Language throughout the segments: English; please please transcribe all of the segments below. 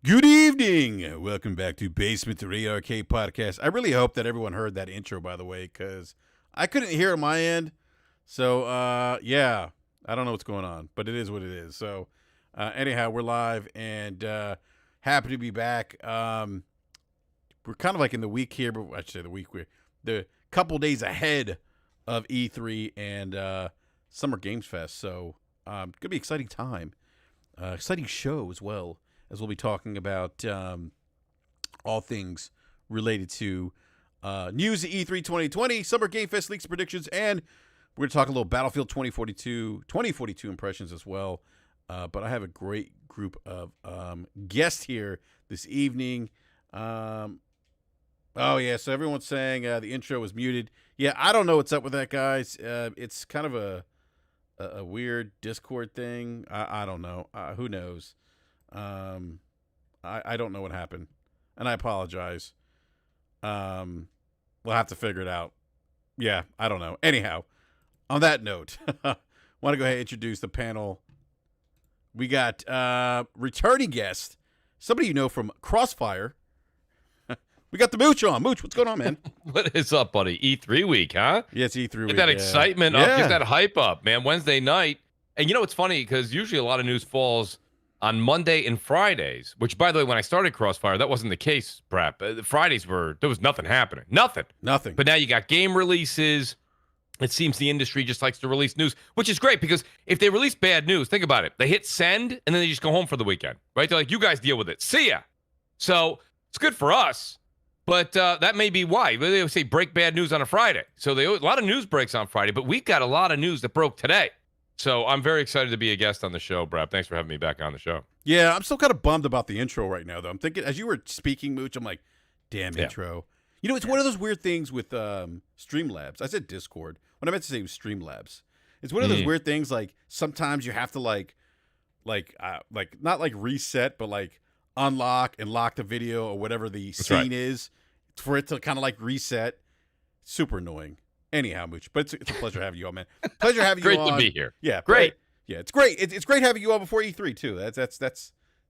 Good evening. Welcome back to Basement to Radar Arcade Podcast. I really hope that everyone heard that intro, by the way, because I couldn't hear on my end. So, yeah, I don't know what's going on, but it is what it is. So, anyhow, we're live and happy to be back. We're kind of like in the week here, but I should say we're the couple days ahead of E3 and Summer Games Fest. So, gonna be an exciting time, exciting show as well, as we'll be talking about all things related to news at E3 2020, Summer Game Fest leaks, predictions, and we're going to talk a little Battlefield 2042 impressions as well. But I have a great group of guests here this evening. Oh, yeah, so everyone's saying the intro was muted. Yeah, I don't know what's up with that, guys. It's kind of a weird Discord thing. I don't know. Who knows? I don't know what happened, and I apologize. We'll have to figure it out. Yeah, I don't know. Anyhow, on that note, want to go ahead and introduce the panel. We got returning guest, somebody you know from Crossfire. We got the Mooch on. Mooch, what's going on, man? What is up, buddy? E3 week, huh? Yeah, it's E3 week. Get that excitement up. Get that hype up, man. Wednesday night. And you know what's funny? Because usually a lot of news falls on Monday and Fridays, which, by the way, when I started Crossfire, that wasn't the case, BRAP. The Fridays there was nothing happening. Nothing. But now you got game releases. It seems the industry just likes to release news, which is great because if they release bad news, think about it. They hit send, and then they just go home for the weekend, right? They're like, you guys deal with it. See ya. So it's good for us. But that may be why. They say break bad news on a Friday. So a lot of news breaks on Friday, but we've got a lot of news that broke today. So I'm very excited to be a guest on the show, Brad. Thanks for having me back on the show. Yeah, I'm still kind of bummed about the intro right now, though. I'm thinking, as you were speaking, Mooch, I'm like, damn intro. You know, it's one of those weird things with Streamlabs. I said Discord. What I meant to say was Streamlabs. It's one of those weird things, like, sometimes you have to, like not like reset, but like unlock and lock the video or whatever the scene is for it to kind of like reset. Super annoying. Anyhow, Mooch, but it's a pleasure having you on, man. Pleasure having you on. Great to be here. Yeah, great. Yeah, it's great. It's great having you on before E3 too. That's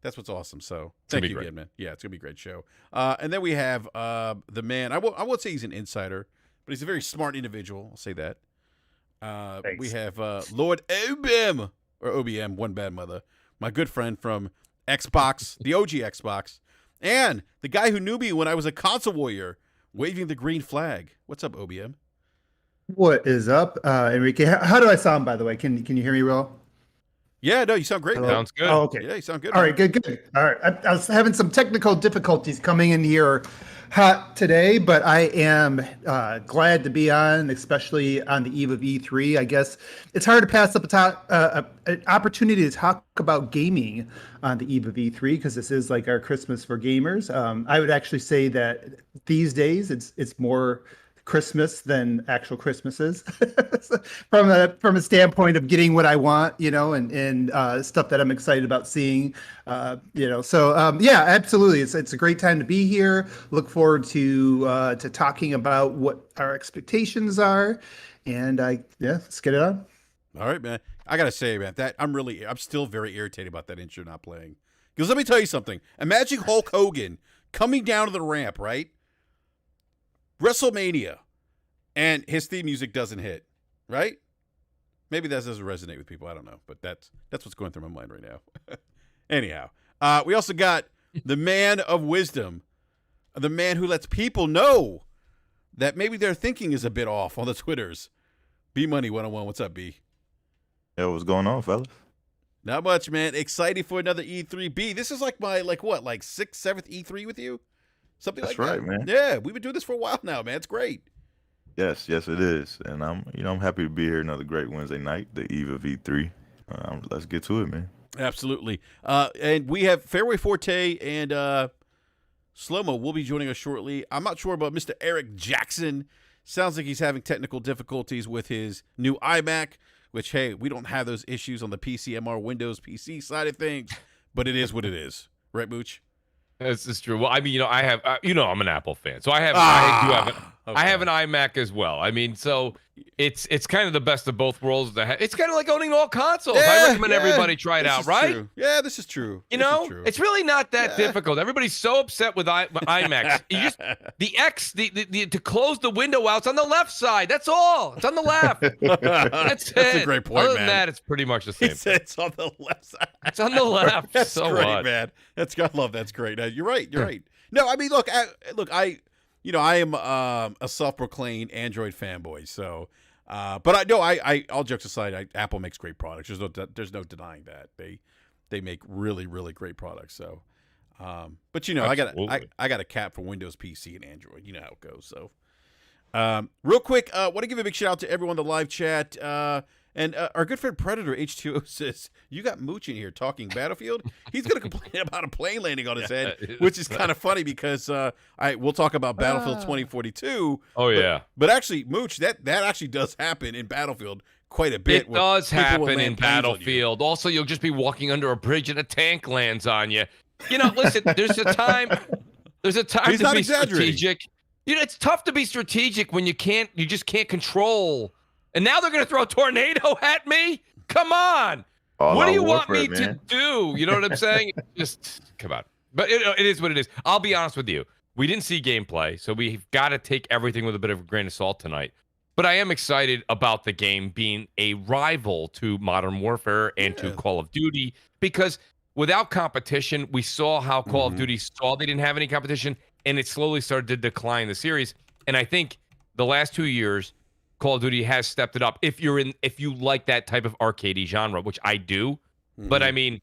what's awesome. So thank you again, man. Yeah, it's gonna be a great show. And then we have the man. I won't say he's an insider, but he's a very smart individual. I'll say that. We have Lord OBM or OBM, one bad mother, my good friend from Xbox, the OG Xbox, and the guy who knew me when I was a console warrior, waving the green flag. What's up, OBM? What is up, Enrique? How do I sound, by the way? Can you hear me well? Yeah, no, you sound great. Sounds good. Oh, okay. Yeah, you sound good. All right, good. All right. I was having some technical difficulties coming in here hot today, but I am glad to be on, especially on the eve of E3. I guess it's hard to pass up an opportunity to talk about gaming on the eve of E3 because this is like our Christmas for gamers. I would actually say that these days it's more Christmas than actual Christmases from a standpoint of getting what I want, and stuff that I'm excited about seeing, So yeah, absolutely. It's a great time to be here. Look forward to talking about what our expectations are, and let's get it on. All right, man. I gotta say, man, I'm still very irritated about that intro not playing. Because let me tell you something. Imagine Hulk Hogan coming down to the ramp, right? WrestleMania, and his theme music doesn't hit, right? Maybe that doesn't resonate with people. I don't know, but that's what's going through my mind right now. Anyhow, we also got the man of wisdom, the man who lets people know that maybe their thinking is a bit off on the Twitters. B Money 101, what's up, B? Yo, what's going on, fellas? Not much, man. Excited for another E3. B, this is like my like sixth, seventh E3 with you. Something That's like that. right, man. Yeah, we've been doing this for a while now, man. It's great. Yes, it is, and I'm happy to be here another great Wednesday night, the eve of E3. Let's get to it, man. Absolutely. And we have Fairway Forte and Slow-Mo will be joining us shortly. I'm not sure about Mr. Eric Jackson. Sounds like he's having technical difficulties with his new iMac, which, hey, we don't have those issues on the PCMR Windows PC side of things, but it is what it is. Right, Mooch? This is true. Well, I mean, I have, I'm an Apple fan, so I do have I have an iMac as well. I mean, so it's kind of the best of both worlds. It's kind of like owning all consoles. I recommend everybody try it out, right? True. Yeah, this is true. It's really not that difficult. Everybody's so upset with iMacs. You just the to close the window out. It's on the left side. That's all. It's on the left. That's a great point, Other man. than that, it's pretty much the same. He said it's on the left side. It's on the left. That's so great, what? man. I love that's great. You're right. You're right. No, I mean, look, I am a self-proclaimed Android fanboy. So, but I all jokes aside, Apple makes great products. There's no denying that they make really, really great products. So, but I got a cap for Windows PC and Android. You know how it goes. So, real quick, want to give a big shout out to everyone in the live chat. And our good friend Predator H2O says, you got Mooch in here talking Battlefield. He's going to complain about a plane landing on his head, which is kind of funny because we'll talk about Battlefield 2042. Oh, yeah. But actually, Mooch, that actually does happen in Battlefield quite a bit. It does happen in Battlefield. Also, you'll just be walking under a bridge and a tank lands on you. Listen, there's a time to be strategic. It's tough to be strategic when you just can't control. And now they're going to throw a tornado at me? Come on. What do you want me to do? You know what I'm saying? Just come on. But it is what it is. I'll be honest with you. We didn't see gameplay, so we've got to take everything with a bit of a grain of salt tonight. But I am excited about the game being a rival to Modern Warfare and to Call of Duty, because without competition, we saw how Call of Duty saw they didn't have any competition, and it slowly started to decline the series. And I think the last 2 years, Call of Duty has stepped it up. If you like that type of arcadey genre, which I do, but I mean,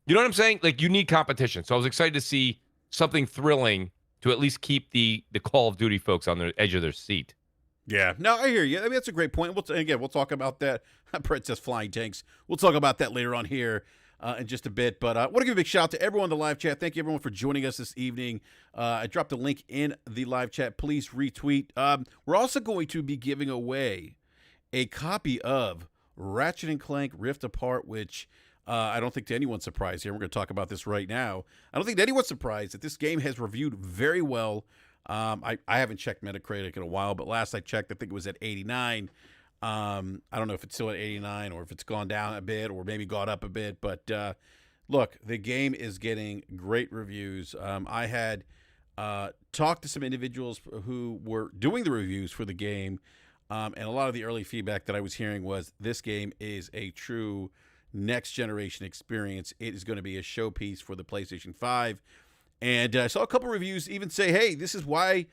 you know what I'm saying? Like, you need competition. So I was excited to see something thrilling to at least keep the Call of Duty folks on the edge of their seat. Yeah, no, I hear you. I mean, that's a great point. We'll talk about that. Brett says flying tanks. We'll talk about that later on here in just a bit. But I want to give a big shout out to everyone in the live chat. Thank you, everyone, for joining us this evening. I dropped a link in the live chat. Please retweet. We're also going to be giving away a copy of Ratchet and Clank Rift Apart, which I don't think to anyone's surprise here. We're going to talk about this right now. I don't think to anyone's surprised that this game has reviewed very well. I haven't checked Metacritic in a while, but last I checked, I think it was at 89. I don't know if it's still at 89 or if it's gone down a bit or maybe gone up a bit. But look, the game is getting great reviews. I had talked to some individuals who were doing the reviews for the game, and a lot of the early feedback that I was hearing was this game is a true next-generation experience. It is going to be a showpiece for the PlayStation 5. And I saw a couple reviews even say, hey, this is why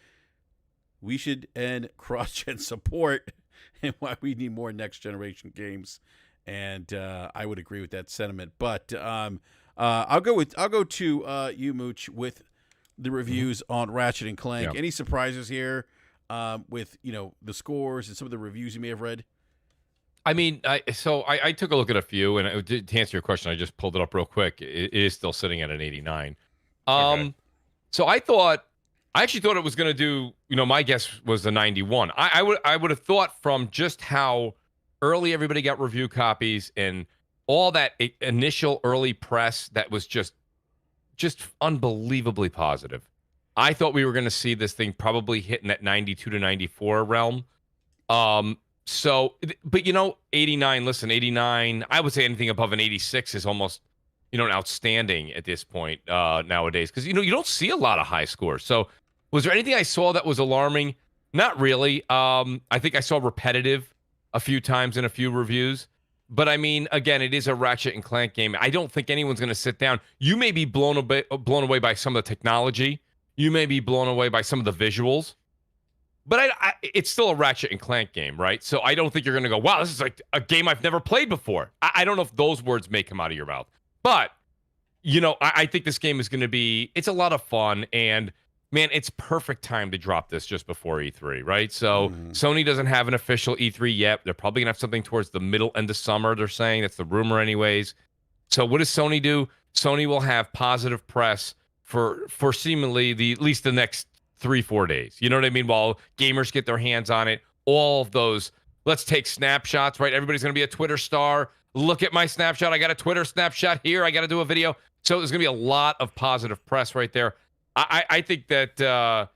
we should end cross-gen support and why we need more next-generation games. And I would agree with that sentiment. But I'll go to you, Mooch, with the reviews on Ratchet and Clank. Yeah. Any surprises here with the scores and some of the reviews you may have read? I mean, I took a look at a few, and to answer your question, I just pulled it up real quick. It is still sitting at an 89. Okay. So I actually thought it was going to do, my guess was a 91. I would have thought from just how early everybody got review copies and all that initial early press that was just unbelievably positive. I thought we were going to see this thing probably hitting that 92 to 94 realm. So, but 89, listen, 89, I would say anything above an 86 is almost, outstanding at this point nowadays, because you don't see a lot of high scores. So was there anything I saw that was alarming? Not really. I think I saw repetitive a few times in a few reviews, but I mean, again, it is a Ratchet and Clank game. I don't think anyone's going to sit down. You may be blown away by some of the technology. You may be blown away by some of the visuals, but it's still a Ratchet and Clank game, right? So I don't think you're going to go, wow, this is like a game I've never played before. I don't know if those words may come out of your mouth. But, I think this game is going to be, it's a lot of fun. And, man, it's perfect time to drop this just before E3, right? So Sony doesn't have an official E3 yet. They're probably going to have something towards the middle end of summer, they're saying. That's the rumor anyways. So what does Sony do? Sony will have positive press for seemingly at least the next 3-4 days. You know what I mean? While gamers get their hands on it, all of those, let's take snapshots, right? Everybody's going to be a Twitter star. Look at my snapshot. I got a Twitter snapshot here. I got to do a video. So there's going to be a lot of positive press right there. I think that,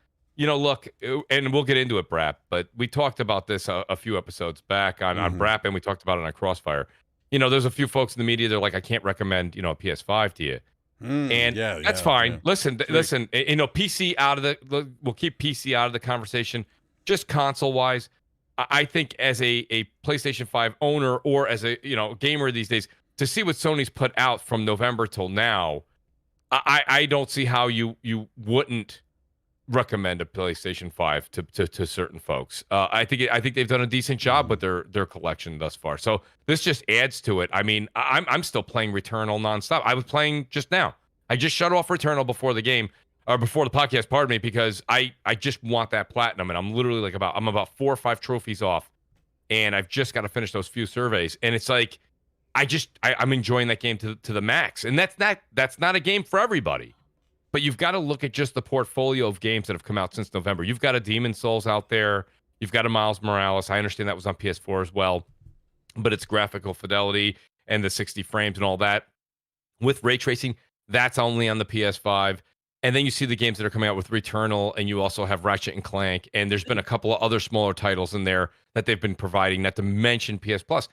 look, and we'll get into it, BRAP, but we talked about this a few episodes back on BRAP, and we talked about it on Crossfire. There's a few folks in the media, they're like, I can't recommend, a PS5 to you. And that's fine. Yeah. Listen, PC out of we'll keep PC out of the conversation. Just console-wise, I think as a PlayStation 5 owner or as a, gamer these days, to see what Sony's put out from November till now, I don't see how you wouldn't recommend a PlayStation 5 to certain folks. I think they've done a decent job with their collection thus far. So this just adds to it. I mean, I'm still playing Returnal nonstop. I was playing just now. I just shut off Returnal before the game or before the podcast, pardon me, because I just want that platinum, and I'm literally like I'm about 4 or 5 trophies off, and I've just got to finish those few surveys. And it's like I'm enjoying that game to the max. And that's not a game for everybody. But you've got to look at just the portfolio of games that have come out since November. You've got a Demon's Souls out there. You've got a Miles Morales. I understand that was on PS4 as well. But it's graphical fidelity and the 60 frames and all that. With ray tracing, that's only on the PS5. And then you see the games that are coming out with Returnal, and you also have Ratchet and Clank. And there's been a couple of other smaller titles in there that they've been providing, not to mention PS Plus.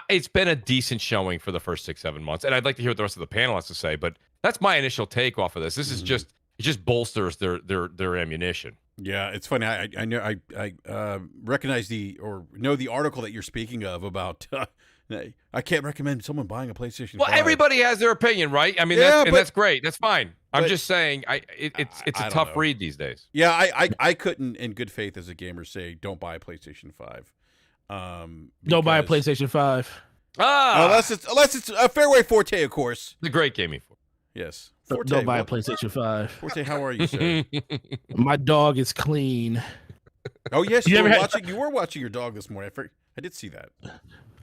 It's been a decent showing for the first 6-7 months. And I'd like to hear what the rest of the panel has to say, but that's my initial take off of this. This is it just bolsters their ammunition. Yeah, it's funny. I know I recognize know the article that you're speaking of about. I can't recommend someone buying a PlayStation 5. Well, everybody has their opinion, right? I mean, that's great. That's fine. I'm just saying, it's a tough read these days. Yeah, I couldn't, in good faith as a gamer, say don't buy a PlayStation 5. Don't buy a PlayStation 5. Unless it's a Fairway Forte, of course. The great gaming for. Yes. Forte, don't buy a PlayStation 5. Forte, how are you, sir? My dog is clean. Oh yes, you were watching your dog this morning. I did see that.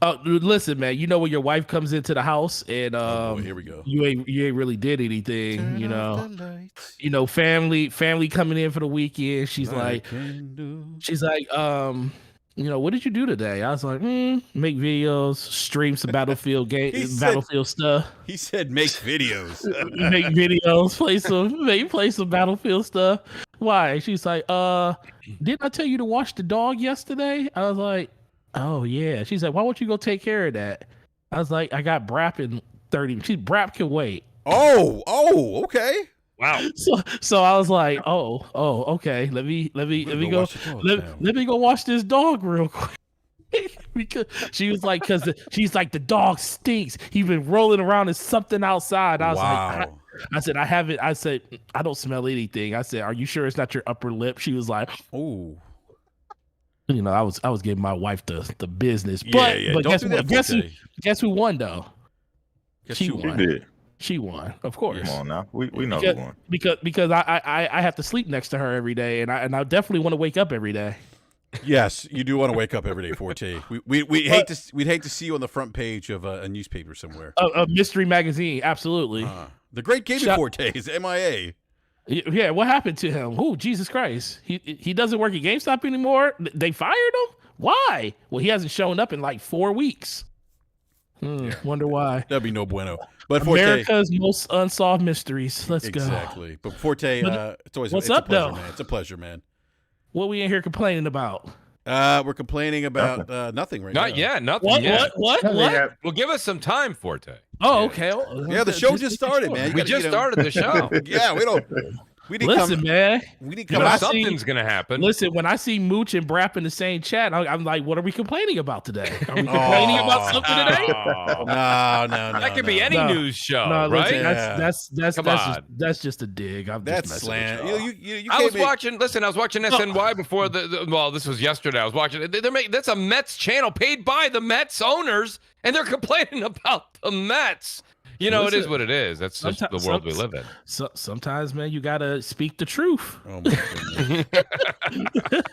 Oh, listen, man. You know when your wife comes into the house and here we go. You ain't really did anything. Family coming in for the weekend. She's like, what did you do today? I was like, make videos, stream some Battlefield Battlefield stuff. He said make videos. Make videos, play some Battlefield stuff. Why? She's like, didn't I tell you to wash the dog yesterday? I was like, oh yeah. She's like, why won't you go take care of that? I was like, I got BRAP in 30. BRAP can wait. Oh, okay. Wow. So I was like, oh, okay. Let me go wash this dog real quick. Because she was like, she's like, the dog stinks. He's been rolling around in something outside. I was like, I said, I don't smell anything. I said, are you sure it's not your upper lip? She was like, oh. I was giving my wife the business. But guess who won though? She won. She won, of course. Come on now, we know who won. Because I have to sleep next to her every day, and I definitely want to wake up every day. Yes, you do want to wake up every day, Forte. We'd hate to see you on the front page of a newspaper somewhere. A mystery magazine, absolutely. The great gaming Forte is MIA. Yeah, what happened to him? Oh, Jesus Christ! He doesn't work at GameStop anymore. They fired him. Why? Well, he hasn't shown up in like 4 weeks. Wonder why. That'd be no bueno. But Forte, America's most unsolved mysteries. Let's go. Exactly. But Forte, it's always what's it's up a pleasure, though? Man. It's a pleasure, man. What we in here complaining about? We're complaining about nothing right now. Not yet. Nothing yet. What? Well, give us some time, Forte. Oh, okay. Yeah, the show just started, man. We just started the show. Yeah, we don't. Man. We need to come. Something's gonna happen. Listen, when I see Mooch and BRAP in the same chat, I'm like, what are we complaining about today? Are we complaining about something today? No. That could be any news show, right? Listen, that's just a dig. That's slant. I was watching SNY before well, this was yesterday. I was watching. That's a Mets channel paid by the Mets owners, and they're complaining about the Mets. Listen, it is what it is. That's just the world we live in. Sometimes, man, you gotta speak the truth. Oh my goodness.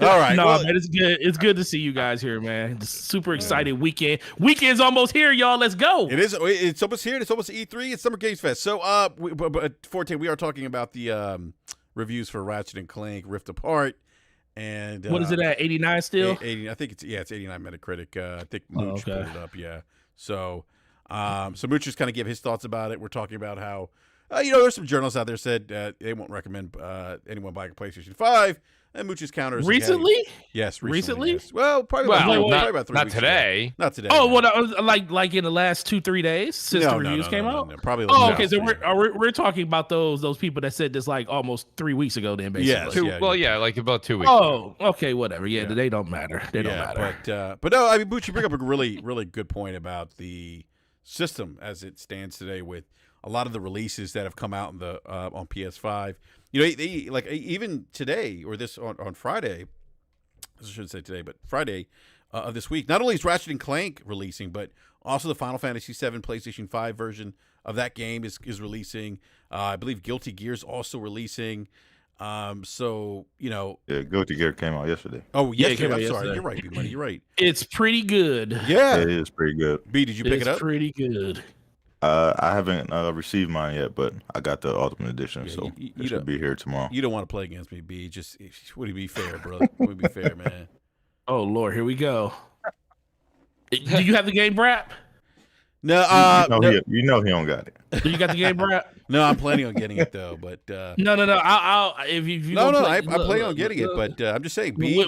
All right. Man, it's good. It's good to see you guys here, man. Super excited weekend. Weekend's almost here, y'all. Let's go. It is. It's almost here. It's almost E3. It's Summer Games Fest. So, Forte, we are talking about the reviews for Ratchet and Clank Rift Apart. And what is it at? 89 still? 80. I think it's 89 Metacritic. I think Mooch pulled it up. Yeah. So. So Mooch just kind of give his thoughts about it. We're talking about how There's some journalists out there said they won't recommend anyone buying a PlayStation 5. And Mooch's counters Recently? Yes, recently. Yes. Well, probably about 3 not weeks today. Ago. Not today. Oh, no. well, like in the last 2-3 days since the reviews came out. No. Probably. Okay. So we're talking about those people that said this like almost 3 weeks ago. Then basically. Yes. Like about 2 weeks. Oh, okay, whatever. Yeah, they don't matter. They don't matter. But no, I mean, Mooch, you bring up a really, really good point about the system as it stands today with a lot of the releases that have come out in the on PS5. They like even today or this on Friday. I shouldn't say today, but Friday of this week. Not only is Ratchet and Clank releasing, but also the Final Fantasy VII PlayStation 5 version of that game is releasing. I believe Guilty Gear's also releasing. So Guilty Gear came out yesterday. Oh, yesterday. I'm sorry. Yesterday. You're right, B-Money. You're right. It's pretty good. Yeah, it is pretty good. B, did you pick it up? It's pretty good. I haven't received mine yet, but I got the Ultimate Edition, so it should be here tomorrow. You don't want to play against me, B. Just would it be fair, bro? Would it be fair, man? Oh Lord, here we go. Do you have the game, BRAP? No, you know he don't got it. Do you got the game, BRAP? No, I'm planning on getting it though. But no. I'll if you I'm planning on getting it. But I'm just saying, B.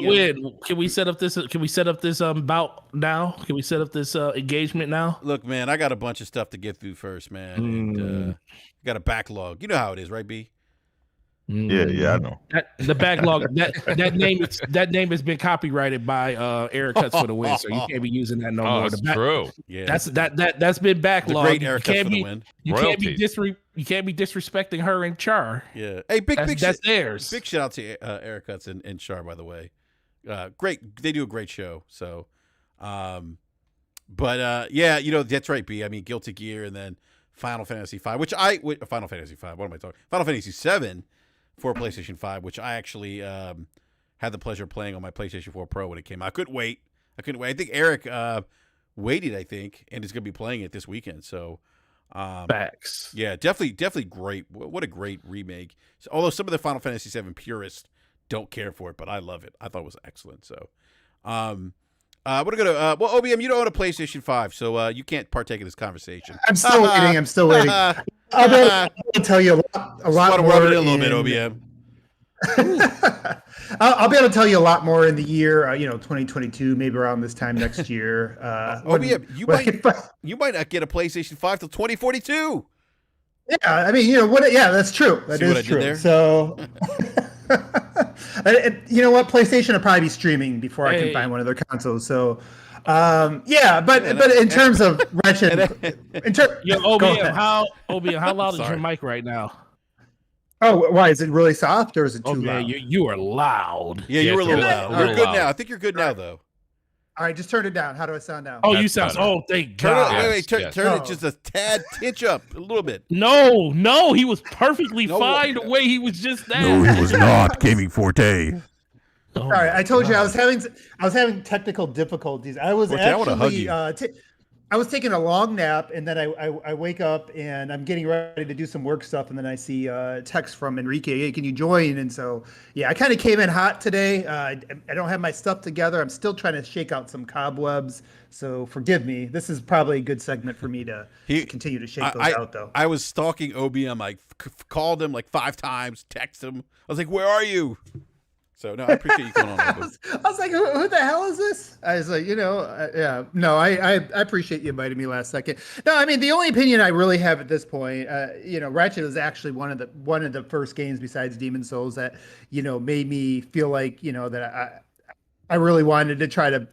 Can we set up this? Can we set up this bout now? Can we set up this engagement now? Look, man, I got a bunch of stuff to get through first, man. And, got a backlog. You know how it is, right, B? Yeah, I know. The backlog that name has been copyrighted by Eric Cuts for the win, so you can't be using that no more. That's true. Yeah, that's been backlogged. Great Eric Cuts for the win. You can't be disrespecting her and Char. Yeah. Hey, that's theirs. Big shout out to Eric Cuts and Char, by the way. Great. They do a great show. So, that's right, B. I mean, Guilty Gear and then Final Fantasy 5, Final Fantasy 5. What am I talking? Final Fantasy 7. For PlayStation 5, which I actually had the pleasure of playing on my PlayStation 4 Pro when it came out. I couldn't wait. I think Eric waited, and is going to be playing it this weekend. So, facts. Yeah, definitely great. What a great remake. So, although some of the Final Fantasy 7 purists don't care for it, but I love it. I thought it was excellent. So, we're gonna. OBM, you don't own a PlayStation 5, so you can't partake in this conversation. I'm still waiting. I'll be able to tell you a lot more. A little bit, OBM. I'll be able to tell you a lot more in the year, 2022, maybe around this time next year. You might not get a PlayStation 5 till 2042. Yeah, I mean, Yeah, that's true. That is true. There? So, you know what? PlayStation will probably be streaming before I can find one of their consoles. So. But in terms of Ratchet, OBM, how loud is your mic right now? Oh, why is it really soft or is it too loud? You are loud. Yeah, you were a little loud. You're good now. I think you're good now, though. All right, just turn it down. How do I sound now? Oh, you sound. Oh, thank God. Turn it just a tad tinch up a little bit. No, he was perfectly fine the way he was just there. No, he was not. Gaming Forte. All right, I told you I was having technical difficulties. I was actually I was taking a long nap, and then I wake up and I'm getting ready to do some work stuff, and then I see a text from Enrique, hey, can you join? And so I kind of came in hot today. I don't have my stuff together. I'm still trying to shake out some cobwebs, so forgive me. This is probably a good segment for me to continue to shake those out, though. I was stalking OBM. I called him like 5 times, texted him. I was like, where are you? So, no, I appreciate you coming on. I was like, who the hell is this? I was like, No, I appreciate you inviting me last second. No, I mean, the only opinion I really have at this point, Ratchet was actually one of the first games besides Demon's Souls that, made me feel like, that I really wanted to try to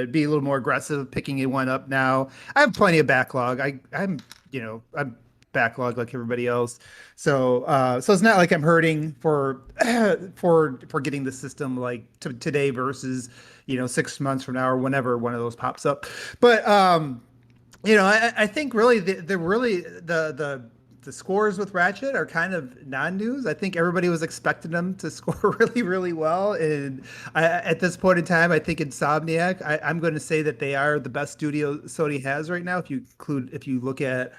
be a little more aggressive picking one up now. I have plenty of backlog. I'm backlog like everybody else, so it's not like I'm hurting for getting the system like today versus 6 months from now or whenever one of those pops up. But I think really the scores with Ratchet are kind of non-news. I think everybody was expecting them to score really, really well, and at this point in time, I think Insomniac. I'm going to say that they are the best studio Sony has right now. If you look at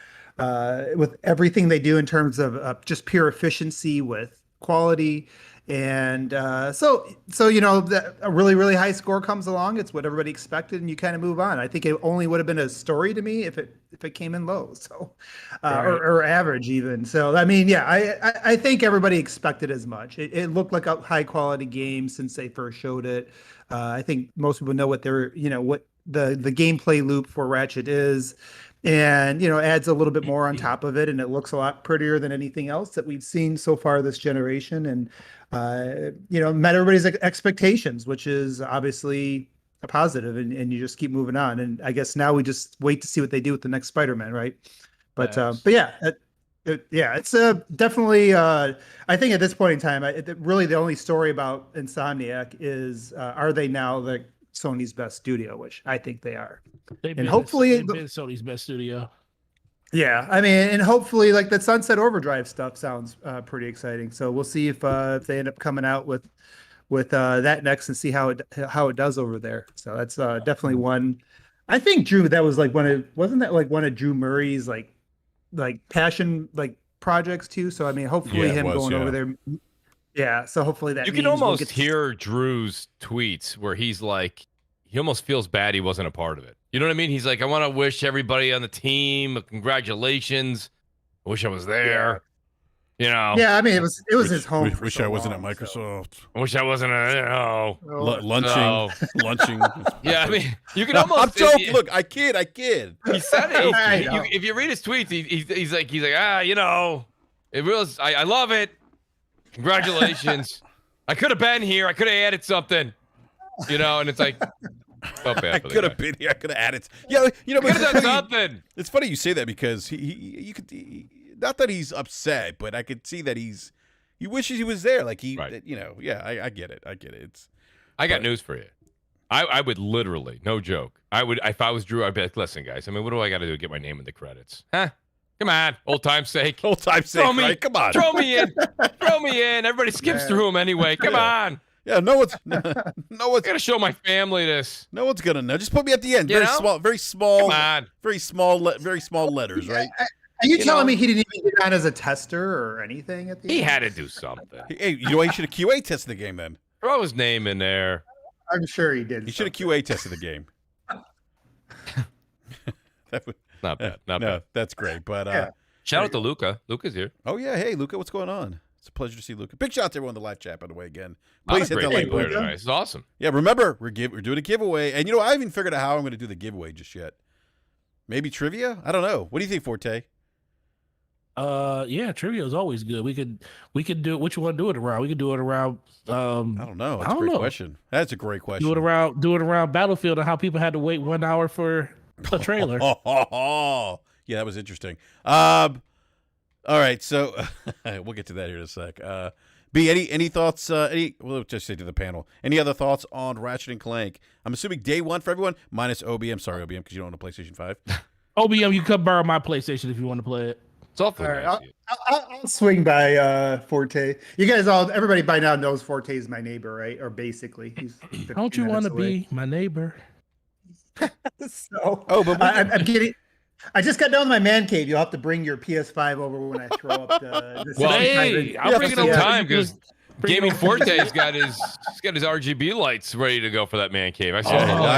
with everything they do in terms of just pure efficiency with quality And so a really, really high score comes along. It's what everybody expected, and you kind of move on. I think it only would have been a story to me if it came in low, so or average even. So I mean, yeah, I think everybody expected as much. It looked like a high quality game since they first showed it. I think most people know what what the gameplay loop for Ratchet is. And adds a little bit more on top of it, and it looks a lot prettier than anything else that we've seen so far this generation, and met everybody's expectations, which is obviously a positive, and you just keep moving on. And I guess now we just wait to see what they do with the next Spider-Man, right? But yeah, it's definitely. I think at this point in time, really the only story about Insomniac is are they now the Sony's best studio, which I think they are. They've been Sony's best studio. Yeah, I mean, and hopefully, like the Sunset Overdrive stuff sounds pretty exciting. So we'll see if they end up coming out with that next and see how it does over there. So that's definitely one. I think Drew, that was like wasn't that like one of Drew Murray's like passion projects too. So I mean, hopefully going over there. Yeah, so hopefully that you can almost hear Drew's tweets where he's like, he almost feels bad he wasn't a part of it. You know what I mean? He's like, I want to wish everybody on the team congratulations. I wish I was there. Yeah, I mean, it was his home. Wish I wasn't at Microsoft. So. I wish I wasn't lunching. Yeah, I mean, you can almost. I'm joking. Look, I kid. He said it. If you read his tweets, he's like, it was. I love it. Congratulations. I could have been here. I could have added something. And it's like, I could have been here. I could have added. Yeah, could have done something. It's funny you say that because you could, not that he's upset, but I could see that he wishes he was there. Like I get it. I got news for you. I would literally, no joke. If I was Drew, I'd be like, listen, guys. I mean, what do I got to do to get my name in the credits? Huh? Come on, old time's sake. Right? Come on. Throw me in. Everybody skips through him anyway. Come on. Yeah, no one's gonna show my family this. No one's gonna know. Just put me at the end. Very small. Come on. Very small letters, right? Are you telling me he didn't even get on as a tester or anything at the end? He had to do something. Hey, he should have QA tested the game then. Throw his name in there. I'm sure he did. He should have QA tested the game. Not bad. That's great. But shout out to Luca. Luca's here. Oh yeah, hey Luca, what's going on? It's a pleasure to see Luca. Big shout out to everyone in the live chat, by the way. Again, please hit the like button. This is awesome. Yeah, remember we're doing a giveaway, and I haven't figured out how I'm going to do the giveaway just yet. Maybe trivia? I don't know. What do you think, Forte? Yeah, trivia is always good. We could do it. What you want to do it around? We could do it around. I don't know. That's a great question. That's a great question. Do it around Battlefield and how people had to wait 1 hour for a trailer. Yeah, that was interesting. All right, so we'll get to that here in a sec. B, any thoughts? We'll just say to the panel. Any other thoughts on Ratchet and Clank? I'm assuming day one for everyone, minus OBM. Sorry, OBM, because you don't own a PlayStation 5. OBM, you could borrow my PlayStation if you want to play it. It's awful. All right, I'll swing by Forte. You guys everybody by now knows Forte is my neighbor, right? Or basically, he's. Don't you want to be my neighbor? So, I'm getting. I just got done with my man cave. You'll have to bring your PS5 over when I throw up the I'll bring it up time because Gaming Forte's got his RGB lights ready to go for that man cave. I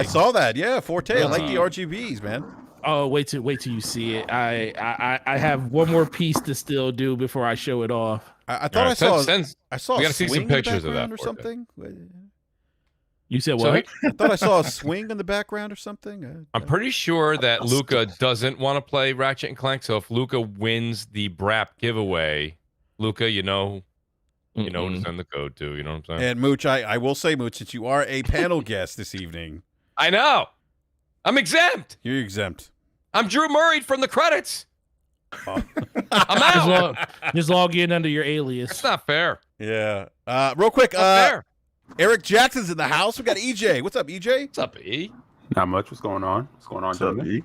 saw that. Yeah, Forte. I like the RGBs, man. Oh, wait till you see it. I have one more piece to still do before I show it off. I thought I saw. We gotta see some pictures of that or something. You said what? I thought I saw a swing in the background or something. I'm pretty sure that Luca doesn't want to play Ratchet and Clank. So if Luca wins the BRAP giveaway, Luca, you know to send the code to. You know what I'm saying? And Mooch, I will say, Mooch, since you are a panel guest this evening, I know I'm exempt. You're exempt. I'm Drew Murray from the credits. Oh. I'm out. Just log in under your alias. That's not fair. Yeah. Real quick. Fair. Eric Jackson's in the house. We got EJ. What's up, EJ? What's up, E? Not much. What's going on? What's going on, E?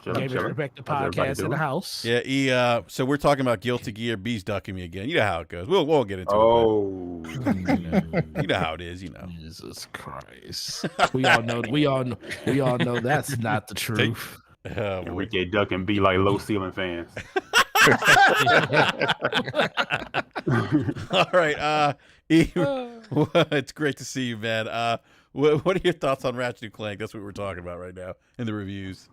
Respect the podcast in the house. Yeah, E. So we're talking about Guilty Gear. B's ducking me again. You know how it goes. We'll get into it. You know how it is. Jesus Christ. We all know that's not the truth. Enrique ducking be like low ceiling fans. All right. It's great to see you, man. What are your thoughts on Ratchet and Clank? That's what we're talking about right now in the reviews.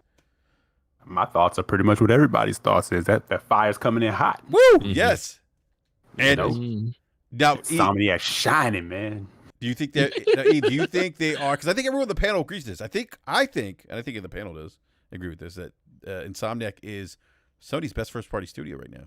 My thoughts are pretty much what everybody's thoughts is. That fire's coming in hot. Woo! Yes. And now, Insomniac shining, man. do you think that? Do you think they are? Because I think everyone in the panel agrees with this. I think the panel does agree with this, that Insomniac is Sony's best first-party studio right now.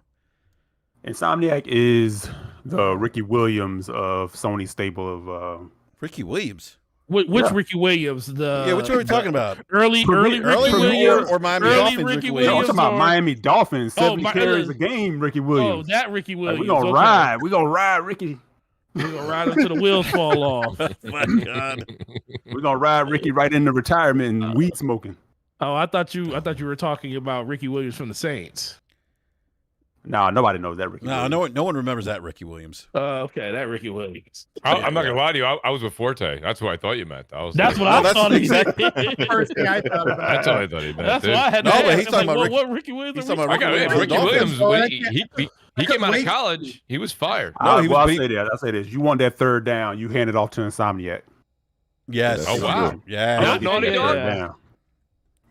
Insomniac is the Ricky Williams of Sony's stable of Ricky Williams. Which Ricky Williams? Which one are we talking about? Early Ricky Williams or Miami early Dolphins? Ricky Ricky No, I'm Williams. talking about Miami Dolphins. 70 my- carries a game, Ricky Williams. Oh, that Ricky Williams. We're gonna ride. We're gonna ride Ricky. We're gonna ride until the wheels fall off. My God. We're gonna ride Ricky right into retirement and weed smoking. Oh, I thought you were talking about Ricky Williams from the Saints. No, nobody knows that Ricky. No, Williams. no one remembers that Ricky Williams. Okay, that Ricky Williams. I'm not gonna lie to you. I was with Forte. That's what I thought you meant. That's what I thought he said. First thing I thought about. That's what I thought he meant. That's dude. what I had to No, but ask. he's talking about what Ricky Williams? he's talking about I got Ricky Ricky Williams. Williams. He came out of college. He was fired. No, he was I'll beat- say that. I'll say this. You want that third down, you hand it off to Insomniac. Yes. Oh, wow. Yeah. Not Naughty Dog? Third down.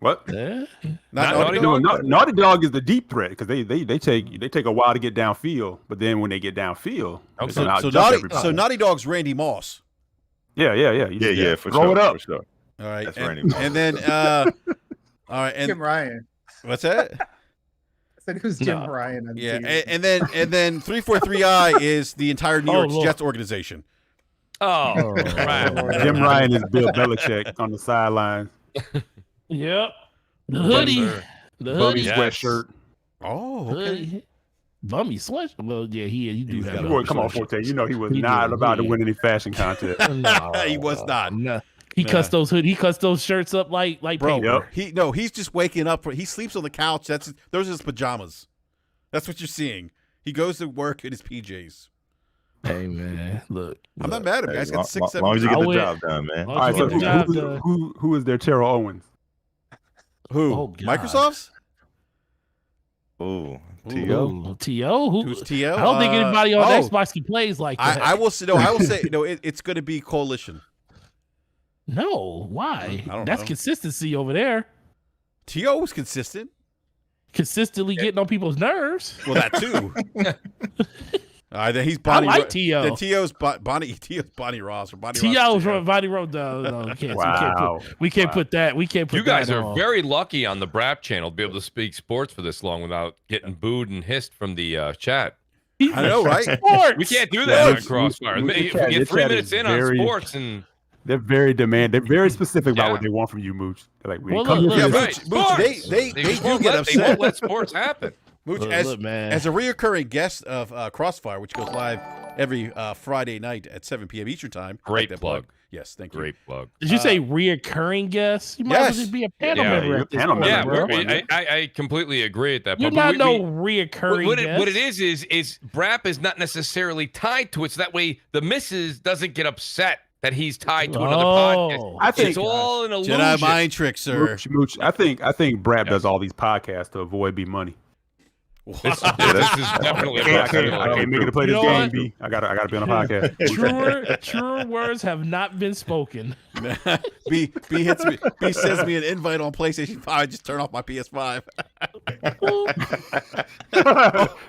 What? Yeah. Not Naughty No, Dog? Naughty Dog is the deep threat because they take a while to get downfield, but then when they get downfield, Okay. it's gonna So outjump Naughty, everybody. so Naughty Dog's Randy Moss. yeah, For Throw sure. it up. For sure. All right. That's and, Randy Moss. and then all right, Jim and Ryan. what's that? I said who's Jim No. Ryan on the Yeah, team. and then 343i is the entire New York Lord. Jets organization. Oh, right. Jim Ryan is Bill Belichick on the sideline. Yep. The hoodie. The hoodie. Bummy Yes. sweatshirt. Oh, okay. Hoodie. Bummy sweat. Well, yeah, he do He's have got a a- Boy, come on, Forte. You know he was He not did, about to yeah. win any fashion contest. No, He was not. no. He cuts those He cuts those shirts up like Bro, paper. Yep. he's just waking up. He sleeps on the couch. Those are his pajamas. That's what you're seeing. He goes to work in his PJs. Hey man, look. I'm not mad at him. Hey, Guys long, got 6, 7. long as you get I the went- job done, man. Long All right, as so you get the job done. who is their Terrell Owens? Who? Oh, God. Microsoft's? Ooh, Ooh. T.O. Ooh, T.O. Who's T.O.? I don't think anybody on oh, Xbox can plays like that. I will say no. I will say no. It's going to be Coalition. No, why? I don't That's know. consistency over there. T.O. was consistent. Consistently getting on people's nerves. Well, that too. He's Bonnie. I like T.O. The T.O.'s Bonnie Ross or Bonnie T.O. Ross. from Body Road. No, we can't. Wow. We can't put that. We can't put. You guys that are on. very lucky on the BRAP channel to be able to speak sports for this long without getting booed and hissed from the chat. I know, right? Sports. We can't do that on Sports. Crossfire. We If can't. we get This 3 chat minutes is in on very- sports and They're very specific about Yeah. what they want from you, Mooch. They're like, we Well, come look, here Yeah, for right. this. Mooch, Sports. they just do won't get let- They won't upset. let sports happen. Mooch, Look, as look, man. a reoccurring guest of Crossfire, which goes live every Friday night at 7 p.m. Eastern time. I Great like that plug. Yes, thank you. Great plug. Did you say reoccurring guest? You might as well Yes. just be a panel Yeah, member. you're at a this panel point, Yeah, member, bro. bro. I completely agree at that You're point. not but no reoccurring what guest. it is BRAP is not necessarily tied to it, so that way the missus doesn't get upset that he's tied to another podcast. I think It's all an illusion. Jedi mind trick, sir. Mooch, I think Brad does all these podcasts to avoid B money. This is definitely a I can't make it to play You this know game, what? B. I gotta be on a podcast. Truer words have not been spoken. B hits me. B sends me an invite on PlayStation 5. I just turn off my PS5.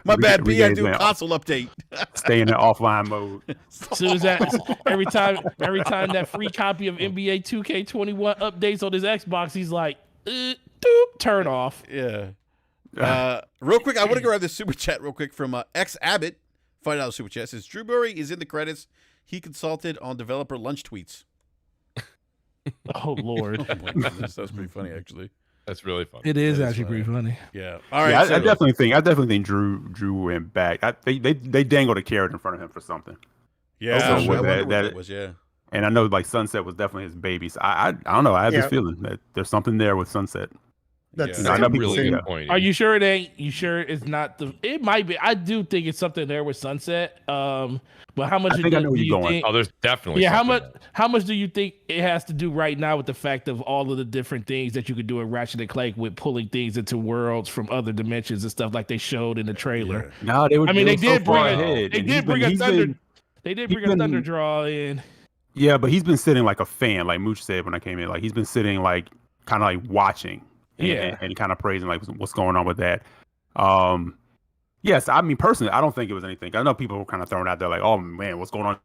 My bad, B. I do a console update. Stay in the offline mode. As soon as that, every time that free copy of NBA 2K21 updates on his Xbox, he's like, doop, turn off. Yeah. Real quick, I want to grab this super chat real quick from X Abbott. $5 super chat says Drew Murray is in the credits. He consulted on developer lunch tweets. Oh Lord, Oh my goodness, that was pretty funny actually. That's really funny. it is That is actually pretty funny. Yeah. All right. Yeah, I so- definitely think Drew went back. They dangled a carrot in front of him for something. yeah. So I with wonder what that- that was. Yeah. And I know like Sunset was definitely his baby. So I don't know. I have this feeling that there's something there with Sunset. That's Yeah. I know That's a people really say good that. point. Are you sure it ain't? You sure it's not the? It might be. I do think it's something there with Sunset. But how much? I think I know where do you're you going. think? Oh, there's definitely Yeah, how something much? there. How much do you think it has to do right now with the fact of all of the different things that you could do in Ratchet and Clank with pulling things into worlds from other dimensions and stuff like they showed in the trailer? No, they were. I mean, they were so did far bring a- ahead. they And did bring a he's Thunder- been- They did bring a Thunder Draw in. Yeah, but he's been sitting like a fan, like Mooch said when I came in. Like he's been sitting like kind of like watching, and kind of praising like what's going on with that. Yes, I mean personally, I don't think it was anything. I know people were kind of throwing out there like, "Oh man, what's going on?"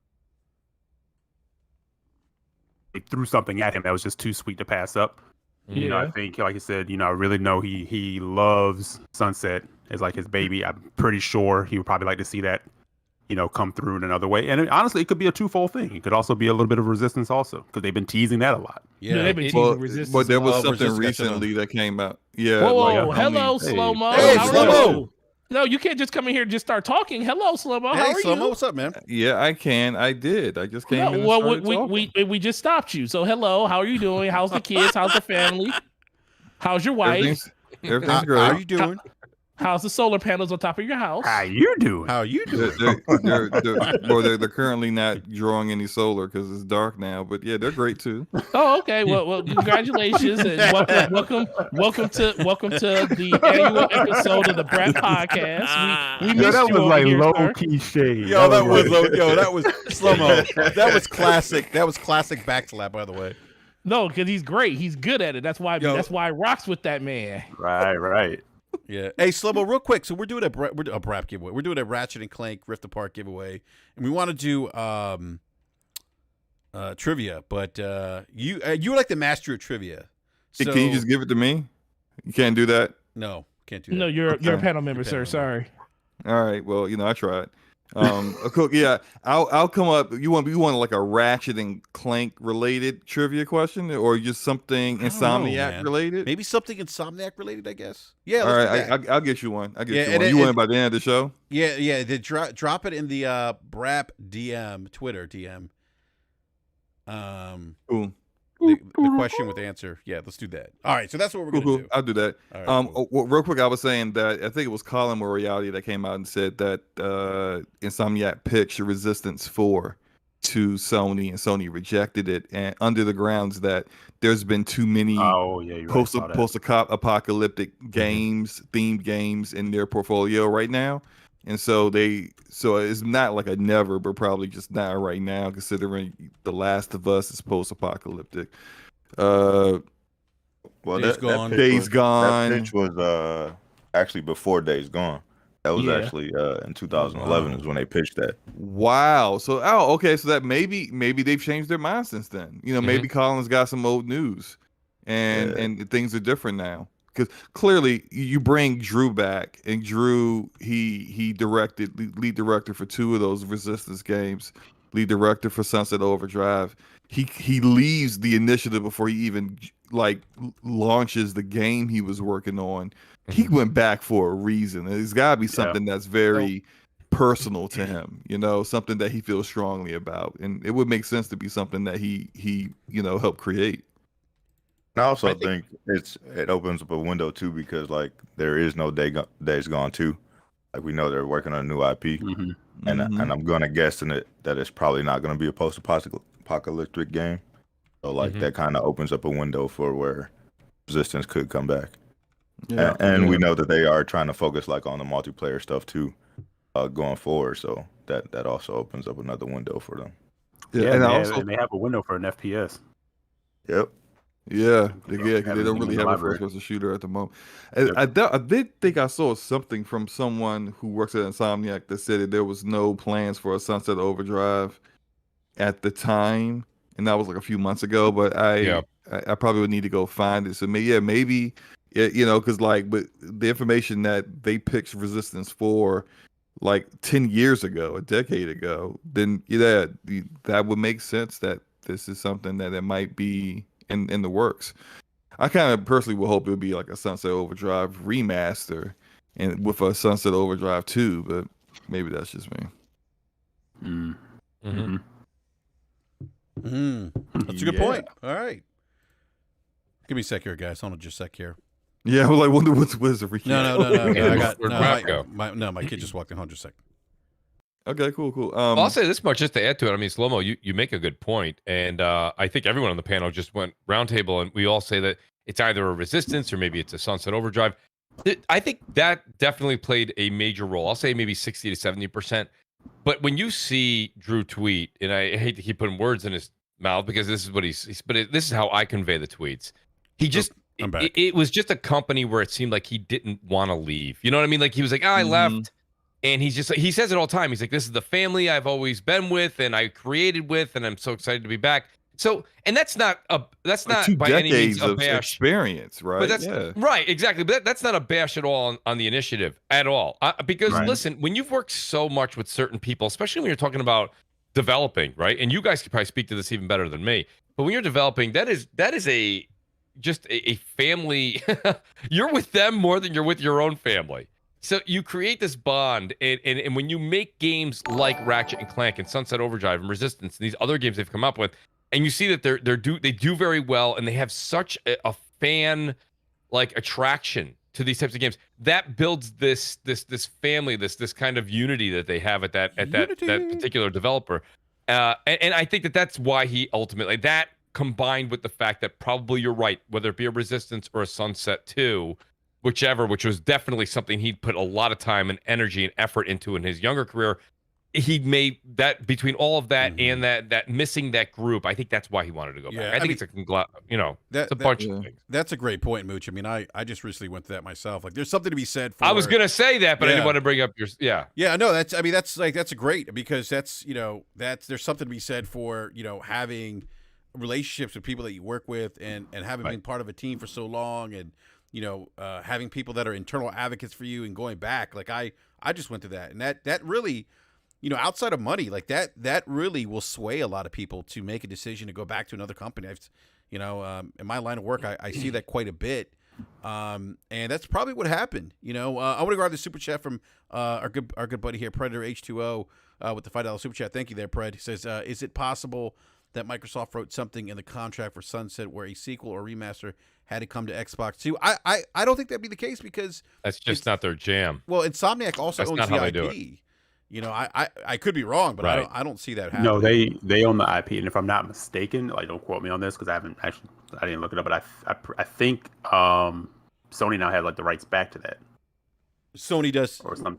They threw something at him that was just too sweet to pass up. You know, I think, like I said, you know, I really know he loves Sunset as like his baby. I'm pretty sure he would probably like to see that, you know, come through in another way. And honestly, it could be a twofold thing. It could also be a little bit of Resistance also, because they've been teasing that a lot. Yeah, they've been teasing Resistance. But there was something recently that came out. Yeah. Whoa, hello, Slow-Mo. Hey, Slow-Mo. No, you can't just come in here and just start talking. Hello, Slow-Mo. How are Slow-Mo, you? what's up, man? Yeah, I can. I did. I just came in. Well, we just stopped you. So hello, how are you doing? How's the kids? How's the family? How's your wife? Everything's great. How are you doing? How's the solar panels on top of your house? How you doing? How you doing? They're currently not drawing any solar because it's dark now. But yeah, they're great too. Oh, okay. Well, congratulations and welcome to the annual episode of the BRAP podcast. We missed that you was like here, low key shade. That was slow-mo. That was classic. That was classic backslap, by the way. No, because he's great. He's good at it. That's why I rocks with that man. Right. Yeah. Hey, Slow-Mo, real quick. So we're doing a BRAP giveaway. We're doing a Ratchet and Clank Rift Apart giveaway, and we want to do trivia. But you would like to master your trivia. So, Can you just give it to me? You can't do that. No, can't do that. No, you're a panel member, sir. Sorry. All right. Well, I tried. Cool. Yeah, I'll come up. You want like a Ratchet and Clank related trivia question, or just something Insomniac related? Maybe something Insomniac related, I guess. Yeah. All right. I'll get you one. You want it by the end of the show? Yeah. Drop it in the BRAP DM, Twitter DM. Cool. The question with the answer. Yeah, let's do that. All right, so that's what we're gonna do. I'll do that. All right, cool. Real quick, I was saying that I think it was Colin Moriarty that came out and said that Insomniac pitched Resistance 4 to Sony, and Sony rejected it, and under the grounds that there's been too many post-apocalyptic games, themed games in their portfolio right now. And so it's not like a never, but probably just not right now, considering The Last of Us is post-apocalyptic. Well, Days Gone. That pitch was actually before Days Gone. That was actually in 2011 is when they pitched that. Wow. So okay. So that maybe they've changed their mind since then. Maybe Colin's got some old news, and things are different now. Because clearly you bring Drew back, and Drew he directed lead director for 2 of those Resistance games, lead director for Sunset Overdrive. He leaves the initiative before he even like launches the game he was working on. He went back for a reason. There's got to be something that's very personal to him, something that he feels strongly about, and it would make sense to be something that he helped create. I also think it opens up a window too, because like there is no Days Gone 2. Like we know they're working on a new IP, and I'm gonna guess that it's probably not gonna be a post-apocalyptic game. So like that kind of opens up a window for where Resistance could come back. Yeah, and we know that they are trying to focus like on the multiplayer stuff too, going forward. So that also opens up another window for them. Yeah, and they have a window for an FPS. Yep. Yeah, they don't really have a first-person shooter at the moment. I did think I saw something from someone who works at Insomniac that said that there was no plans for a Sunset Overdrive at the time, and that was like a few months ago. But I probably would need to go find it. So maybe because like, but the information that they pitched Resistance 4 like 10 years ago, a decade ago, then that would make sense that this is something that it might be in the works. I kind of personally would hope it would be like a Sunset Overdrive remaster and with a Sunset Overdrive 2, but maybe that's just me. That's a good point. All right. Give me a sec here, guys. Hold on just a sec here. Yeah, I was like, wonder what is the recap? No, my kid just walked in. Hold on just a sec. Okay, cool. I'll say this much just to add to it. I mean, Slow-Mo, you make a good point, and I think everyone on the panel just went roundtable, and we all say that it's either a Resistance or maybe it's a Sunset Overdrive. I think that definitely played a major role. I'll say maybe 60 to 70%. But when you see Drew tweet, and I hate to keep putting words in his mouth because this is what this is how I convey the tweets. He just, I'm back. it was just a company where it seemed like he didn't want to leave. You know what I mean? Like he was like, I left. And he says it all the time. He's like, this is the family I've always been with and I created with, and I'm so excited to be back. So, and that's not by any means a bash experience, right? But that's right, exactly. But that's not a bash at all on the initiative at all. Because listen, when you've worked so much with certain people, especially when you're talking about developing, right? And you guys could probably speak to this even better than me. But when you're developing, that is just a family. You're with them more than you're with your own family. So you create this bond, and when you make games like Ratchet and Clank and Sunset Overdrive and Resistance and these other games they've come up with, and you see that they do very well, and they have such a fan like attraction to these types of games, that builds this family, this kind of unity that they have at that particular developer, and I think that's why he ultimately, that combined with the fact that probably you're right, whether it be a Resistance or a Sunset 2. Whichever, which was definitely something he'd put a lot of time and energy and effort into in his younger career. He made that, between all of that and that missing that group, I think that's why he wanted to go back. I think it's a bunch of things. That's a great point, Mooch. I mean, I just recently went through that myself. Like, there's something to be said for. I was gonna say that, but I didn't want to bring up your. Yeah, no, that's a great, because that's there's something to be said for having relationships with people that you work with and having been part of a team for so long, and having people that are internal advocates for you and going back. Like I just went through that, and that really, outside of money, like that really will sway a lot of people to make a decision to go back to another company. In my line of work, I see that quite a bit. And that's probably what happened. I want to grab the super chat from our good buddy here, Predator H2O, with the $5 super chat. Thank you there, Pred. He says, is it possible that Microsoft wrote something in the contract for Sunset where a sequel or remaster had to come to Xbox too? I don't think that'd be the case, because that's just not their jam. Well, Insomniac also owns the IP. I could be wrong, but I don't see that happening. No, they own the IP, and if I'm not mistaken, like, don't quote me on this because I didn't look it up, but I think Sony now has like the rights back to that. Sony does, or something.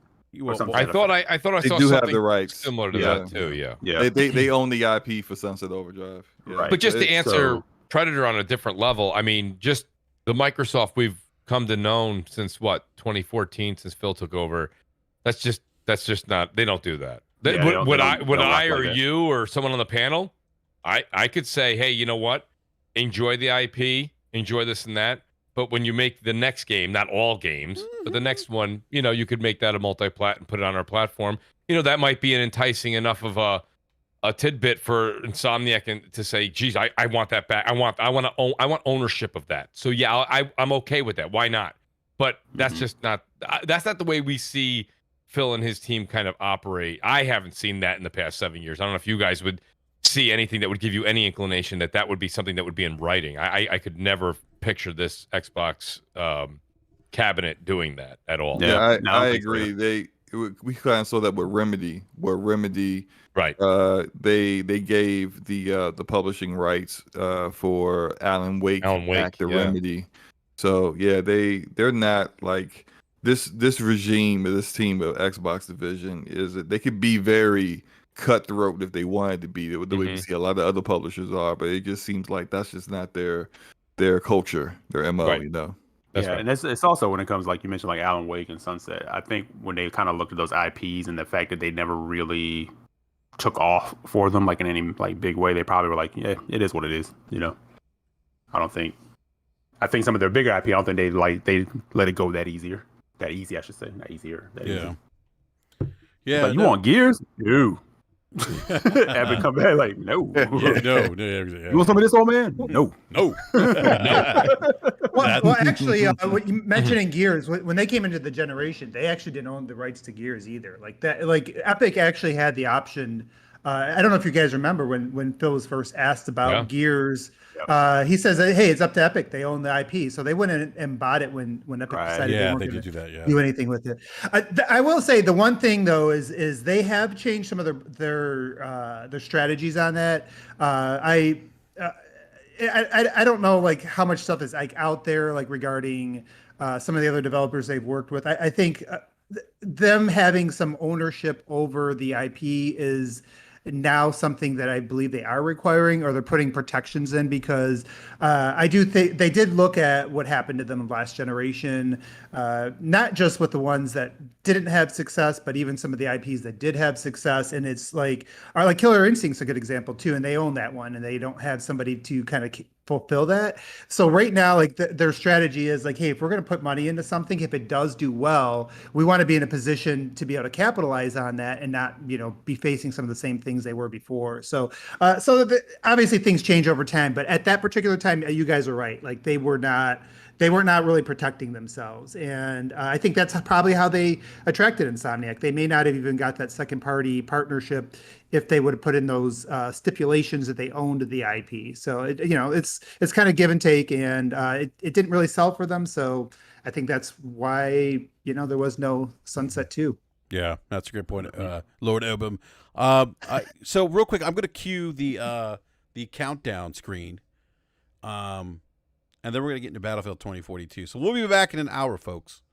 I thought I saw they something do have the rights similar to that too. Yeah. They own the IP for Sunset Overdrive. Yeah. Right. But just to answer Predator on a different level, I mean, just the Microsoft we've come to know since 2014, since Phil took over. That's just not. They don't do that. Would I or you or someone on the panel? I could say, hey, you know what? Enjoy the IP, enjoy this and that. But when you make the next game, not all games, but the next one, you could make that a multi-plat and put it on our platform. That might be an enticing enough of a tidbit for Insomniac and to say, geez, I want that back. I want ownership of that. So yeah, I'm okay with that. Why not? But that's just not. That's not the way we see Phil and his team kind of operate. I haven't seen that in the past 7 years. I don't know if you guys would see anything that would give you any inclination that would be something that would be in writing. I could never picture this Xbox cabinet doing that at all. Yeah, I agree. We kind of saw that with Remedy, where Remedy, right? They gave the publishing rights for Alan Wake back to Remedy. So yeah, they're not like this regime or this team of Xbox division is that they could be very cutthroat if they wanted to be, the way we see a lot of other publishers are, but it just seems like that's just not their culture, their MO, That's right. And it's also when it comes, like you mentioned, like Alan Wake and Sunset. I think when they kind of looked at those IPs and the fact that they never really took off for them, like in any like big way, they probably were like, yeah, it is what it is. I think some of their bigger IP, I don't think they let it go that easy, I should say, not easier. Easy. Yeah. Like, you want Gears? No. Evan come back like, no. No. You want some of this, old man? No. Well, actually, what you mentioning Gears, when they came into the generation, they actually didn't own the rights to Gears either. Like that, like Epic actually had the option. I don't know if you guys remember when Phil was first asked about Gears. He says, "Hey, it's up to Epic. They own the IP, so they went in and bought it when Epic decided they weren't going to do anything with it." I will say the one thing though is they have changed some of their strategies on that. I don't know like how much stuff is like out there like regarding some of the other developers they've worked with. I think them having some ownership over the IP is now something that I believe they are requiring, or they're putting protections in, because I do think they did look at what happened to them last generation, not just with the ones that didn't have success, but even some of the IPs that did have success. And it's like Killer Instinct's a good example too, and they own that one, and they don't have somebody to kind of fulfill that. So right now, like their strategy is like, hey, if we're going to put money into something, if it does do well, we want to be in a position to be able to capitalize on that and not, be facing some of the same things they were before. So, obviously things change over time, but at that particular time, you guys are right. Like they were not really protecting themselves. And I think that's probably how they attracted Insomniac. They may not have even got that second party partnership if they would have put in those stipulations that they owned the IP. So it's kind of give and take, and it didn't really sell for them. So I think that's why there was no Sunset 2. Yeah, that's a good point, Lord Obum. So real quick, I'm going to cue the countdown screen, and then we're going to get into Battlefield 2042. So we'll be back in an hour, folks.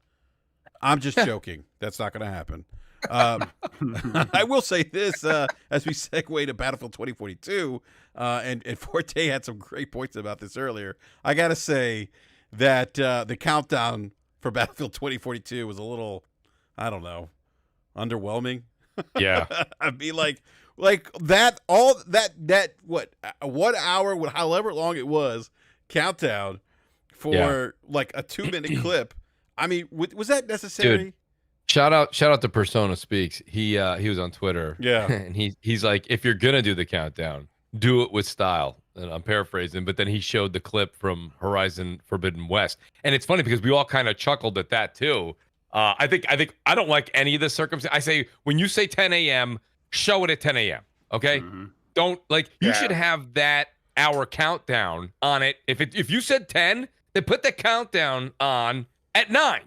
I'm just joking. That's not going to happen. I will say this as we segue to Battlefield 2042, and Forte had some great points about this earlier. I got to say that the countdown for Battlefield 2042 was a little, I don't know, underwhelming. Yeah. I'd be like that, all that what, 1 hour, however long it was, countdown for like a 2-minute clip. I mean, was that necessary? Dude, shout out to Persona Speaks. He was on Twitter. Yeah. And he's like, if you're gonna do the countdown, do it with style. And I'm paraphrasing, but then he showed the clip from Horizon Forbidden West. And it's funny because we all kind of chuckled at that too. I think I don't like any of the circumstances. I say, when you say 10 a.m., show it at 10 a.m. Okay? Mm-hmm. Don't you should have that hour countdown on it. If you said 10, then put the countdown on at 9.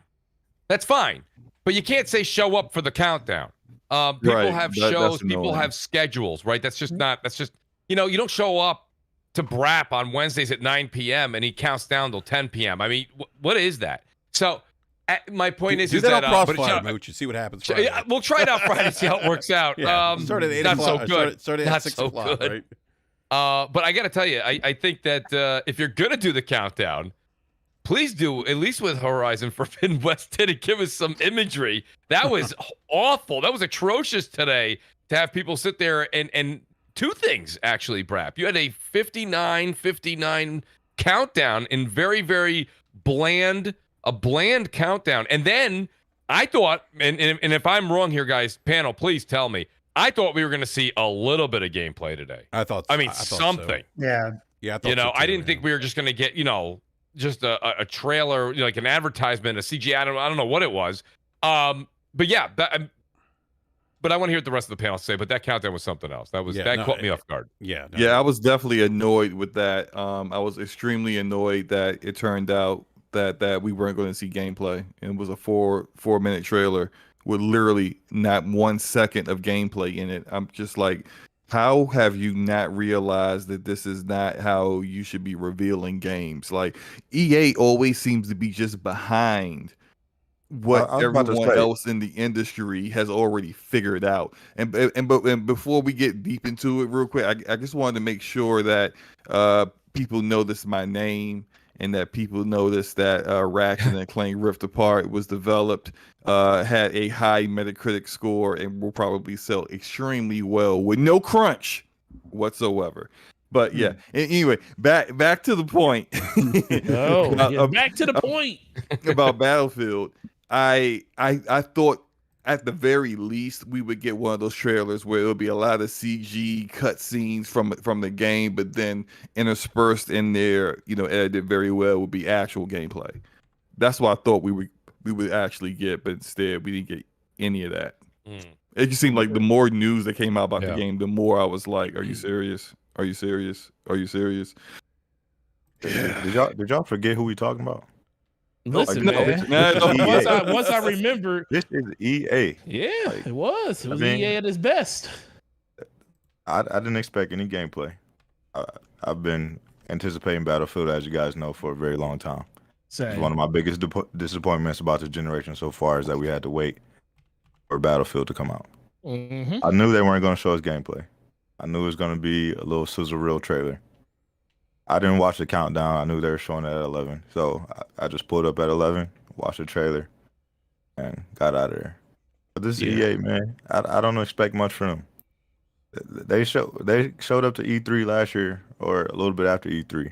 That's fine. But you can't say show up for the countdown. People have shows, people have schedules, right? That's just you don't show up to BRAP on Wednesdays at 9 p.m. and he counts down till 10 p.m. I mean, what is that? So my point is that Crossfire, Mooch, and see what happens. Yeah, we'll try it out Friday, see how it works out. Start at 8 o'clock. Start at 6 o'clock, right? But I got to tell you, I think that if you're going to do the countdown, please do, at least with Horizon Forbidden West, did it give us some imagery. That was awful. That was atrocious today to have people sit there and two things, actually, BRAP. You had a 59 countdown in very, very bland countdown. And then I thought, and if I'm wrong here, guys, panel, please tell me. I thought we were going to see a little bit of gameplay today. I thought something. So. Yeah. I thought so I didn't think we were just going to get, just a trailer, like an advertisement, a CGI. I don't know what it was. But yeah, but I want to hear what the rest of the panel say. But that countdown was something else. That caught me off guard. Yeah. I was definitely annoyed with that. I was extremely annoyed that it turned out that we weren't going to see gameplay. And it was a 4-minute trailer with literally not 1 second of gameplay in it. I'm just like, how have you not realized that this is not how you should be revealing games? Like, EA always seems to be just behind what everyone else in the industry has already figured out. And before we get deep into it real quick, I just wanted to make sure that people notice my name and that people notice that Ratchet and Clank Rift Apart was developed, had a high Metacritic score, and will probably sell extremely well with no crunch whatsoever. But yeah, anyway, back to the point. Back to the point about Battlefield. I thought at the very least we would get one of those trailers where it'll be a lot of CG cutscenes from the game, but then interspersed in there, edited very well, would be actual gameplay. That's what I thought we would actually get, but instead we didn't get any of that. It just seemed like the more news that came out about the game, the more I was like, "Are you serious? Are you serious? Are you serious?" Did y'all forget who we talking about? Listen, man. Once I remember, this is EA. Yeah, it was EA at its best. I didn't expect any gameplay. I've been anticipating Battlefield, as you guys know, for a very long time. It's one of my biggest disappointments about this generation so far is that we had to wait for Battlefield to come out. Mm-hmm. I knew they weren't going to show us gameplay. I knew it was going to be a little sizzle reel trailer. I didn't watch the countdown. I knew they were showing it at 11. So I just pulled up at 11, watched the trailer, and got out of there. But this is EA, man. I don't expect much from them. They showed up to E3 last year or a little bit after E3,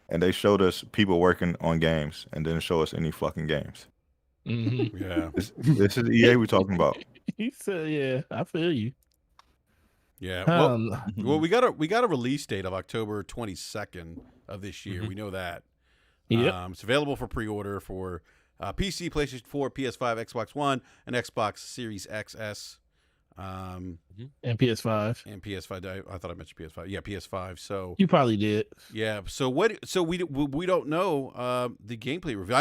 and they showed us people working on games and didn't show us any fucking games. Mm-hmm. Yeah. This is EA we're talking about. He said, "Yeah, I feel you." Yeah. Well, we got a release date of October 22nd of this year. We know that. Yep. It's available for pre-order for PC, PlayStation 4, PS5, Xbox One, and Xbox Series XS. And PS5. And PS5. I thought I mentioned PS5. Yeah, PS5. So you probably did. Yeah. So what? So we don't know the gameplay review.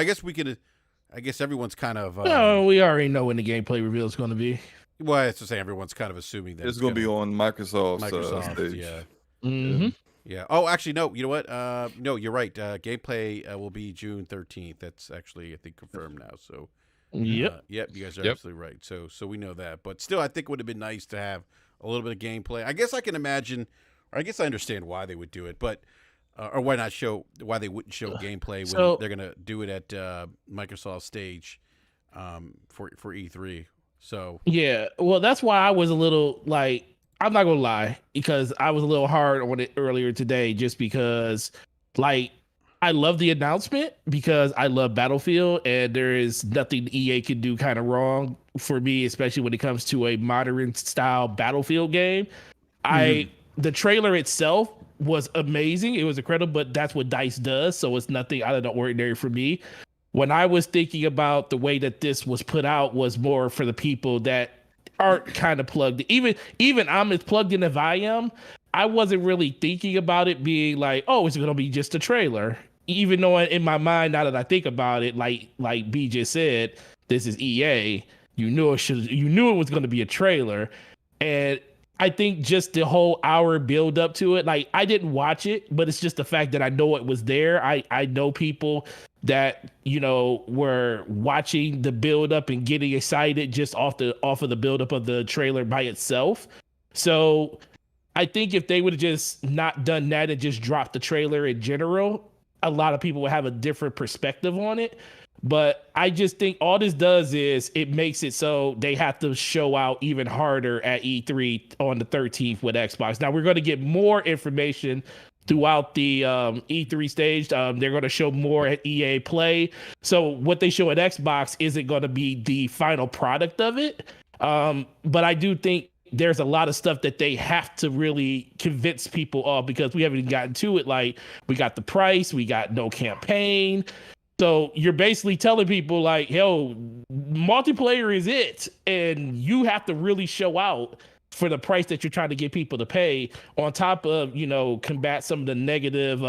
I guess everyone's kind of. No, we already know when the gameplay reveal is going to be. Well, it's to say everyone's kind of assuming that it's going to be on Microsoft's stage. Yeah. Mm-hmm. Yeah. Oh, actually, no. You know what? No, you're right. Gameplay will be June 13th. That's actually, I think, confirmed now. So. Yep. Yep. You guys are absolutely right. So we know that. But still, I think it would have been nice to have a little bit of gameplay. I guess I can imagine, or I guess I understand why they would do it, but or why they wouldn't show gameplay when they're gonna do it at Microsoft stage for E3. So yeah, well, that's why I was a little like, I'm not gonna lie, because I was a little hard on it earlier today, just because like I love the announcement because I love Battlefield and there is nothing EA can do kind of wrong for me, especially when it comes to a modern style Battlefield game. The trailer itself was amazing. It was incredible, but that's what DICE does. So it's nothing out of the ordinary for me. When I was thinking about the way that this was put out was more for the people that aren't kind of plugged. Even I'm as plugged in as I am, I wasn't really thinking about it being like, oh, it's going to be just a trailer. Even though in my mind, now that I think about it, like B just said, this is EA. You knew it was going to be a trailer. And I think just the whole hour build up to it, like I didn't watch it, but it's just the fact that I know it was there. I know people that, were watching the build up and getting excited just off of the build up of the trailer by itself. So I think if they would have just not done that and just dropped the trailer in general, a lot of people would have a different perspective on it. But I just think all this does is it makes it so they have to show out even harder at E3 on the 13th with Xbox. Now we're going to get more information throughout the E3 stage. They're going to show more at EA Play. So what they show at Xbox isn't going to be the final product of it. But I do think there's a lot of stuff that they have to really convince people of, because we haven't even gotten to it. Like, we got the price, we got no campaign. So you're basically telling people like, yo, multiplayer is it. And you have to really show out for the price that you're trying to get people to pay, on top of, combat some of the negative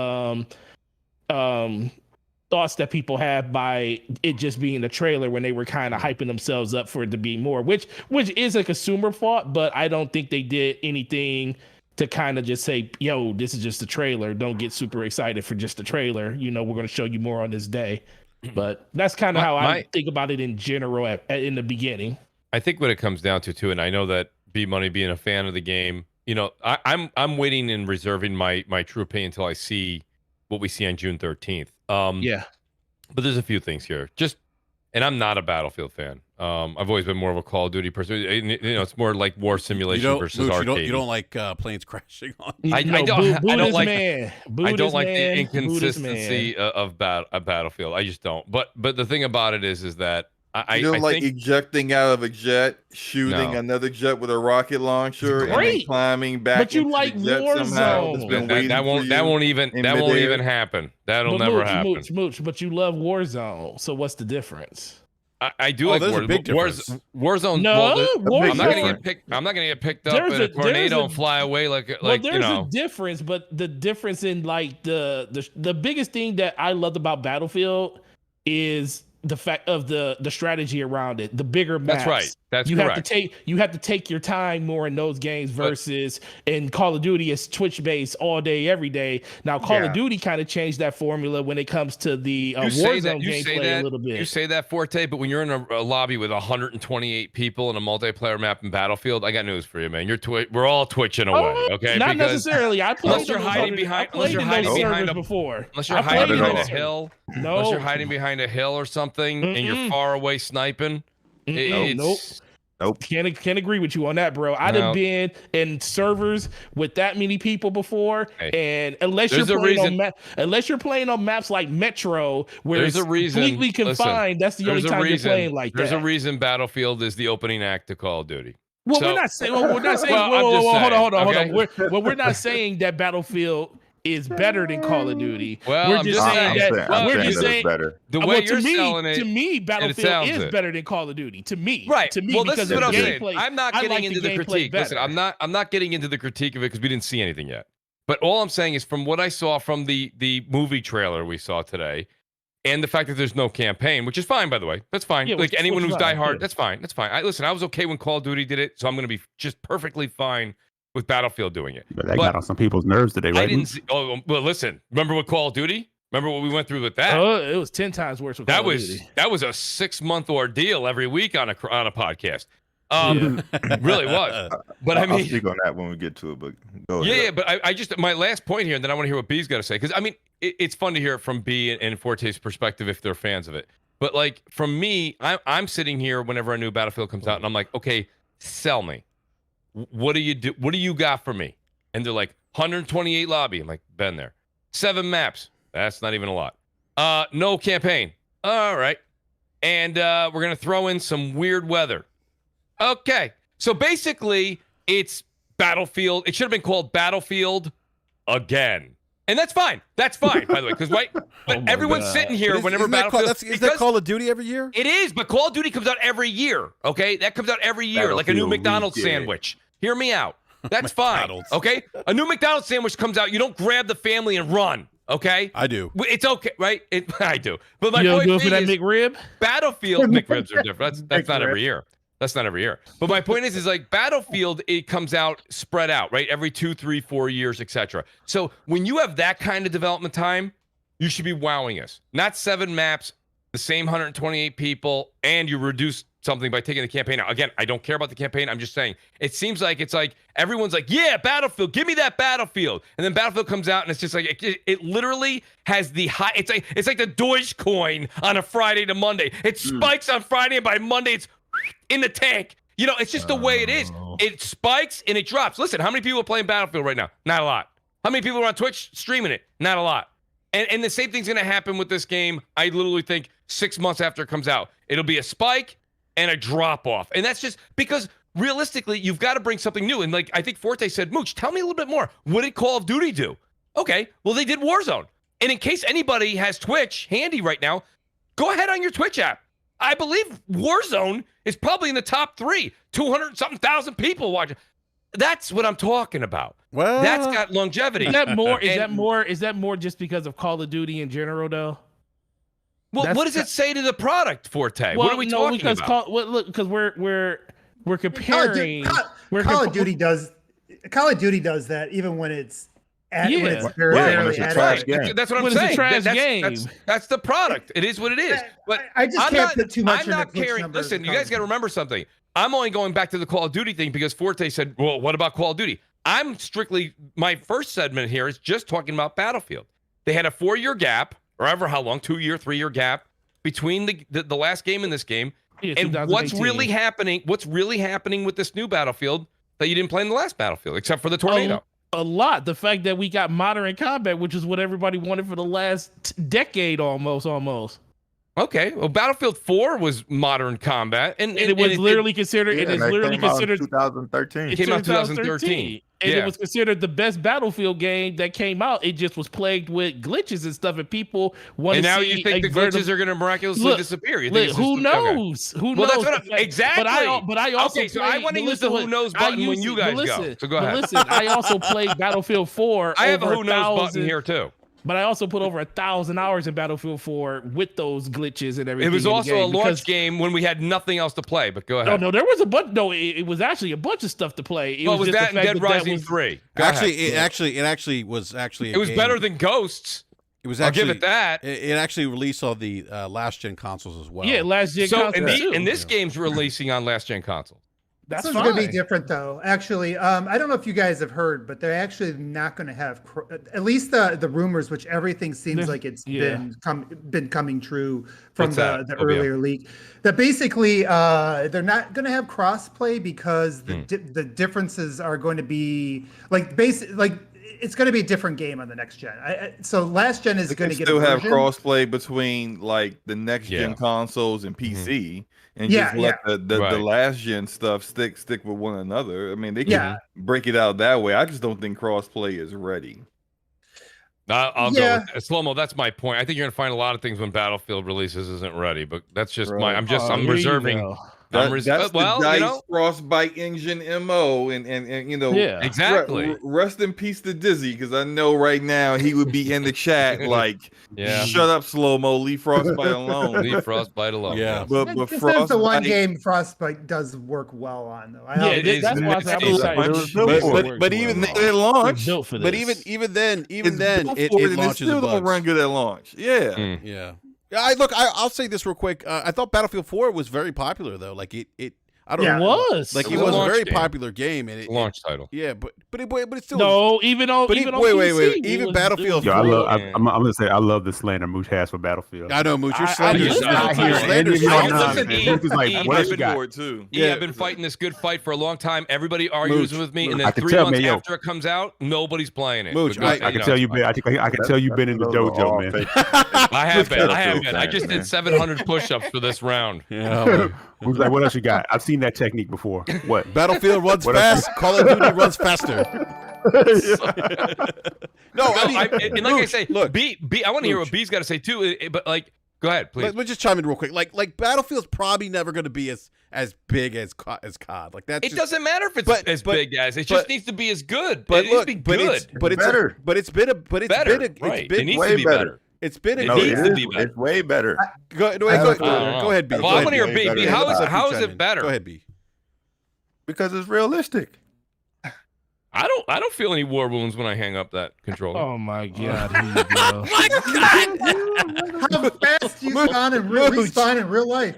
thoughts that people have by it just being a trailer when they were kind of hyping themselves up for it to be more, which is a consumer fault, but I don't think they did anything to kind of just say, yo, this is just a trailer. Don't get super excited for just a trailer. We're going to show you more on this day. But that's kind of how I think about it in general in the beginning. I think what it comes down to too, and I know that B Money being a fan of the game, I'm waiting and reserving my true opinion until I see what we see on June 13th. Yeah. But there's a few things here. And I'm not a Battlefield fan. I've always been more of a Call of Duty person. It's more like war simulation versus arcade. You don't like planes crashing on. I don't like the inconsistency of a Battlefield. I just don't. But the thing about it is that I don't think ejecting out of a jet, shooting another jet with a rocket launcher, and then climbing back. But you like Warzone. That won't even happen. That'll never happen. Mooch, but you love Warzone. So what's the difference? I do like Warzone. No, I'm not gonna get picked up in a tornado and fly away like there's a difference, but the difference in like the biggest thing that I loved about Battlefield is the fact of the strategy around it, the bigger maps. That's right. That's you correct. You have to take your time more in those games versus in Call of Duty is Twitch based all day every day. Now Call of Duty kind of changed that formula when it comes to the Warzone gameplay a little bit. You say that, Forte, but when you're in a lobby with 128 people in a multiplayer map in Battlefield, I got news for you, man. We're all twitching away. Okay, not necessarily. I played unless you're hiding behind before. Unless you're hiding behind a hill. No. Unless you're hiding behind a hill or something and you're far away sniping. Nope. Can't agree with you on that, bro. I'd have been in servers with that many people before, and unless you're playing on maps like Metro, where it's completely confined, that's the only time you're playing like that. There's a reason Battlefield is the opening act to Call of Duty. Well, we're not saying. Hold on. We're not saying that Battlefield is better than Call of Duty. Well, we're just saying better. The way you're selling it, to me, Battlefield is better than Call of Duty. To me, right? To me, well, this is what I'm saying. Gameplay, I'm not getting into the critique. Listen, I'm not getting into the critique of it because we didn't see anything yet. But all I'm saying is, from what I saw from the movie trailer we saw today, and the fact that there's no campaign, which is fine, by the way, that's fine. Like anyone who's diehard, that's fine. That's fine. I was okay when Call of Duty did it, so I'm going to be just perfectly fine with Battlefield doing it. But that got on some people's nerves today, right? I didn't see, well, listen. Remember what Call of Duty? Remember what we went through with that? It was 10 times worse. With Call of Duty. That was a 6-month ordeal every week on a podcast. Really was. But I'll speak on that when we get to it. But go ahead. Yeah. But I just my last point here, and then I want to hear what B's got to say, because I mean it's fun to hear it from B and Forte's perspective if they're fans of it. But like from me, I'm sitting here whenever a new Battlefield comes out, and I'm like, okay, sell me. What do you do? What do you got for me? And they're like 128 lobby. I'm like, been there. 7 maps. That's not even a lot. No campaign. All right. And we're gonna throw in some weird weather. Okay. So basically, it's Battlefield. It should have been called Battlefield again. And that's fine. That's fine, by the way, because but everyone's sitting here whenever Battlefield. Is that Call of Duty every year? It is, but Call of Duty comes out every year. Okay, that comes out every year, like a new McDonald's sandwich. Hear me out. That's fine. Okay, a new McDonald's sandwich comes out. You don't grab the family and run. Okay, I do. It's okay, right? I do. But my point is, for that McRib? Battlefield McRibs are different. That's not every year. That's not every year. But my point is like Battlefield, it comes out spread out, right? Every 2, 3, 4 years, etc. So when you have that kind of development time, you should be wowing us. Not 7 maps, the same 128 people, and you reduce something by taking the campaign out. Again, I don't care about the campaign. I'm just saying it seems like it's like everyone's like, yeah, Battlefield, give me that Battlefield. And then Battlefield comes out and it's just like it literally has the high. It's like the Dogecoin on a Friday to Monday. It spikes on Friday and by Monday it's in the tank. You know, it's just the way it is. It spikes and it drops. Listen, how many people are playing Battlefield right now? Not a lot. How many people are on Twitch streaming it? Not a lot. And the same thing's going to happen with this game. I literally think 6 months after it comes out, it'll be a spike and a drop off. And that's just because realistically, you've got to bring something new. And like I think Forte said, Mooch, tell me a little bit more. What did Call of Duty do? Okay, well, they did Warzone. And in case anybody has Twitch handy right now, go ahead on your Twitch app. I believe Warzone is probably in the top 3, 200-something thousand people watching. That's what I'm talking about. Well, that's got longevity. Is that more just because of Call of Duty in general, though? Well, what does it say to the product, Forte? What are we talking about? Because we're comparing. Call of Duty does that even when it's fairly trash game. That's what I'm saying. It's a trash game. That's the product. It is what it is. But I just can't put too much. I'm not caring. Listen, you guys got to remember something. I'm only going back to the Call of Duty thing because Forte said, "Well, what about Call of Duty?" I'm strictly my first segment here is just talking about Battlefield. They had a 4-year gap, or ever how long, 2-year, 3-year gap between the last game and this game. Yeah, and what's really happening? What's really happening with this new Battlefield that you didn't play in the last Battlefield, except for the tornado? A lot. The fact that we got modern combat, which is what everybody wanted for the last decade, almost. Okay, well, Battlefield 4 was modern combat, and it was literally considered. It is literally considered 2013. It came out 2013. And it was considered the best Battlefield game that came out. It just was plagued with glitches and stuff, and people want to see. And now you think the glitches are going to miraculously disappear? Who knows? Okay. Who knows? Well, that's what exactly. But I also so I want to use the who knows button when you guys go. So go ahead. Listen, I also played Battlefield 4. I have a who knows button here too. But I also put over 1,000 hours in Battlefield 4 with those glitches and everything. It was also a launch game when we had nothing else to play. But go ahead. No, there was a bunch. No, it was actually a bunch of stuff to play. It was just that and Dead Rising 3? It actually was better than Ghosts. It was actually, I'll give it that. It actually released on the last gen consoles as well. Yeah, last gen consoles. And this game's releasing on last gen consoles. That's going to be different, though. Actually, I don't know if you guys have heard, but they're actually not going to have, at least the rumors, which everything seems like it's been coming true from the earlier leak. That basically they're not going to have crossplay because the differences are going to be it's going to be a different game on the next gen. So last gen is going to get still have crossplay between like the next gen consoles and PC. And just let the last gen stuff stick with one another. I mean, they can break it out that way. I just don't think crossplay is ready. I'll go with Slow-mo. That's my point. I think you're gonna find a lot of things when Battlefield releases isn't ready, but that's just I'm reserving. That's the DICE Frostbite engine MO, and exactly. Rest in peace to Dizzy, because I know right now he would be in the chat like, shut up, Slow-mo, leave Frostbite alone. Leave Frostbite alone. Yeah, but Frostbite, that's the one game Frostbite does work well on, though. That's why I'm but even at launch, but even then, it launches still don't run good at launch. Yeah. I'll say this real quick. I thought Battlefield 4 was very popular though. Like it I don't know. It was. Like it was a very popular game, and launch title. Yeah, but it's still wait. Even Battlefield 4. I'm gonna say I love the slander Mooch has for Battlefield. I know Mooch. You're slander. I've been fighting this good fight for a long time. Everybody argues with me, and then 3 months after it comes out, nobody's playing it. Mooch, I can tell you, I can tell you've been in the dojo, man. I have been. I just did 700 push-ups for this round. Yeah. Like, what else you got? I've seen that technique before. What? Battlefield runs fast. Call of Duty runs faster. I say, look, B. I want to hear what B's got to say too. But like, go ahead, please. Let me just chime in real quick. Like Battlefield's probably never going to be as big as COD. Like that. It doesn't matter if it's as big as. It just needs to be as good. But it needs to be good. It's better. It's been way better. It's been. It's way better. Go ahead, B. Well, I want to hear B. How is it better? Go ahead, B. Because it's realistic. I don't feel any war wounds when I hang up that controller. Oh my god! Here you go. How fast you respawn in real life?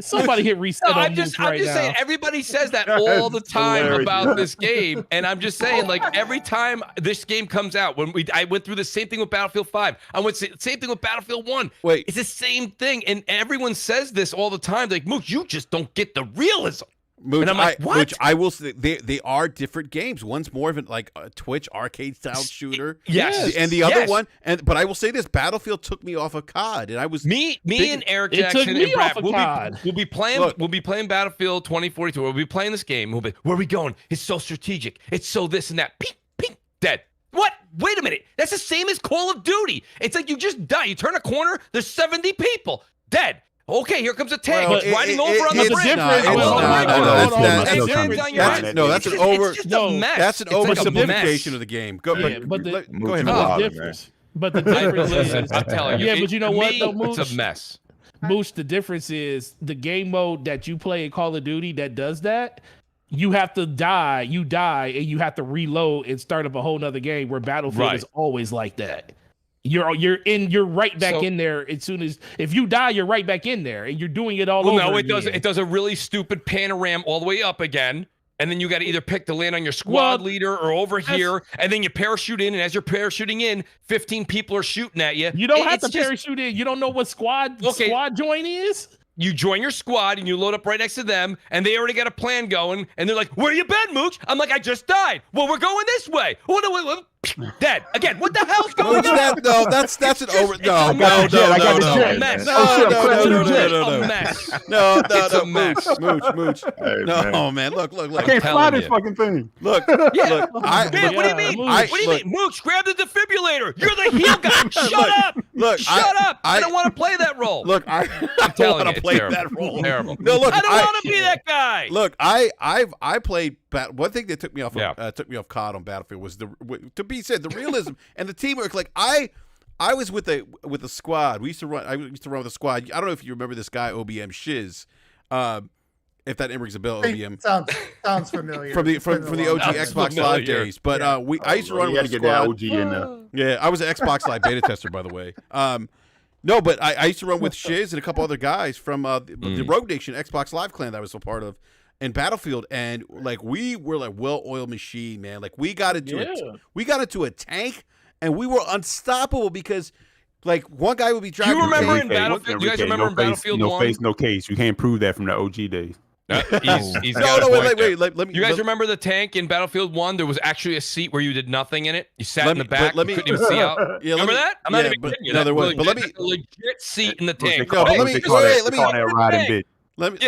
Somebody hit reset. I'm just saying. Everybody says that all the time about this game, and I'm just saying, like every time this game comes out, I went through the same thing with Battlefield 5. I went same thing with Battlefield 1. Wait, it's the same thing, and everyone says this all the time. They're like, Mooch, you just don't get the realism. Mooch, and I'm like, what? Mooch, I will say they are different games. One's more of like a Twitch arcade style shooter. Yes. And the other one, but I will say this: Battlefield took me off of COD, and I was me and Eric Jackson and BRAP. We'll be playing Battlefield 2042. We'll be playing this game. Where are we going? It's so strategic. It's so this and that. Ping, dead. What? Wait a minute. That's the same as Call of Duty. It's like you just die. You turn a corner. There's 70 people dead. Okay, here comes a tank. It's riding over on the bridge. That's an oversimplification of the game. Go ahead. But the difference is, I'm telling you. Yeah, but you know what, though, Mooch? It's a mess. Mooch, the difference is the game mode that you play in Call of Duty that does that. You have to die. You die, and you have to reload and start up a whole nother game. Where Battlefield is always like that. You're right back in there as soon as if you die, you're right back in there, and you're doing it all over. No, it does. It does a really stupid panorama all the way up again, and then you got to either pick to land on your squad leader or over here, and then you parachute in, and as you're parachuting in, 15 people are shooting at you. You don't have to parachute in. You don't know what squad join is. You join your squad and you load up right next to them, and they already got a plan going, and they're like, "Where you been, Mooch?" I'm like, "I just died." "Well, we're going this way." "Oh, no, dead again. What the hell's going on? That's an over. No, a mess. Mooch. No, man. Look. I can't fly this fucking thing. Look. What do you mean? What do you mean? Mooch, grab the defibrillator. You're the heel guy. Shut up. I don't want to play that role. Look, I'm telling you, play that role. Terrible. No, look, I don't want to be that guy. Look, I played. One thing that took me off COD on Battlefield was to be said the realism and the teamwork. Like I I was with a squad. I used to run with a squad. I don't know if you remember this guy, OBM Shiz. If that rings a bell, OBM sounds familiar from the OG Xbox Live days. But I used to run with a squad. That OG in there. Yeah, I was an Xbox Live beta tester, by the way. No, but I used to run with Shiz and a couple other guys from the Rogue Nation Xbox Live clan that I was a part of in Battlefield, and like we were like well-oiled machine, man. Like we got into a tank, and we were unstoppable because. Like one guy would be driving. You remember in Battlefield? You guys remember in Battlefield 1? No face, no case. You can't prove that from the OG days. He's wait. Let me. You guys remember the tank in Battlefield 1? There was actually a seat where you did nothing in it. You sat in the back. You couldn't even see out. Yeah, remember that? I'm not even kidding you. No, there was. But let me. A legit seat in the tank. No, but let me. Let me call that riding bitch.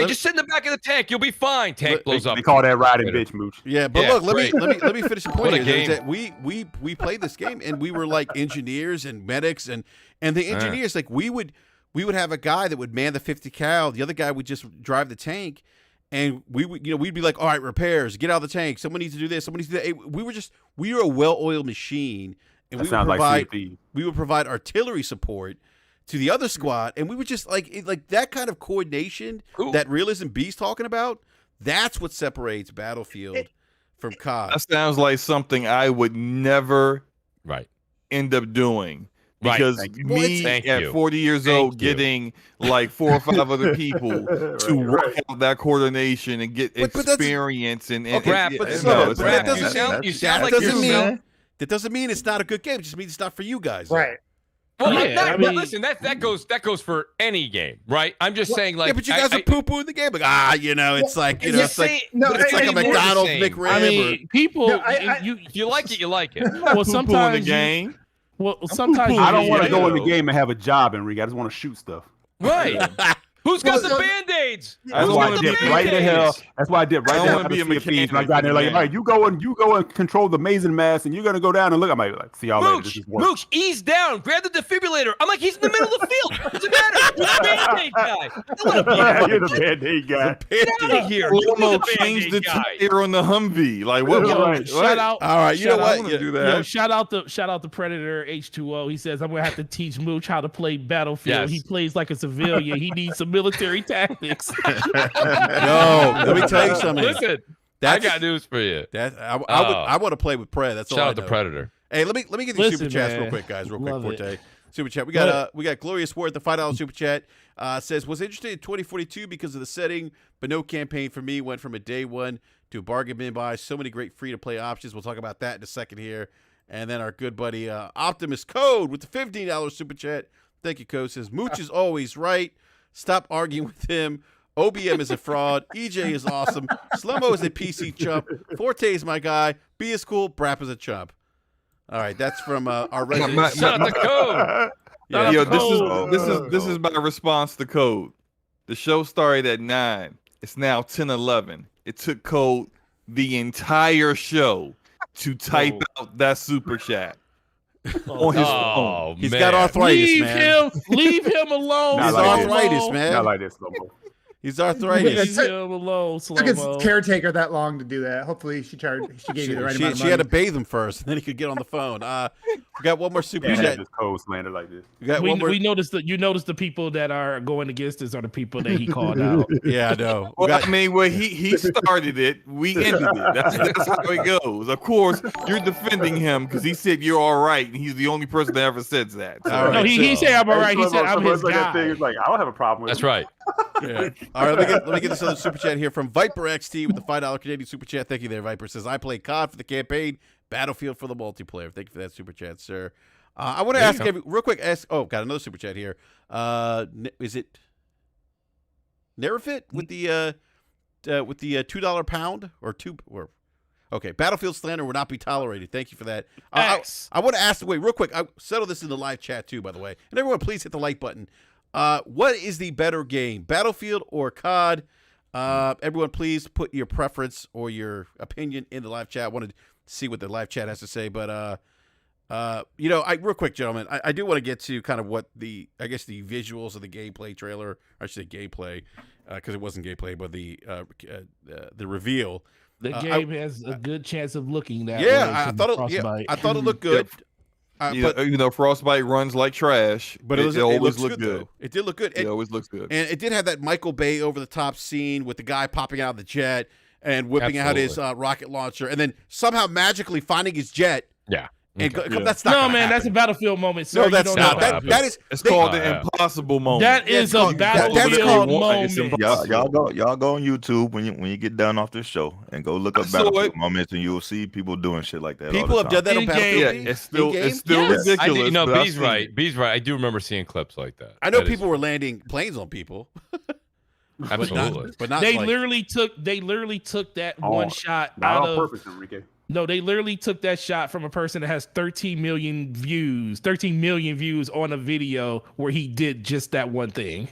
Just sit in the back of the tank. You'll be fine. Tank blows up. They call that riding bitch, Mooch. Yeah, but look, let me finish the point here. That we played this game and we were like engineers and medics and the engineers like we would have a guy that would man the 50 cal. The other guy would just drive the tank, and we'd be like, all right, repairs, get out of the tank. Someone needs to do this. Someone needs to do that. We were a well-oiled machine, and we would provide artillery support to the other squad, and we would just like that kind of coordination that Realism B's talking about. That's what separates Battlefield from COD. That sounds like something I would never end up doing. Because me at 40 years old getting like 4 or 5 other people to work out that coordination and get experience that doesn't mean it's not a good game. It just means it's not for you guys. Right. Well, listen, that goes for any game, right? I'm just saying, like, but you guys are poo pooing the game, like, it's like it's like a McDonald's McRib. I mean, people, if you like it, you like it. Well, sometimes the game. Well, sometimes I don't want to go in the game and have a job, Enrique. I just want to shoot stuff. Right. Who's got the Band-Aids? That's why I did right in the hell. That's why I did right there. I be a mechanic. I got there like, all right, you go and control the amazing mass, and you're gonna go down and look. I'm like, see y'all later. Mooch, ease down. Grab the defibrillator. I'm like, he's in the middle of the field. Doesn't matter. You're the Band-Aid guy. You're the Band-Aid guy. Get out of here. You're change the tire on the Humvee. Like what? Shout out. All right, you know what? Do that. Shout out the Predator H2O. He says I'm gonna have to teach Mooch how to play Battlefield. Yes. He plays like a civilian. He needs some military tactics. No, let me tell you something. Listen, I got news for you. I want to play with Pred. That's all. Shout out to Predator. Hey, let me get these super chats real quick, guys. Real quick, Forte. Super chat. We got Glorious Ward, the $5 super chat. Says was interested in 2042 because of the setting, but no campaign for me. Went from a day one to a bargain bin buy. So many great free to play options. We'll talk about that in a second here. And then our good buddy Optimus Code with the $15 super chat. Thank you, Code. Says Mooch is always right. Stop arguing with him. OBM is a fraud. EJ is awesome. Slow-mo is a PC chump. Forte is my guy. B is cool. BRAP is a chump. All right, that's from our resident. Shout out to Code. This is my response to Code. The show started at 9. It's now 10:11. It took Code the entire show to type out that super chat. On his phone. He's got arthritis, man. Leave him alone. He's arthritis, man. Not like this, Slow-mo. He's arthritis. Leave him alone, Took his Slow-mo. caretaker that long to do that. Hopefully, she gave you the right amount of money. She had to bathe him first, and then he could get on the phone. We got one more super chat. Just Code slander like this. We noticed that you noticed the people that are going against us are the people that he called out. Yeah, I know. He started it. We ended it. That's how it goes. Of course, you're defending him because he said you're all right, and he's the only person that ever says that. So. All right, no, he said I'm all right. He said I'm his guy. He's like, I don't have a problem with That's him. right. Yeah. All right, let me get this other super chat here from Viper XT with the $5 Canadian super chat. Thank you there, Viper. Says I play COD for the campaign, Battlefield for the multiplayer. Thank you for that super chat, sir. I want to ask real quick. Got another super chat here. Is it Nerifit with the $2 pound or two or? Okay, Battlefield slander will not be tolerated. Thank you for that. I want to ask. Wait, real quick. I settle this in the live chat too, by the way. And everyone, please hit the like button. What is the better game, Battlefield or COD? Everyone, please put your preference or your opinion in the live chat. I want to see what the live chat has to say, but real quick, gentlemen, I do want to get to kind of what the visuals of the gameplay trailer. I should say gameplay because it wasn't gameplay, but the reveal. The game has a good chance of looking that way. Yeah, I thought it looked good. Even though Frostbite runs like trash, but it always looked good. It did look good. It always looks good. And it did have that Michael Bay over the top scene with the guy popping out of the jet and whipping out his rocket launcher, and then somehow magically finding his jet. Yeah. And that's not man. happen. That's a Battlefield moment. Sir. No, that's not. That is. It's called the impossible moment. That is a Battlefield moment. Y'all go on YouTube when you get done off this show and go look up Battlefield moments, and you'll see people doing shit like that. People have done that on Battlefield. Yeah, it's still ridiculous. B's right. B's right. I do remember seeing clips like that. I know people were landing planes on people. Absolutely, but not. They literally took that one shot out of purpose, Enrique. No, they literally took that shot from a person that has 13 million views on a video where he did just that one thing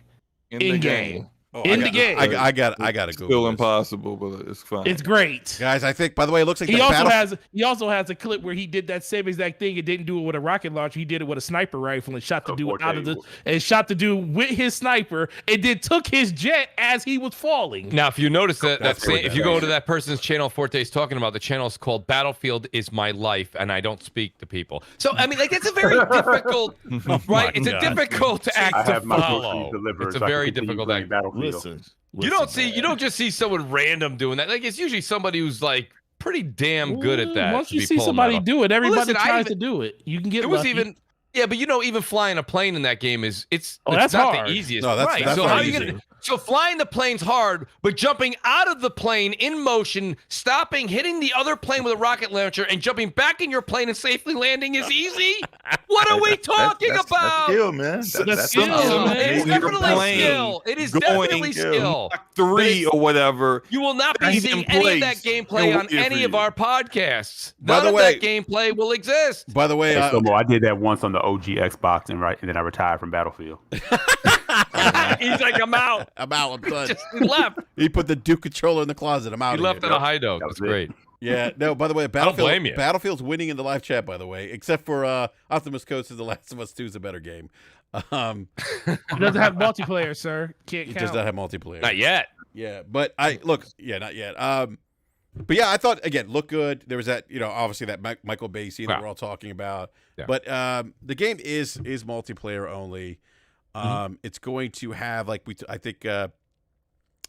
in game. The game. I got to go. Still impossible, but it's fine. It's great, guys. I think. By the way, it looks like he also has a clip where he did that same exact thing and didn't do it with a rocket launcher. He did it with a sniper rifle and shot the dude with his sniper, and then took his jet as he was falling. Now, if you notice if you go to that person's channel, Forte's talking about, the channel is called Battlefield is My Life, and I don't speak to people. So I mean, like, it's a very difficult, right? It's a difficult act to follow. It's a very difficult act. Listen, you don't just see someone random doing that. Like, it's usually somebody who's like pretty damn good at that. Once you see somebody do it, everybody tries to do it. You can get lucky. But even flying a plane in that game it's that's not hard. The easiest. No, that's so not how are easy. you gonna? So flying the plane's hard, but jumping out of the plane in motion, stopping, hitting the other plane with a rocket launcher, and jumping back in your plane and safely landing is easy? What are we talking about? That's skill, man. That's skill, man. It's definitely skill. It is definitely skill. 3 or whatever. You will not be seeing any of that gameplay on any of our podcasts. None of that gameplay will exist. By the way, I did that once on the OG Xbox, and then I retired from Battlefield. He's like, I'm out. I'm done. Just left. He put the Duke controller in the closet. I'm out. He left on a high note. That's great. Yeah. No. By the way, don't blame you. Battlefield's winning in the live chat. By the way, except for Optimus Coast says The Last of Us 2 is a better game. It doesn't have multiplayer, sir. It does not have multiplayer. Not yet. Yeah, but not yet. But yeah, I thought again looked good. There was that, obviously that Michael Bay scene that we're all talking about. Yeah. But the game is multiplayer only. It's going to have I think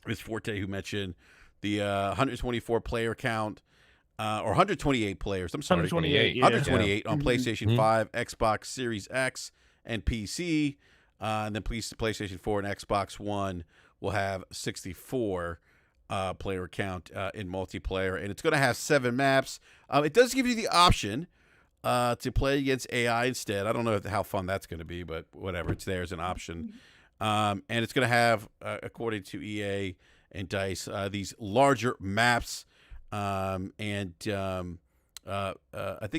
Ms. Forte who mentioned the 124 player count or 128 players. I'm sorry, 128 on PlayStation 5, Xbox Series X, and PC. And then PlayStation 4 and Xbox One will have 64 player count in multiplayer, and it's going to have 7 maps. It does give you the option to play against AI instead. I don't know how fun that's going to be, but whatever. It's there as an option. And it's going to have, according to EA and DICE, these larger maps. I think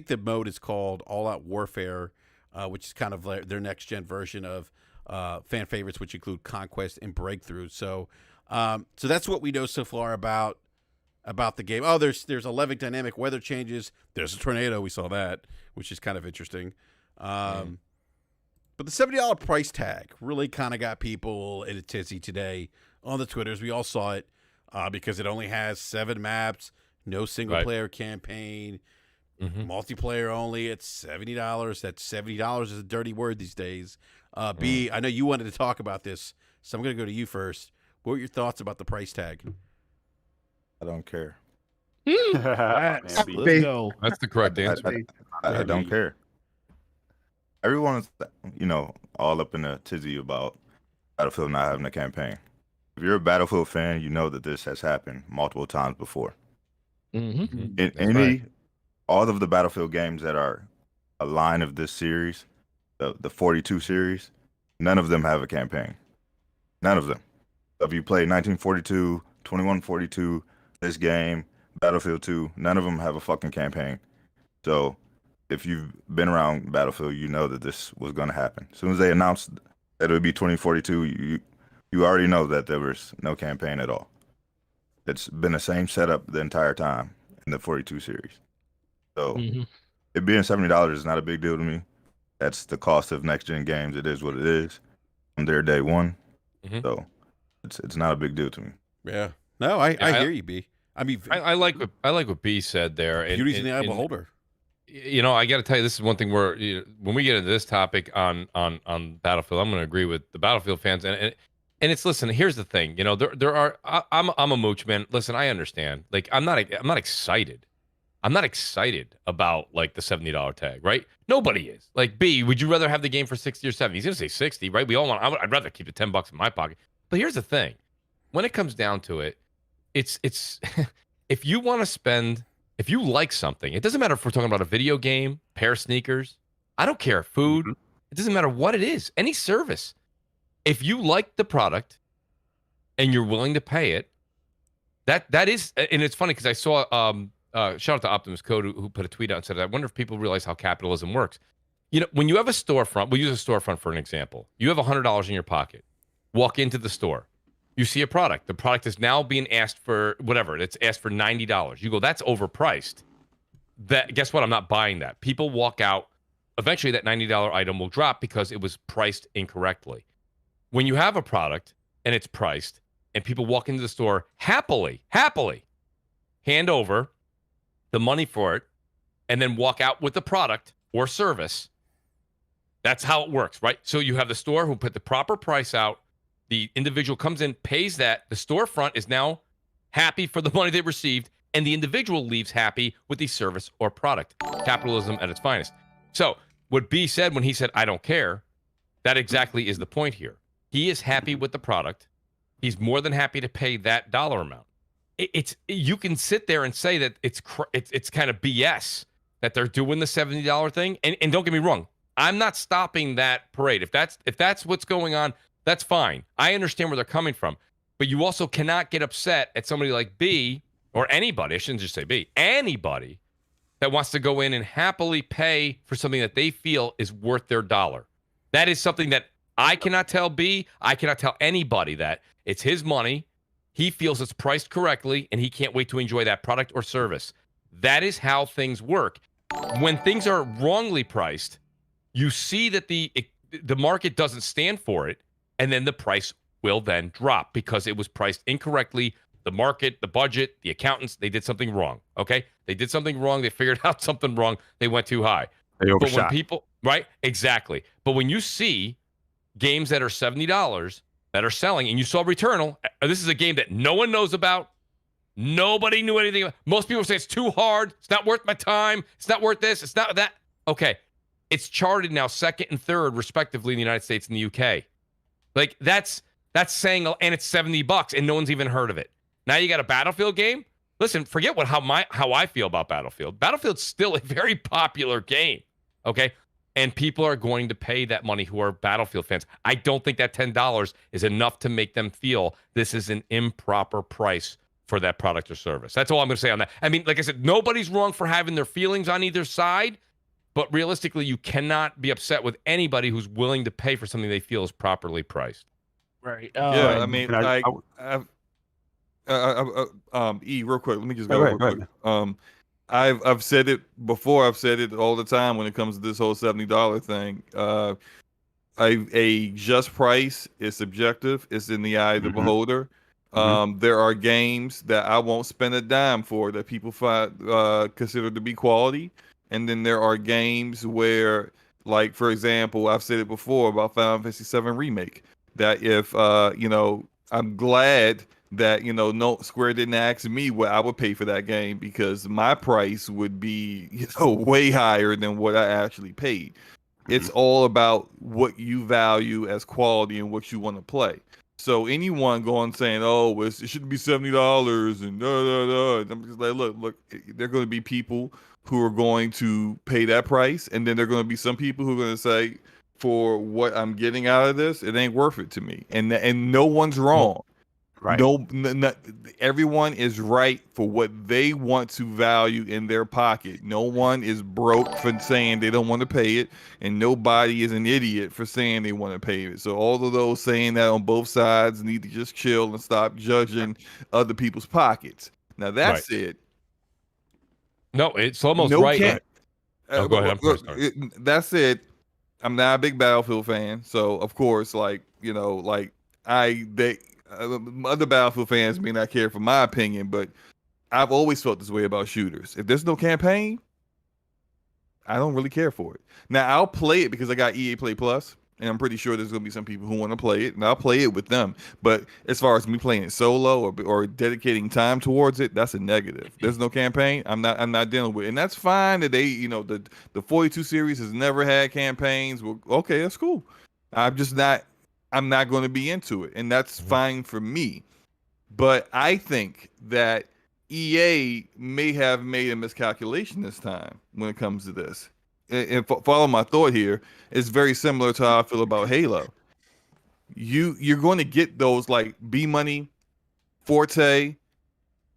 the mode is called All Out Warfare, which is kind of their next-gen version of fan favorites, which include Conquest and Breakthrough. So that's what we know so far about the game. Oh, there's 11 dynamic weather changes. There's a tornado. We saw that, which is kind of interesting. But the $70 price tag really kind of got people in a tizzy today on the Twitters. We all saw it because it only has 7 maps, no single player campaign, multiplayer only. It's $70. That $70 is a dirty word these days. B, I know you wanted to talk about this, so I'm going to go to you first. What were your thoughts about the price tag? I don't care. Let's go. That's the correct answer. I don't care. Everyone's, all up in a tizzy about Battlefield not having a campaign. If you're a Battlefield fan, you know that this has happened multiple times before. All of the Battlefield games that are a line of this series, the 42 series, none of them have a campaign. None of them. If you play 1942, 2142, this game, Battlefield 2, none of them have a fucking campaign. So if you've been around Battlefield, you know that this was going to happen. As soon as they announced that it would be 2042, you already know that there was no campaign at all. It's been the same setup the entire time in the 42 series. So it being $70 is not a big deal to me. That's the cost of next-gen games. It is what it is. I'm there day one. So it's not a big deal to me. Yeah. No, I hear you, B. I mean, I like what B said there. Beauty's in the eye of the beholder. I got to tell you, this is one thing where when we get into this topic on Battlefield, I'm going to agree with the Battlefield fans, and it's listen. Here's the thing, there are. I'm a mooch man. Listen, I understand. Like I'm not excited. I'm not excited about like the $70 tag, right? Nobody is. Like B, would you rather have the game for 60 or 70? He's gonna say 60, right? We all want. I'd rather keep the $10 in my pocket. But here's the thing: when it comes down to it, it's if you want to spend. If you like something, it doesn't matter if we're talking about a video game, pair of sneakers, I don't care, food, it doesn't matter what it is, any service. If you like the product and you're willing to pay it, that is, and it's funny because I saw, shout out to Optimus Code who put a tweet out and said, I wonder if people realize how capitalism works. When you have a storefront, we'll use a storefront for an example. You have $100 in your pocket, walk into the store. You see a product. The product is now being asked for whatever. It's asked for $90. You go, that's overpriced. Guess what? I'm not buying that. People walk out. Eventually, that $90 item will drop because it was priced incorrectly. When you have a product and it's priced, and people walk into the store happily hand over the money for it, and then walk out with the product or service. That's how it works, right? So you have the store who put the proper price out. The individual comes in, pays that. The storefront is now happy for the money they received, and the individual leaves happy with the service or product. Capitalism at its finest. So what B said when he said, I don't care, that exactly is the point here. He is happy with the product. He's more than happy to pay that dollar amount. You can sit there and say that it's kind of BS that they're doing the $70 thing. And don't get me wrong, I'm not stopping that parade. If that's what's going on, that's fine. I understand where they're coming from. But you also cannot get upset at somebody like B or anybody, I shouldn't just say B, anybody that wants to go in and happily pay for something that they feel is worth their dollar. That is something that I cannot tell B. I cannot tell anybody that. It's his money. He feels it's priced correctly, and he can't wait to enjoy that product or service. That is how things work. When things are wrongly priced, you see that the market doesn't stand for it, and then the price will then drop because it was priced incorrectly. The market, the budget, the accountants, they did something wrong, okay? They did something wrong. They figured out something wrong. They went too high. They overshot. But when people, right? Exactly. But when you see games that are $70 that are selling, and you saw Returnal, this is a game that no one knows about. Nobody knew anything about. Most people say it's too hard. It's not worth my time. It's not worth this. It's not that. Okay. It's charted now second and third, respectively, in the United States and the UK. Like, that's saying, and it's $70, and no one's even heard of it. Now you got a Battlefield game? Listen, forget how I feel about Battlefield. Battlefield's still a very popular game, okay? And people are going to pay that money who are Battlefield fans. I don't think that $10 is enough to make them feel this is an improper price for that product or service. That's all I'm going to say on that. I mean, like I said, nobody's wrong for having their feelings on either side, but realistically, you cannot be upset with anybody who's willing to pay for something they feel is properly priced. Right. Yeah, I mean, E, real quick. Let me just go real quick. I've said it before. I've said it all the time when it comes to this whole $70 thing. A just price is subjective. It's in the eye of the beholder. There are games that I won't spend a dime for that people consider to be quality. And then there are games where, like, for example, I've said it before about Final Fantasy VII Remake, that if, I'm glad that, no Square didn't ask me what I would pay for that game, because my price would be, way higher than what I actually paid. It's all about what you value as quality and what you want to play. So anyone going saying, "Oh, it should be $70," and I'm just like, look, there are going to be people who are going to pay that price, and then there are going to be some people who are going to say, for what I'm getting out of this, it ain't worth it to me. And no one's wrong. Right. No, everyone is right for what they want to value in their pocket. No one is broke for saying they don't want to pay it, and nobody is an idiot for saying they want to pay it. So all of those saying that on both sides need to just chill and stop judging other people's pockets. Now that's it. No, it's almost right. Go ahead. That's it. I'm not a big Battlefield fan, so of course, other Battlefield fans may not care for my opinion, but I've always felt this way about shooters. If there's no campaign, I don't really care for it. Now I'll play it because I got EA Play Plus, and I'm pretty sure there's gonna be some people who want to play it, and I'll play it with them. But as far as me playing it solo or dedicating time towards it, that's a negative. There's no campaign. I'm not dealing with it. And that's fine that they, the 42 series has never had campaigns. Well, okay, that's cool. I'm not going to be into it, and that's fine for me. But I think that EA may have made a miscalculation this time when it comes to this. And follow my thought here. It's very similar to how I feel about Halo. You're going to get those like B Money, Forte.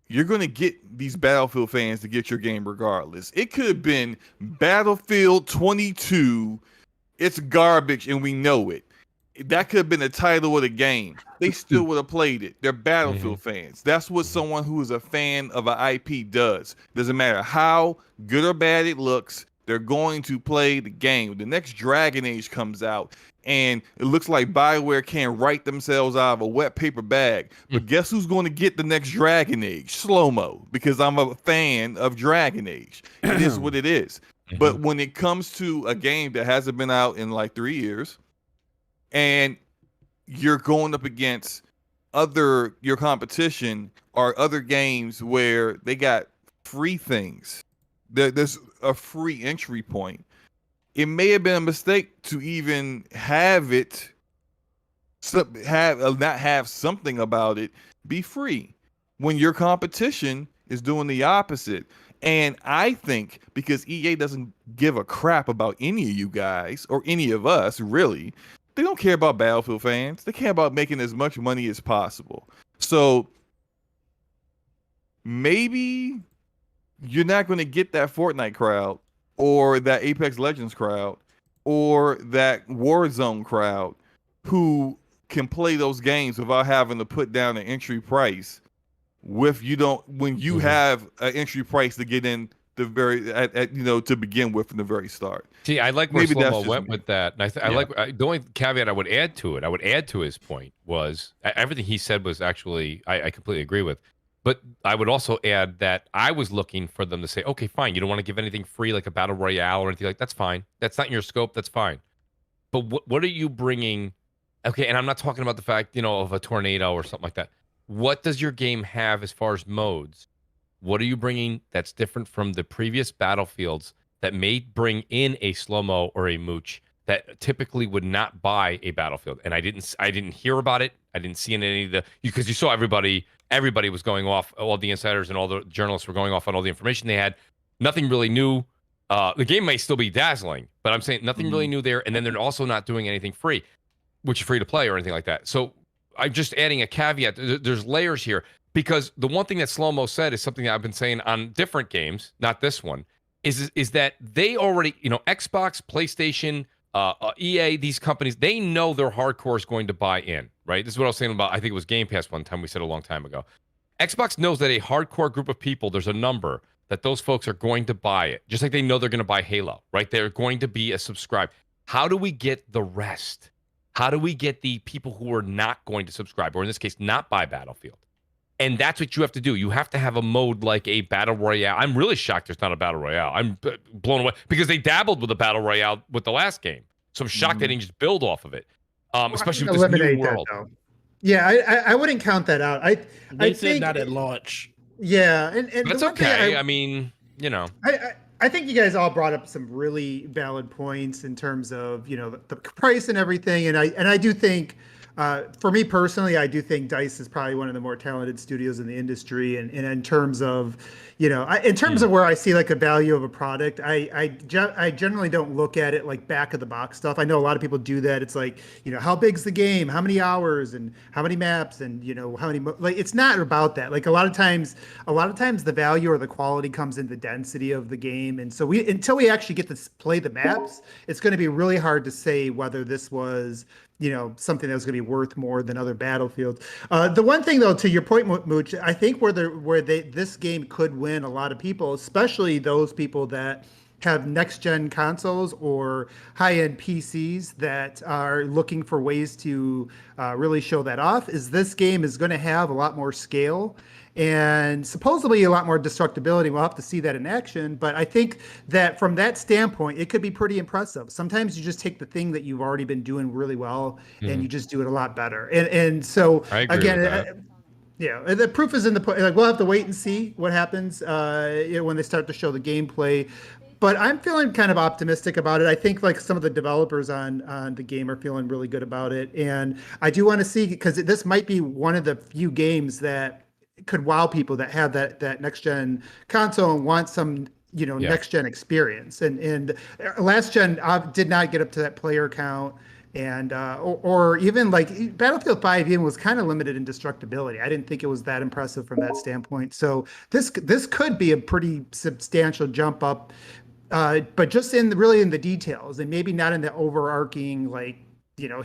You're going to get these Battlefield fans to get your game regardless. It could have been Battlefield 22. It's garbage, and we know it. That could have been the title of the game. They still would have played it. They're Battlefield fans. That's what someone who is a fan of an IP does. Doesn't matter how good or bad it looks, they're going to play the game. The next Dragon Age comes out, and it looks like BioWare can't write themselves out of a wet paper bag. But guess who's going to get the next Dragon Age? Slow-mo, because I'm a fan of Dragon Age. It is what it is. But when it comes to a game that hasn't been out in like 3 years, and you're going up against your competition or other games where they got free things, there's a free entry point. It may have been a mistake to even have it, not have something about it be free when your competition is doing the opposite. And I think because EA doesn't give a crap about any of you guys or any of us, really, they don't care about Battlefield fans. They care about making as much money as possible. So maybe you're not going to get that Fortnite crowd or that Apex Legends crowd or that Warzone crowd who can play those games without having to put down an entry price when you have an entry price to get in the very to begin with from the very start. See, I like where Slow-Mo went with that. And I like the only caveat I would add to his point was everything he said was actually I completely agree with. But I would also add that I was looking for them to say, okay, fine, you don't want to give anything free like a battle royale or anything like that's fine. That's not in your scope. That's fine. But what are you bringing? Okay, and I'm not talking about the fact of a tornado or something like that. What does your game have as far as modes? What are you bringing that's different from the previous Battlefields that may bring in a slow-mo or a mooch that typically would not buy a Battlefield? And I didn't hear about it. I didn't see in any of the because you saw everybody was going off, all the insiders and all the journalists were going off on all the information they had. Nothing really new. The game may still be dazzling, but I'm saying nothing really new there. And then they're also not doing anything free, which is free to play or anything like that. So I'm just adding a caveat. There's layers here. Because the one thing that Slow-Mo said is something that I've been saying on different games, not this one, is that they already, Xbox, PlayStation, EA, these companies, they know their hardcore is going to buy in, right? This is what I was saying about, I think it was Game Pass one time, we said a long time ago. Xbox knows that a hardcore group of people, there's a number that those folks are going to buy it, just like they know they're going to buy Halo, right? They're going to be a subscribe. How do we get the rest? How do we get the people who are not going to subscribe, or in this case, not buy Battlefield? And that's what you have to do. You have to have a mode like a battle royale. I'm really shocked there's not a battle royale. I'm blown away because they dabbled with a battle royale with the last game. So I'm shocked they didn't just build off of it, especially with this new world. Yeah, I wouldn't count that out. I said not at launch. Yeah, and that's okay. I mean, I think you guys all brought up some really valid points in terms of the price and everything, and I do think. For me personally, I do think DICE is probably one of the more talented studios in the industry, and in terms of, of where I see like a value of a product, I generally don't look at it like back of the box stuff. I know a lot of people do that. It's like, how big's the game, how many hours, and how many maps, and how many like it's not about that. Like a lot of times the value or the quality comes in the density of the game, and so until we actually get to play the maps, it's going to be really hard to say whether this was something that was going to be worth more than other Battlefields. The one thing, though, to your point, Mooch, I think this game could win a lot of people, especially those people that have next-gen consoles or high-end PCs that are looking for ways to really show that off, is this game is going to have a lot more scale. and supposedly a lot more destructibility. We'll have to see that in action, but I think that from that standpoint, it could be pretty impressive. Sometimes you just take the thing that you've already been doing really well and you just do it a lot better. And so again, yeah, the proof is in the pudding. Like, we'll have to wait and see what happens when they start to show the gameplay. But I'm feeling kind of optimistic about it. I think like some of the developers on the game are feeling really good about it. And I do want to see, because this might be one of the few games that could wow people that have that next gen console and want some next gen experience. And last gen did not get up to that player count. And or even like Battlefield 5 even was kind of limited in destructibility. I didn't think it was that impressive from that standpoint. So this could be a pretty substantial jump up, but just really in the details, and maybe not in the overarching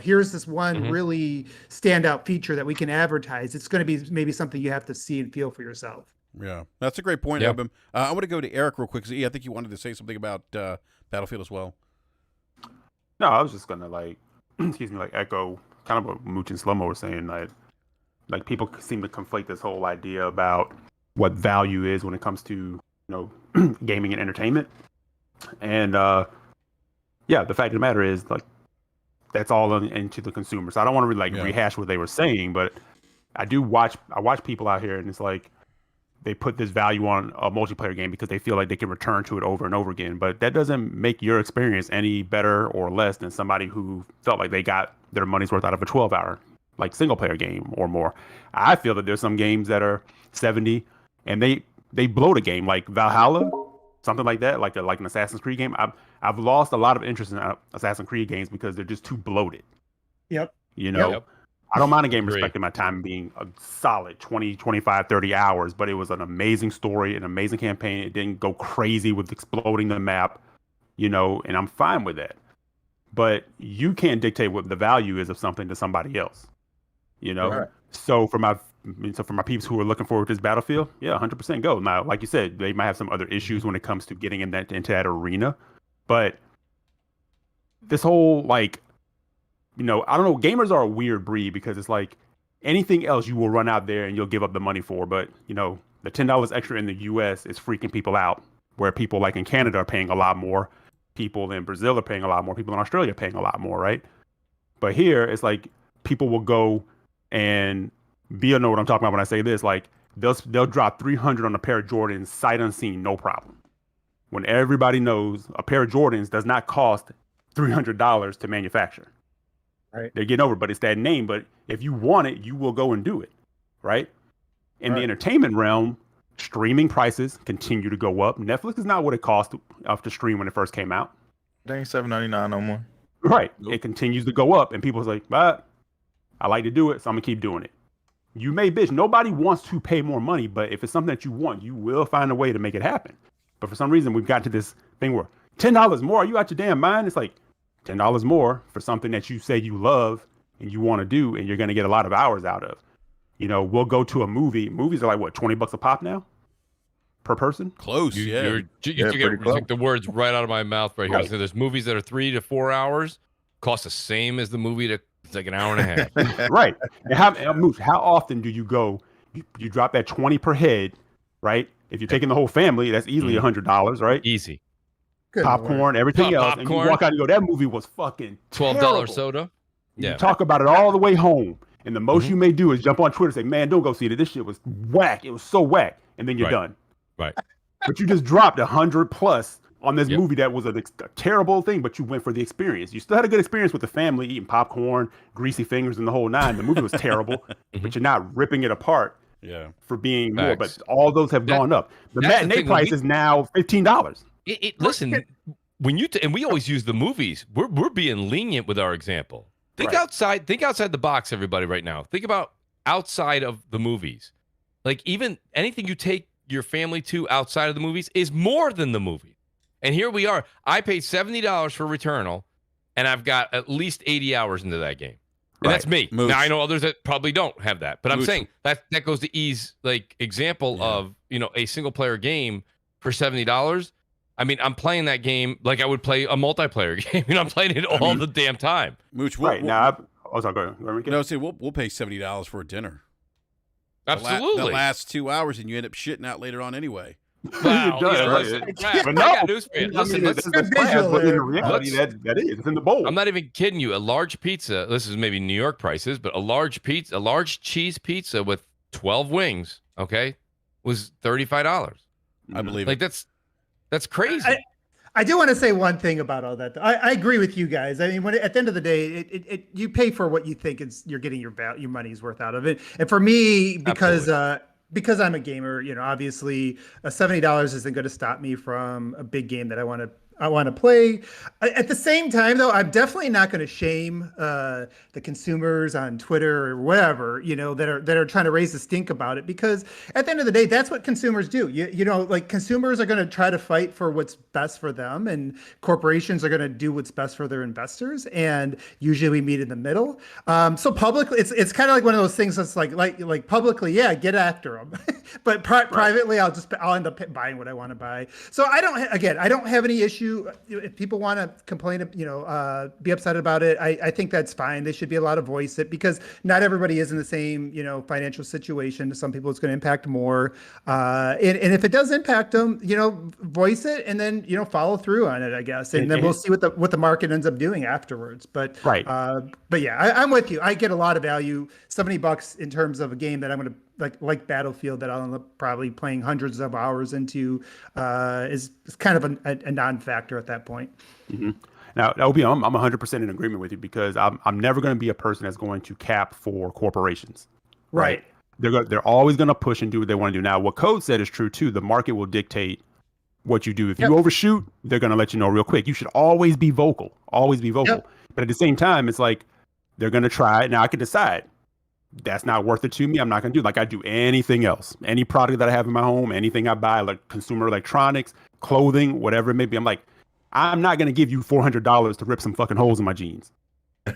here's this one really standout feature that we can advertise. It's going to be maybe something you have to see and feel for yourself. Yeah, that's a great point, Ebim. I want to go to Eric real quick. I think you wanted to say something about Battlefield as well. No, I was just gonna echo kind of what Mooch and Slow-Mo were saying. Like people seem to conflate this whole idea about what value is when it comes to gaming and entertainment. And the fact of the matter is, like, that's all into the consumer. So I don't want to really rehash what they were saying, but I watch people out here, and it's like they put this value on a multiplayer game because they feel like they can return to it over and over again. But that doesn't make your experience any better or less than somebody who felt like they got their money's worth out of a 12-hour single player game or more. I feel that there's some games that are 70 and they blow the game, like Valhalla, something like that, like an Assassin's Creed game. I've lost a lot of interest in Assassin's Creed games because they're just too bloated. Yep. I don't mind a game respecting my time being a solid 20, 25, 30 hours, but it was an amazing story, an amazing campaign. It didn't go crazy with exploding the map, and I'm fine with that. But you can't dictate what the value is of something to somebody else, Right. So for my peeps who are looking forward to this Battlefield, 100% go. Now, like you said, they might have some other issues when it comes to getting into that arena, but this whole I don't know, gamers are a weird breed because it's like anything else you will run out there and you'll give up the money for, but the $10 extra in the US is freaking people out, where people like in Canada are paying a lot more, people in Brazil are paying a lot more, people in Australia are paying a lot more, right? But here it's like people will go, and Bia know what I'm talking about when I say this, like they'll drop $300 on a pair of Jordans sight unseen, no problem. When everybody knows a pair of Jordans does not cost $300 to manufacture. Right. They're getting over it, but it's that name. But if you want it, you will go and do it, right? In the entertainment realm, streaming prices continue to go up. Netflix is not what it cost to stream when it first came out. They ain't $7.99 no more. Right. Nope. It continues to go up, and people's like, but I like to do it, so I'm gonna keep doing it. You may bitch. Nobody wants to pay more money, but if it's something that you want, you will find a way to make it happen. But for some reason, we've got to this thing where $10 more. Are you out your damn mind? It's like $10 more for something that you say you love and you want to do, and you're going to get a lot of hours out of. We'll go to a movie. Movies are like, what, $20 a pop now per person? Close. You took the words right out of my mouth right here. Right. So there's movies that are 3 to 4 hours, cost the same as the movie that's like an hour and a half. Right. And how often do you go, you drop that 20 per head, right? If you're taking the whole family, that's easily $100, right? Easy. Good popcorn, Lord. Everything else. Popcorn. And you walk out and go, that movie was fucking $12 soda. You talk about it all the way home. And the most you may do is jump on Twitter and say, man, don't go see it. This shit was whack. It was so whack. And then you're done. Right. But you just dropped 100+ on this movie that was a terrible thing, but you went for the experience. You still had a good experience with the family, eating popcorn, greasy fingers, and the whole nine. The movie was terrible, but you're not ripping it apart for being more. But all those have gone up. The matinee price is now $15. Listen, when and we always use the movies. We're being lenient with our example. Think outside the box, everybody, right now. Think about outside of the movies. Like, even anything you take your family to outside of the movies is more than the movie. And here we are. I paid $70 for Returnal, and I've got at least 80 hours into that game. And that's me. Mooch. Now, I know others that probably don't have that, but I'm saying that goes to ease, example of, a single player game for $70. I mean, I'm playing that game like I would play a multiplayer game. I'm playing it all the damn time. Mooch, now. We'll pay $70 for a dinner. Absolutely. The last 2 hours, and you end up shitting out later on anyway. Wow. It does, you know, right? listen, But Brad, no, I got news for you. Listen, that's class, but in reality, that is. It's in the bowl. I'm not even kidding you. A large pizza, this is maybe New York prices, but a large cheese pizza with 12 wings, okay, was $35. I believe like it. That's crazy. I do want to say one thing about all that. I agree with you guys. I mean, at the end of the day, you pay for what you think you're getting your money's worth out of it. And for me, because I'm a gamer, obviously $70 isn't going to stop me from a big game that I want to play. At the same time, though, I'm definitely not going to shame the consumers on Twitter or whatever, that are trying to raise the stink about it, because at the end of the day, that's what consumers do. Like consumers are going to try to fight for what's best for them, and corporations are going to do what's best for their investors. And usually we meet in the middle. So publicly, it's kind of like one of those things that's like publicly, yeah, get after them, but privately, I'll end up buying what I want to buy. So I don't have any issue. If people want to complain, be upset about it, I think that's fine. They should be allowed to voice it, because not everybody is in the same, financial situation. Some people it's going to impact more. And if it does impact them, voice it, and then, follow through on it, I guess. And then we'll see what the market ends up doing afterwards. But yeah, I'm with you. I get a lot of value. $70 in terms of a game that I'm going to like Battlefield, that I'll end up probably playing hundreds of hours into, is kind of a non-factor at that point. Mm-hmm. Now, I'm 100% in agreement with you, because I'm never going to be a person that's going to cap for corporations. Right. They're always going to push and do what they want to do. Now, what Code said is true too. The market will dictate what you do. If you overshoot, they're going to let you know real quick. You should always be vocal. Always be vocal. Yep. But at the same time, it's like they're going to try it. Now I can decide. That's not worth it to me. I'm not going to do like I do anything else. Any product that I have in my home, anything I buy, like consumer electronics, clothing, whatever it may be. I'm like, I'm not going to give you $400 to rip some fucking holes in my jeans.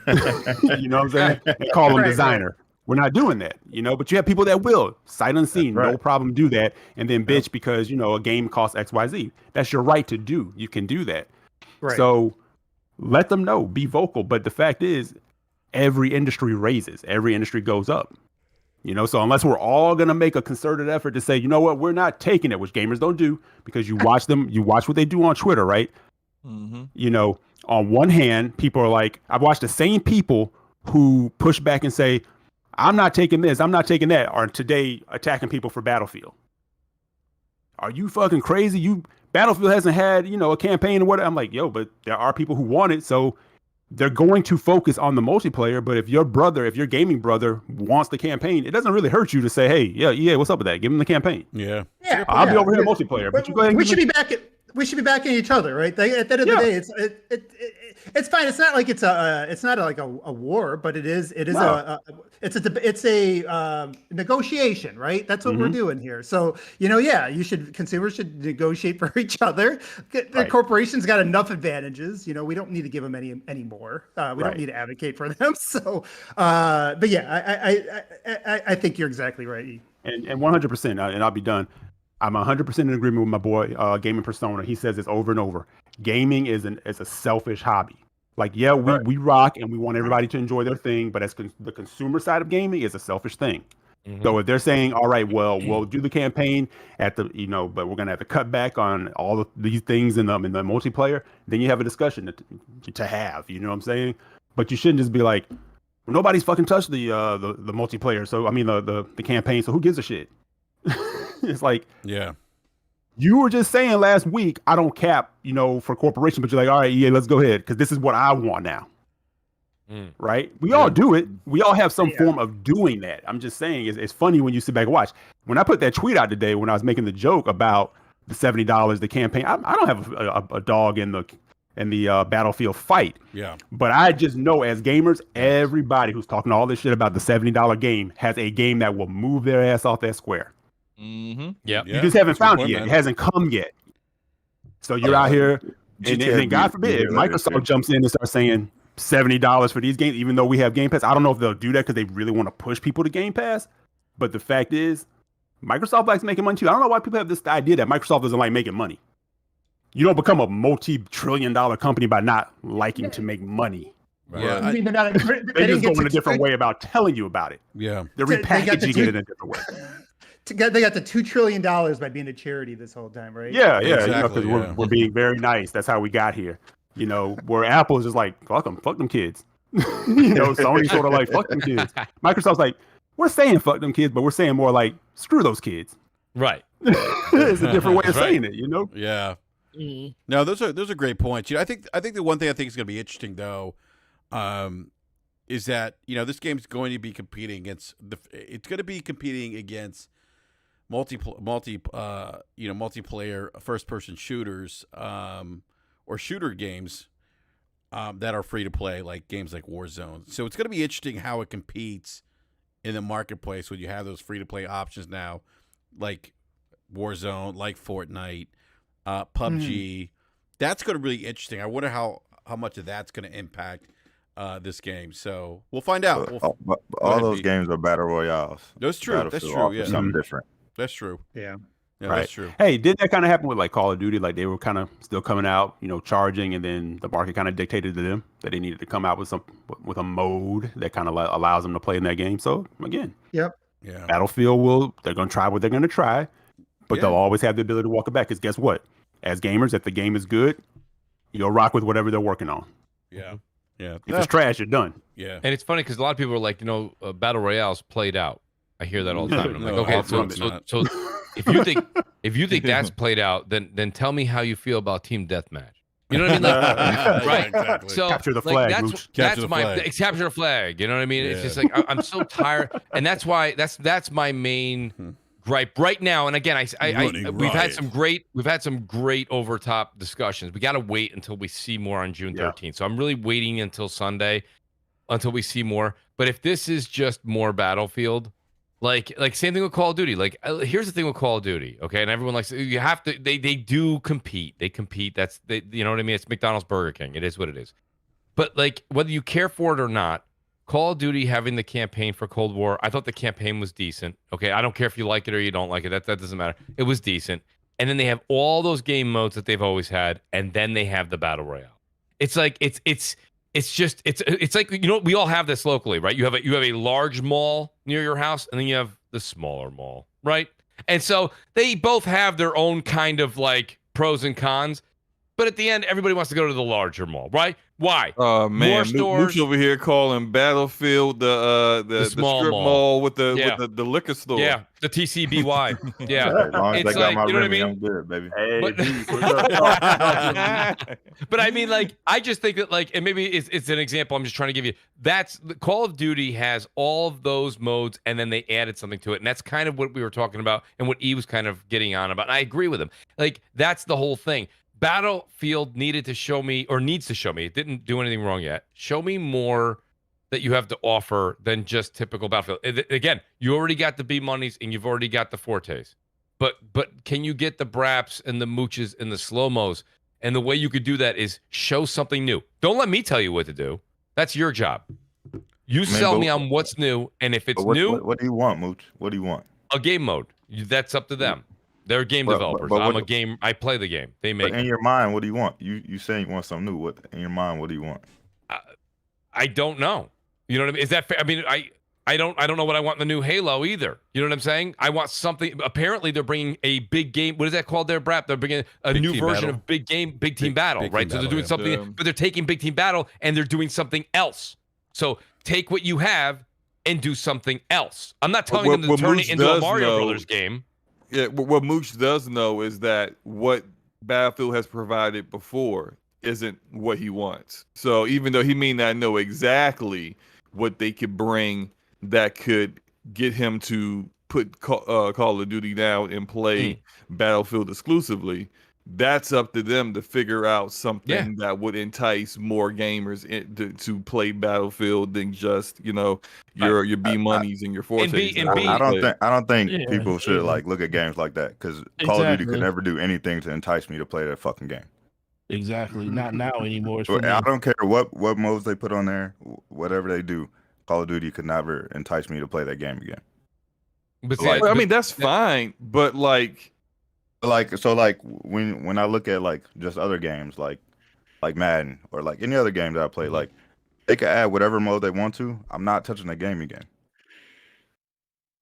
You know what I'm saying? And call them designer. Right. We're not doing that, but you have people that will, sight unseen, no problem, do that. And then bitch because, a game costs XYZ. That's your right to do. You can do that. Right. So let them know, be vocal. But the fact is, every industry raises, every industry goes up, so unless we're all going to make a concerted effort to say, you know what, we're not taking it, which gamers don't do, because you watch what they do on Twitter, right? Mm-hmm. On one hand, people are like, I've watched the same people who push back and say, I'm not taking this, I'm not taking that, are today attacking people for Battlefield. Are you fucking crazy? Battlefield hasn't had, a campaign or whatever. I'm like, yo, but there are people who want it, so they're going to focus on the multiplayer. But if your gaming brother wants the campaign, it doesn't really hurt you to say, hey, yeah, what's up with that? Give him the campaign. Yeah. I'll be over here multiplayer. But you go ahead. We should be backing each other, right? At the end of the day, it's fine. It's not like it's not like a war, but it's a negotiation, right? That's what we're doing here. So consumers should negotiate for each other. The corporations got enough advantages. We don't need to give them any more. We don't need to advocate for them. So, but yeah, I think you're exactly right. And 100%, and I'll be done. I'm 100% in agreement with my boy, Gaming Persona. He says this over and over. Gaming is a selfish hobby. Like, yeah, we rock and we want everybody to enjoy their thing, but as the consumer side of gaming is a selfish thing. Mm-hmm. So if they're saying, all right, well, we'll do the campaign at the, but we're going to have to cut back on all of these things in the multiplayer, then you have a discussion to have, you know what I'm saying? But you shouldn't just be like, well, nobody's fucking touched the multiplayer. So, I mean, the campaign. So who gives a shit? It's like, yeah, you were just saying last week, I don't cap, for corporation, but you're like, all right, yeah, let's go ahead, because this is what I want now. Right? We all do it. We all have some form of doing that. I'm just saying, it's funny when you sit back and watch. When I put that tweet out today, when I was making the joke about the $70, the campaign, I don't have a dog in the Battlefield fight. Yeah. But I just know, as gamers, everybody who's talking all this shit about the $70 game has a game that will move their ass off that square. Mm-hmm. Yeah. You just haven't found it yet. It hasn't come yet. So you're out here, and then God forbid, if Microsoft jumps in and starts saying $70 for these games, even though we have Game Pass. I don't know if they'll do that because they really want to push people to Game Pass. But the fact is, Microsoft likes making money too. I don't know why people have this idea that Microsoft doesn't like making money. You don't become a multi-trillion-dollar company by not liking to make money. Yeah, I mean, they just go in a different way about telling you about it. Yeah, they're repackaging it in a different way. They got the $2 trillion by being a charity this whole time, right? Yeah, exactly. You know, we're being very nice. That's how we got here. You know, where Apple is just like fuck them kids. You know, Sony's sort of like fuck them kids. Microsoft's like we're saying fuck them kids, but we're saying more like screw those kids. Right. It's a different way of saying it. You know. Yeah. No, those are great points. You know, I think the one thing I think is going to be interesting though, is that this game's going to be competing against multiplayer first person shooters or shooter games that are free to play, like games like Warzone. So it's going to be interesting how it competes in the marketplace when you have those free to play options now, like Warzone, like Fortnite, PUBG. That's going to be really interesting. I wonder how much of that's going to impact this game. So we'll find out. All those games are battle royales. That's true. That's true. Yeah, something different. That's true. Yeah. Yeah, right. That's true. Hey, didn't that kind of happen with like Call of Duty? Like they were kind of still coming out, charging, and then the market kind of dictated to them that they needed to come out with a mode that kind of allows them to play in that game. So again, yeah, Battlefield they're going to try what they're going to try, but they'll always have the ability to walk it back. Because guess what? As gamers, if the game is good, you'll rock with whatever they're working on. Yeah. Yeah. If it's trash, you're done. Yeah. And it's funny because a lot of people are like, battle royales played out. I hear that all the time. And I'm like, okay, so if you think that's played out, then tell me how you feel about team deathmatch. You know what I mean? Like, right. Exactly. So capture the flag. Capture the flag. You know what I mean? Yeah. It's just like I'm so tired, and that's why that's my main gripe right now. And again, we've had some great overtop discussions. We got to wait until we see more on June 13th. So I'm really waiting until Sunday until we see more. But if this is just more Battlefield. Like same thing with Call of Duty. Like here's the thing with Call of Duty, okay? And everyone likes you have to. They do compete. They compete. You know what I mean? It's McDonald's, Burger King. It is what it is. But like whether you care for it or not, Call of Duty having the campaign for Cold War, I thought the campaign was decent. Okay, I don't care if you like it or you don't like it. That doesn't matter. It was decent. And then they have all those game modes that they've always had, and then they have the battle royale. It's like it's like we all have this locally, right? You have a large mall near your house, and then you have the smaller mall, right? And so they both have their own kind of like pros and cons, but at the end, everybody wants to go to the larger mall, right? Why? Oh man, more stores. Mooch over here calling Battlefield the small strip mall with the liquor store. Yeah, the TCBY. Yeah, As long as it's they got like, my you know what I Remy, mean? I'm good, baby. Hey, But I mean, like, I just think that, like, and maybe it's an example I'm just trying to give you. That's Call of Duty has all of those modes, and then they added something to it, and that's kind of what we were talking about, and what E was kind of getting on about. And I agree with him. Like, that's the whole thing. Battlefield needs to show me. It didn't do anything wrong yet. Show me more that you have to offer than just typical Battlefield. Again, you already got the B monies and you've already got the Fortes. But can you get the Braps and the Mooches and the slow-mos? And the way you could do that is show something new. Don't let me tell you what to do. That's your job. You sell me on what's new, and if it's new, what do you want, Mooch? What do you want? A game mode. That's up to them. They're game developers. I play the game. They make. But in your mind, what do you want? You saying you want something new. What in your mind? What do you want? I don't know. You know what I mean? Is that fair? I mean, I don't know what I want in the new Halo either. You know what I'm saying? I want something. Apparently, they're bringing a big game. What is that called there, Brap? They're bringing a new version of Big Team Battle, right? So they're doing something, but they're taking Big Team Battle and they're doing something else. So take what you have and do something else. I'm not telling them to turn it into a Mario Brothers game. Yeah, what Mooch does know is that what Battlefield has provided before isn't what he wants. So even though he may not know exactly what they could bring that could get him to put Call of Duty down and play Battlefield exclusively, that's up to them to figure out something that would entice more gamers to play Battlefield than just your B monies and your Fortes. I don't think people should look at games like that, because Call of Duty could never do anything to entice me to play that fucking game. Exactly, not now anymore. I don't care what modes they put on there, whatever they do. Call of Duty could never entice me to play that game again. But I mean, that's fine, but when I look at just other games like Madden or any other game that I play, They can add whatever mode they want to. I'm not touching the game again.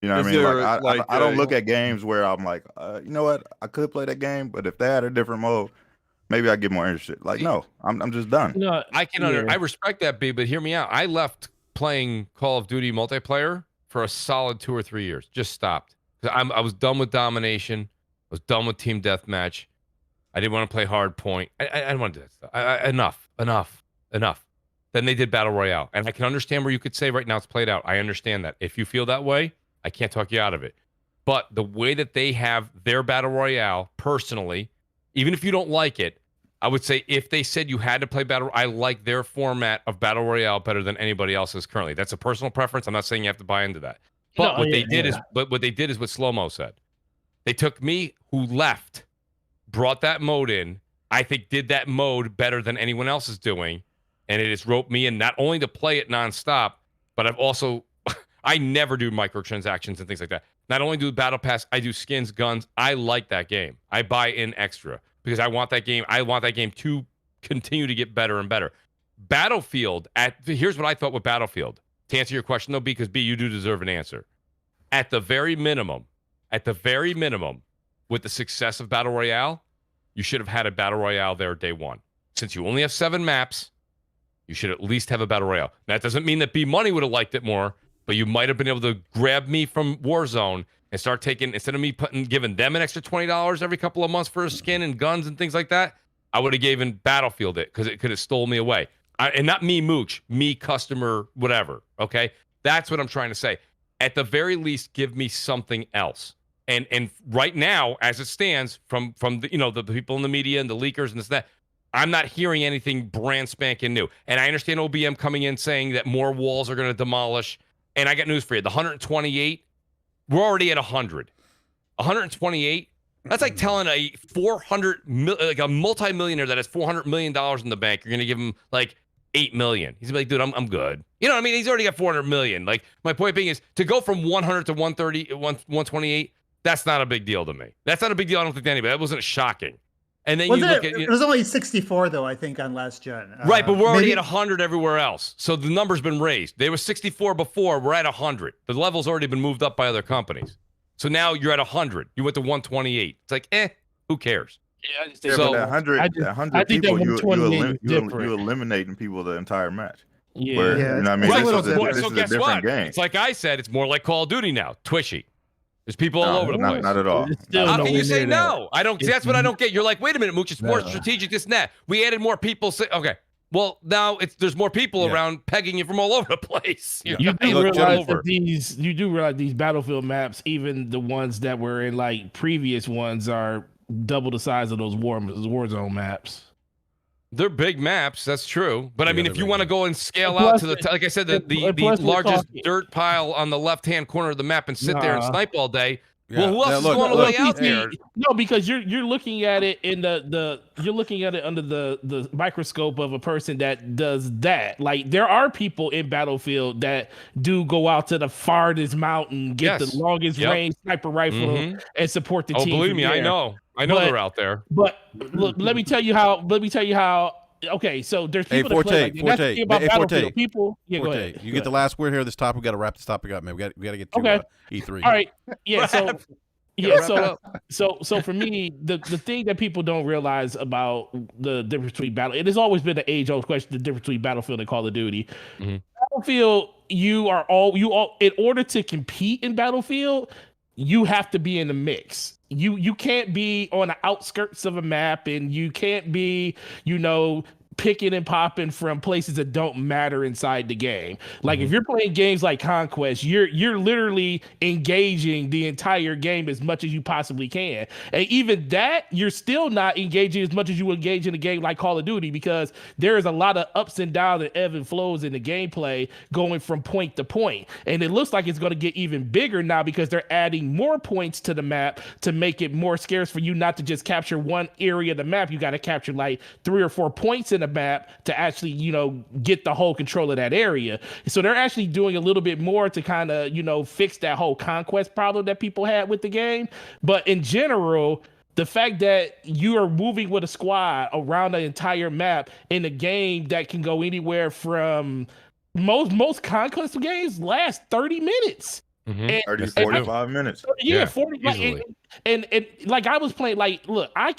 You know what I mean? Like I don't look at games where I'm like, you know what? I could play that game, but if they had a different mode, maybe I get more interested. Like, no, I'm just done. No, I respect that, B, but hear me out. I left playing Call of Duty multiplayer for a solid 2 or 3 years. Just stopped. I was done with domination. I was done with team deathmatch. I didn't want to play hard point. I didn't want to do that stuff. Enough. Then they did Battle Royale. And I can understand where you could say right now it's played out. I understand that. If you feel that way, I can't talk you out of it. But the way that they have their Battle Royale, personally, even if you don't like it, I would say if they said you had to play I like their format of Battle Royale better than anybody else's currently. That's a personal preference. I'm not saying you have to buy into that. But what they did is what Slow-Mo said. They took me, who left, brought that mode in, I think did that mode better than anyone else is doing, and it has roped me in not only to play it nonstop, but I've also I never do microtransactions and things like that. Not only do Battle Pass, I do skins, guns. I like that game. I buy in extra because I want that game. I want that game to continue to get better and better. Battlefield, here's what I thought with Battlefield. To answer your question, though, because B, you do deserve an answer. At the very minimum, with the success of Battle Royale, you should have had a Battle Royale there day one. Since you only have 7 maps, you should at least have a Battle Royale. That doesn't mean that B Money would have liked it more, but you might have been able to grab me from Warzone and start taking, instead of me giving them an extra $20 every couple of months for a skin and guns and things like that, I would have given Battlefield it because it could have stole me away. And not me, Mooch, me, customer, whatever. Okay? That's what I'm trying to say. At the very least, give me something else. And right now, as it stands, from the, the people in the media and the leakers and this and that, I'm not hearing anything brand spanking new. And I understand OBM coming in saying that more walls are going to demolish. And I got news for you. The 128, we're already at 100. 128, that's like telling a like a multimillionaire that has $400 million in the bank, you're going to give him like $8 million. He's gonna be like, dude, I'm good. You know what I mean? He's already got $400 million. Like, my point being is to go from 100 to 130, 128, that's not a big deal to me. That's not a big deal, I don't think, to anybody. That wasn't shocking. And then it was only 64 though, I think, on last gen. Right, but we're already at 100 everywhere else. So the number's been raised. They were 64 before. We're at 100. The level's already been moved up by other companies. So now you're at 100. You went to 128. It's like, who cares? Yeah, so, but 100 people, you eliminating people the entire match. Yeah, where, you know what I mean? Right, so guess what? Game. It's like I said, it's more like Call of Duty now. Twitchy. There's people all over the place. Not at all. How can you say no? I don't. That's what I don't get. You're like, wait a minute, Mooch. It's more strategic. This and that. We added more people. Okay. Well, now there's more people around pegging you from all over the place. You do realize that these Battlefield maps, even the ones that were in like previous ones, are double the size of those Warzone maps. They're big maps, that's true. But I mean, if you want to go and scale out to like I said, the largest dirt pile on the left-hand corner of the map and sit there and snipe all day. Yeah. Well, who else is going way out there? No, because you're looking at it in you're looking at it under the microscope of a person that does that. Like, there are people in Battlefield that do go out to the farthest mountain, get the longest range sniper rifle, and support the team. Oh, believe me, I know they're out there. But look, let me tell you how. Okay, so there's people that play like that. That's the thing about Battlefield. People, go ahead. You get the last word here at this topic. We got to wrap this topic up, man. We got to get to E3. All right. Yeah. So for me, the thing that people don't realize about the difference between it has always been an age-old question: the difference between Battlefield and Call of Duty. Mm-hmm. Battlefield, you all in order to compete in Battlefield, you have to be in the mix. You can't be on the outskirts of a map, and you can't be, picking and popping from places that don't matter inside the game. Like, if you're playing games like Conquest, you're literally engaging the entire game as much as you possibly can. And even that, you're still not engaging as much as you engage in a game like Call of Duty, because there is a lot of ups and downs and ebb and flows in the gameplay going from point to point. And it looks like it's going to get even bigger now because they're adding more points to the map to make it more scarce for you not to just capture one area of the map. You got to capture like 3 or 4 points in the map to actually, get the whole control of that area. So they're actually doing a little bit more to kind of, fix that whole conquest problem that people had with the game. But in general, The fact that you are moving with a squad around the entire map in a game that can go anywhere from most conquest games last 30 minutes. Mm-hmm. 30, 45 minutes. Yeah, 40 easily. And like I was playing, like, look, I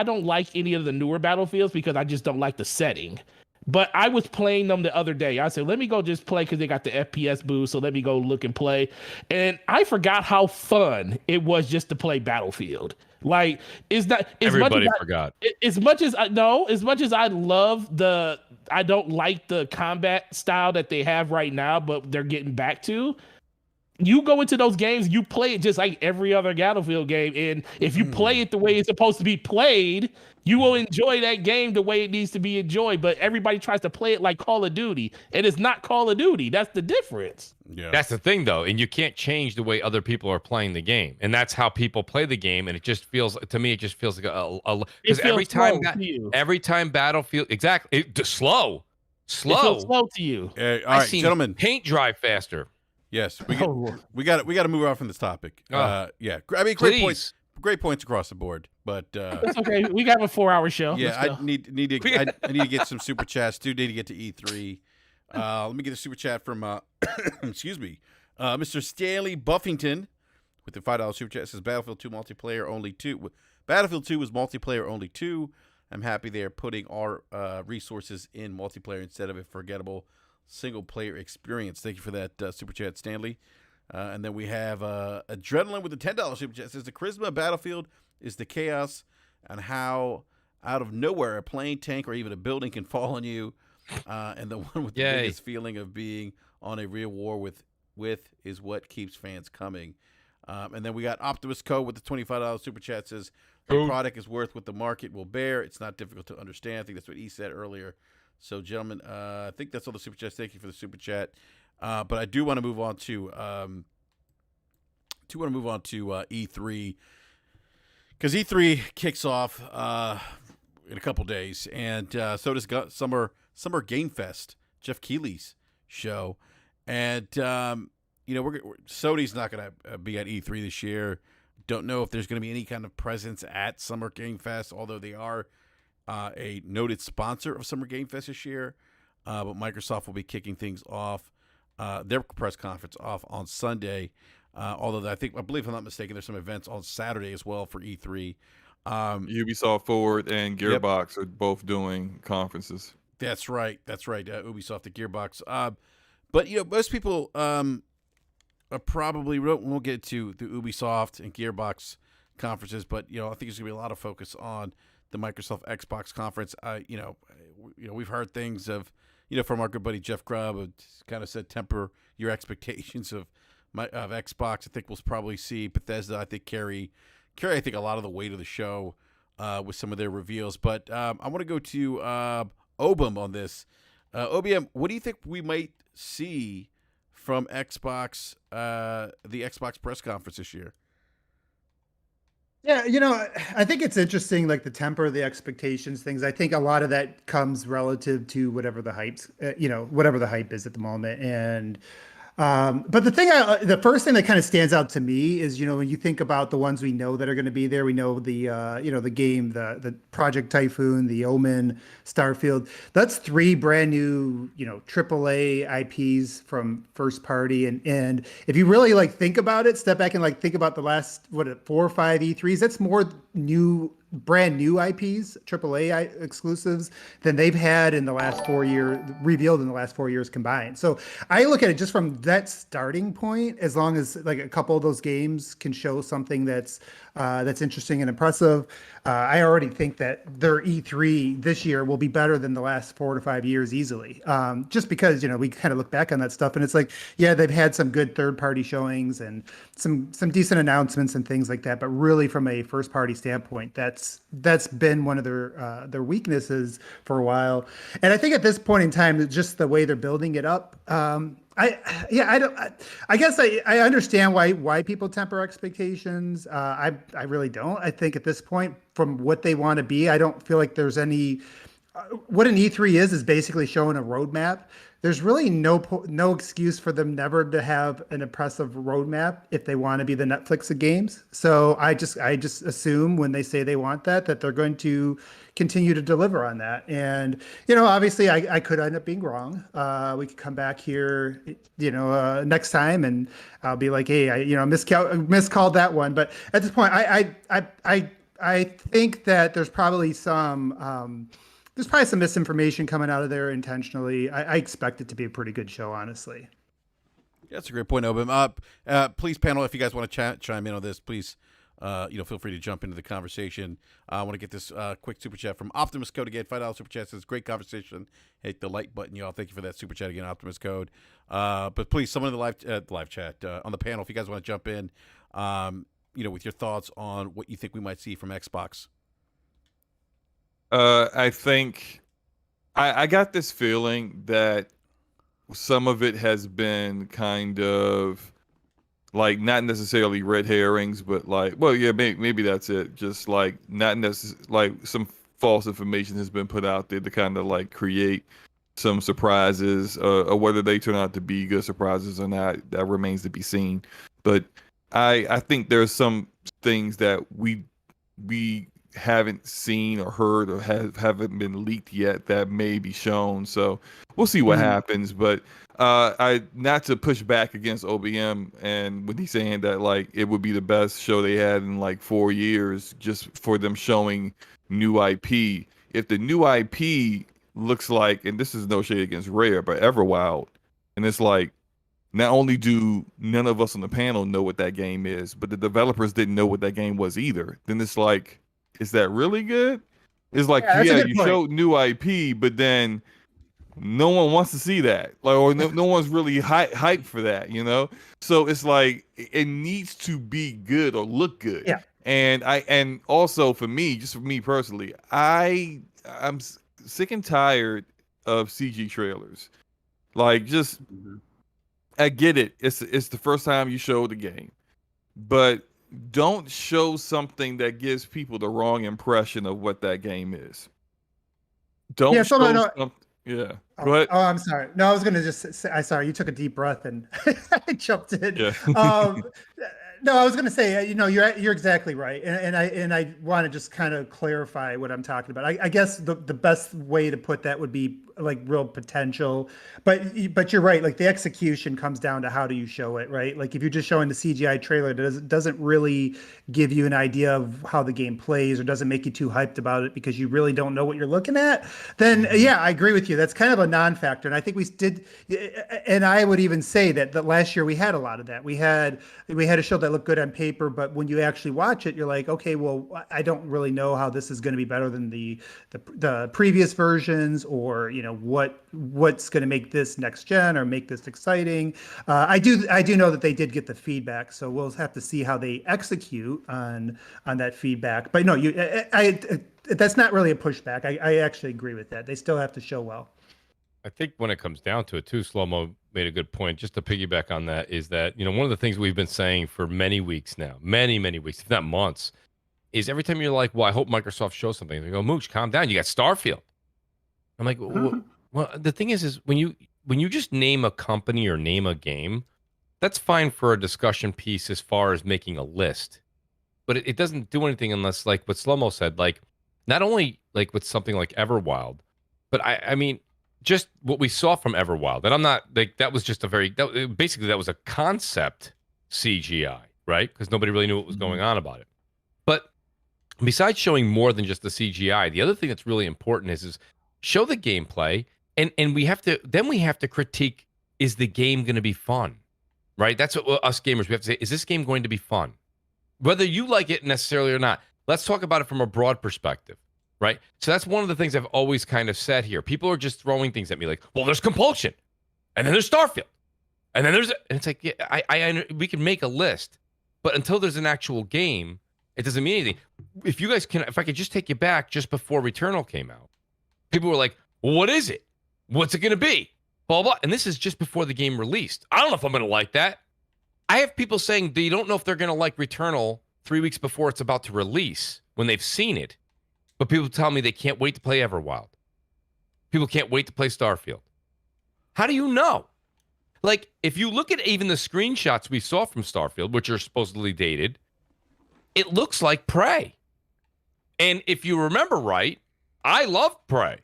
don't like any of the newer Battlefields because I just don't like the setting. But I was playing them the other day. I said, let me go just play because they got the FPS boost. So let me go look and play. And I forgot how fun it was just to play Battlefield. Like, is that everybody forgot? As much as I love I don't like the combat style that they have right now, but they're getting back to. You go into those games, you play it just like every other Battlefield game. And if you play it the way it's supposed to be played, you will enjoy that game the way it needs to be enjoyed. But everybody tries to play it like Call of Duty, and it's not Call of Duty. That's the difference. Yeah, that's the thing, though. And you can't change the way other people are playing the game. And that's how people play the game. And it just feels, to me, it just feels like because every time Battlefield, exactly, slow. It feels slow to you. All right, gentlemen. Paint dry faster. Yes, we got to move on from this topic. Yeah, I mean, great points across the board. But it's okay. We got a 4-hour show. Yeah, I need to get some super chats. Do need to get to E3. Let me get a super chat from excuse me, Mr. Stanley Buffington with the $5 super chat. It says Battlefield 2 multiplayer only 2. Battlefield 2 was multiplayer only 2. I'm happy they're putting our resources in multiplayer instead of a forgettable single-player experience. Thank you for that super chat, Stanley. And then we have Adrenaline with the $10 super chat. It says the charisma of Battlefield is the chaos and how out of nowhere a plane, tank, or even a building can fall on you. And the one with the biggest feeling of being on a real war with is what keeps fans coming. And then we got Optimus Co. with the $25 super chat. Says the product is worth what the market will bear. It's not difficult to understand. I think that's what he said earlier. So, gentlemen, I think that's all the super chats. Thank you for the super chat. But I do want to move on to E3 because E3 kicks off in a couple days, and so does Summer Game Fest, Jeff Keighley's show, and Sony's not going to be at E3 this year. Don't know if there's going to be any kind of presence at Summer Game Fest, although they are a noted sponsor of Summer Game Fest this year. But Microsoft will be kicking things off, their press conference off on Sunday. Although I believe if I'm not mistaken, there's some events on Saturday as well for E3. Ubisoft Forward and Gearbox are both doing conferences. That's right. Ubisoft and Gearbox. But most people probably won't get to the Ubisoft and Gearbox conferences. But I think there's gonna be a lot of focus on the Microsoft Xbox conference. We've heard things of from our good buddy Jeff Grubb, who kind of said temper your expectations of Xbox. I think we'll probably see Bethesda. I think carry I think a lot of the weight of the show with some of their reveals. But I want to go to Obum on this. OBM, what do you think we might see from Xbox, the Xbox press conference this year? Yeah, I think it's interesting, like the temper, the expectations, things. I think a lot of that comes relative to whatever the hype's, whatever the hype is at the moment. And but the first thing that kind of stands out to me is, when you think about the ones we know that are going to be there, we know the the game, the Project Typhoon, the Omen, Starfield. That's 3 brand new, AAA IPs from first party. And if you really think about it, step back and think about the last 4 or 5 E3s, that's more brand new IPs, AAA exclusives than they've had in the last 4 years, revealed in the last 4 years combined. So I look at it just from that starting point. As long as a couple of those games can show something that's interesting and impressive, I already think that their E3 this year will be better than the last 4 to 5 years easily. Just because we kind of look back on that stuff and it's they've had some good third-party showings and some decent announcements and things like that. But really, from a first-party standpoint, that's been one of their weaknesses for a while. And I think at this point in time, just the way they're building it up, I guess I understand why people temper expectations. I really don't. I think at this point, from what they want to be, I don't feel like there's any. What an E3 is basically showing a roadmap there's really no excuse for them never to have an impressive roadmap if they want to be the Netflix of games. So I just assume when they say they want that they're going to continue to deliver on that. And obviously I could end up being wrong. We could come back here next time and I'll be like, hey, I miscalled that one. But at this point, I think that there's probably some misinformation coming out of there intentionally. I expect it to be a pretty good show, honestly. Yeah, that's a great point, Obim. Please, panel, if you guys want to chime in on this, please, feel free to jump into the conversation. I want to get this quick super chat from Optimus Code again. $5 super chat says, great conversation. Hit the like button, y'all. Thank you for that super chat again, Optimus Code. But please, someone in the live chat on the panel, if you guys want to jump in, with your thoughts on what you think we might see from Xbox. I think I got this feeling that some of it has been kind of like not necessarily red herrings, but like, well, yeah, maybe that's it. Just like not necessarily like some false information has been put out there to kind of like create some surprises, or whether they turn out to be good surprises or not, that remains to be seen. But I think there's some things that we haven't seen or heard or haven't been leaked yet that may be shown. So we'll see what happens. But I not to push back against OBM and when he's saying that like it would be the best show they had in like 4 years just for them showing new IP. If the new IP looks like, and this is no shade against Rare, but Everwild, and it's like not only do none of us on the panel know what that game is, but the developers didn't know what that game was either, then it's like, is that really good? It's like, yeah, you showed new IP, but then no one wants to see that. Like, or no one's really hyped for that, So it's like, it needs to be good or look good. Yeah. And also for me, just for me personally, I'm sick and tired of CG trailers. Like, just, I get it. It's the first time you show the game, but don't show something that gives people the wrong impression of what that game is. Don't show something. Yeah. Go ahead. Oh, I'm sorry. No, I was going to just say, I'm sorry. You took a deep breath and I jumped in. Yeah. No, I was going to say, you're exactly right. And I want to just kind of clarify what I'm talking about. I guess the best way to put that would be like real potential, but you're right. Like the execution comes down to how do you show it, right? Like if you're just showing the CGI trailer, it doesn't really give you an idea of how the game plays or doesn't make you too hyped about it because you really don't know what you're looking at, then yeah, I agree with you. That's kind of a non-factor. And I think we did, and I would even say that last year we had a lot of that. We had a show that looked good on paper, but when you actually watch it, you're like, okay, well, I don't really know how this is going to be better than the previous versions, or what's going to make this next gen or make this exciting. I do know that they did get the feedback, so we'll have to see how they execute on that feedback. But no, that's not really a pushback. I actually agree with that. They still have to show well. I think when it comes down to it too, Slow-Mo made a good point. Just to piggyback on that is that, one of the things we've been saying for many weeks now, many weeks, if not months, is every time you're like, well, I hope Microsoft shows something. They go, Mooch, calm down. You got Starfield. I'm like, well, the thing is when you just name a company or name a game, that's fine for a discussion piece as far as making a list. But it doesn't do anything unless, like what Slow-Mo said, like not only like with something like Everwild, but I mean, just what we saw from Everwild, and I'm not like that was just basically that was a concept CGI, right? Because nobody really knew what was going on about it. But besides showing more than just the CGI, the other thing that's really important is show the gameplay, and we have to critique: is the game going to be fun, right? That's what us gamers we have to say: is this game going to be fun, whether you like it necessarily or not? Let's talk about it from a broad perspective. Right. So that's one of the things I've always kind of said here. People are just throwing things at me like, well, there's Compulsion, and then there's Starfield, and then and it's like, yeah, we can make a list, but until there's an actual game, it doesn't mean anything. If I could just take you back just before Returnal came out, people were like, well, what is it? What's it going to be? Blah, blah. And this is just before the game released. I don't know if I'm going to like that. I have people saying they don't know if they're going to like Returnal 3 weeks before it's about to release when they've seen it. But people tell me they can't wait to play Everwild. People can't wait to play Starfield. How do you know? Like, if you look at even the screenshots we saw from Starfield, which are supposedly dated, it looks like Prey. And if you remember right, I loved Prey.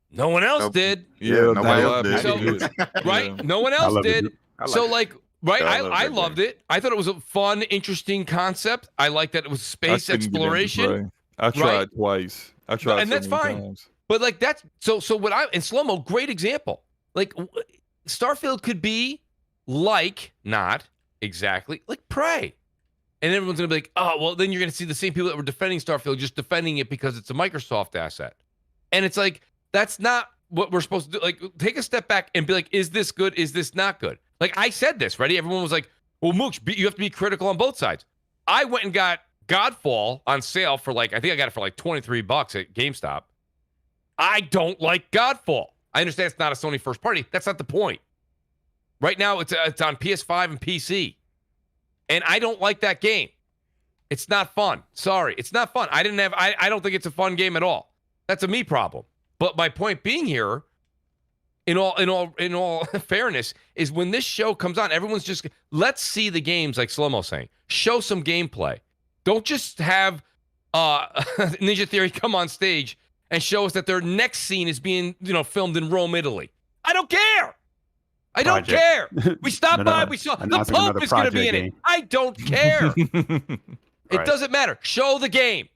No one else did. Yeah, nobody else did. So, right? Yeah. No one else did. So, like, right? I loved it. I thought it was a fun, interesting concept. I liked that it was space exploration. I tried twice. I tried, and that's fine. Times. But like that's so what I in slow-mo, great example. Like Starfield could be like, not exactly like Prey. And everyone's gonna be like, oh, well, then you're gonna see the same people that were defending Starfield just defending it because it's a Microsoft asset. And it's like, that's not what we're supposed to do. Like, take a step back and be like, is this good? Is this not good? Like, I said this, ready? Everyone was like, well, Mooch, you have to be critical on both sides. I went and got Godfall on sale for like, I think I got it for like $23 at GameStop. I don't like Godfall. I understand it's not a Sony first party. That's not the point. Right now, it's on PS5 and PC. And I don't like that game. It's not fun. Sorry. It's not fun. I don't think it's a fun game at all. That's a me problem. But my point being here, in all fairness, is when this show comes on, everyone's just, let's see the games, like Slow-Mo saying. Show some gameplay. Don't just have Ninja Theory come on stage and show us that their next scene is being, filmed in Rome, Italy. I don't care. I don't care. We stopped by. We saw the Pope is going to be in it. I don't care. It doesn't matter. Show the game.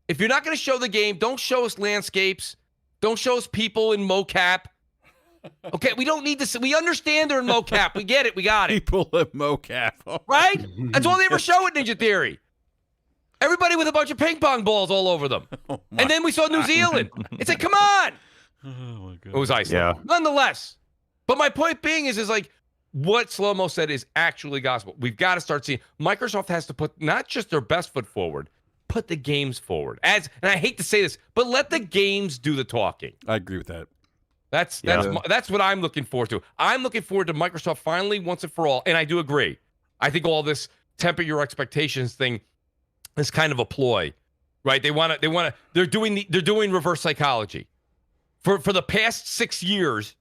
If you're not going to show the game, don't show us landscapes. Don't show us people in mocap. Okay, we don't need this. We understand they're in mocap. We get it. We got it. People in mocap. Right? That's all they ever show at Ninja Theory. Everybody with a bunch of ping pong balls all over them. And then we saw New Zealand. It's like, come on. Oh my God. It was Iceland. Yeah. Nonetheless. But my point being is like, what Slow-Mo said is actually gospel. We've got to start seeing. Microsoft has to put not just their best foot forward, put the games forward. And I hate to say this, but let the games do the talking. I agree with that. That's what I'm looking forward to. I'm looking forward to Microsoft finally, once and for all, and I do agree. I think all this temper your expectations thing is kind of a ploy, right? They're doing reverse psychology. For the past 6 years,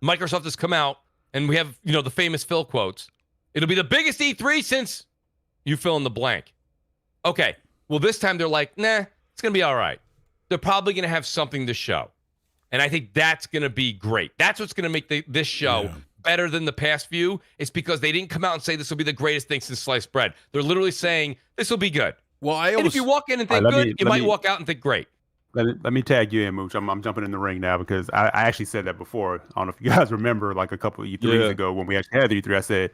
Microsoft has come out, and we have, the famous Phil quotes. It'll be the biggest E3 since you fill in the blank. Okay, well, this time they're like, nah, it's going to be all right. They're probably going to have something to show. And I think that's going to be great. That's what's going to make this show better than the past few. It's because they didn't come out and say this will be the greatest thing since sliced bread. They're literally saying this will be good. Well, and if you walk in and think good, you might walk out and think great. Let me tag you in, Mooch. I'm jumping in the ring now because I actually said that before. I don't know if you guys remember, like a couple of E3s ago when we actually had the E3.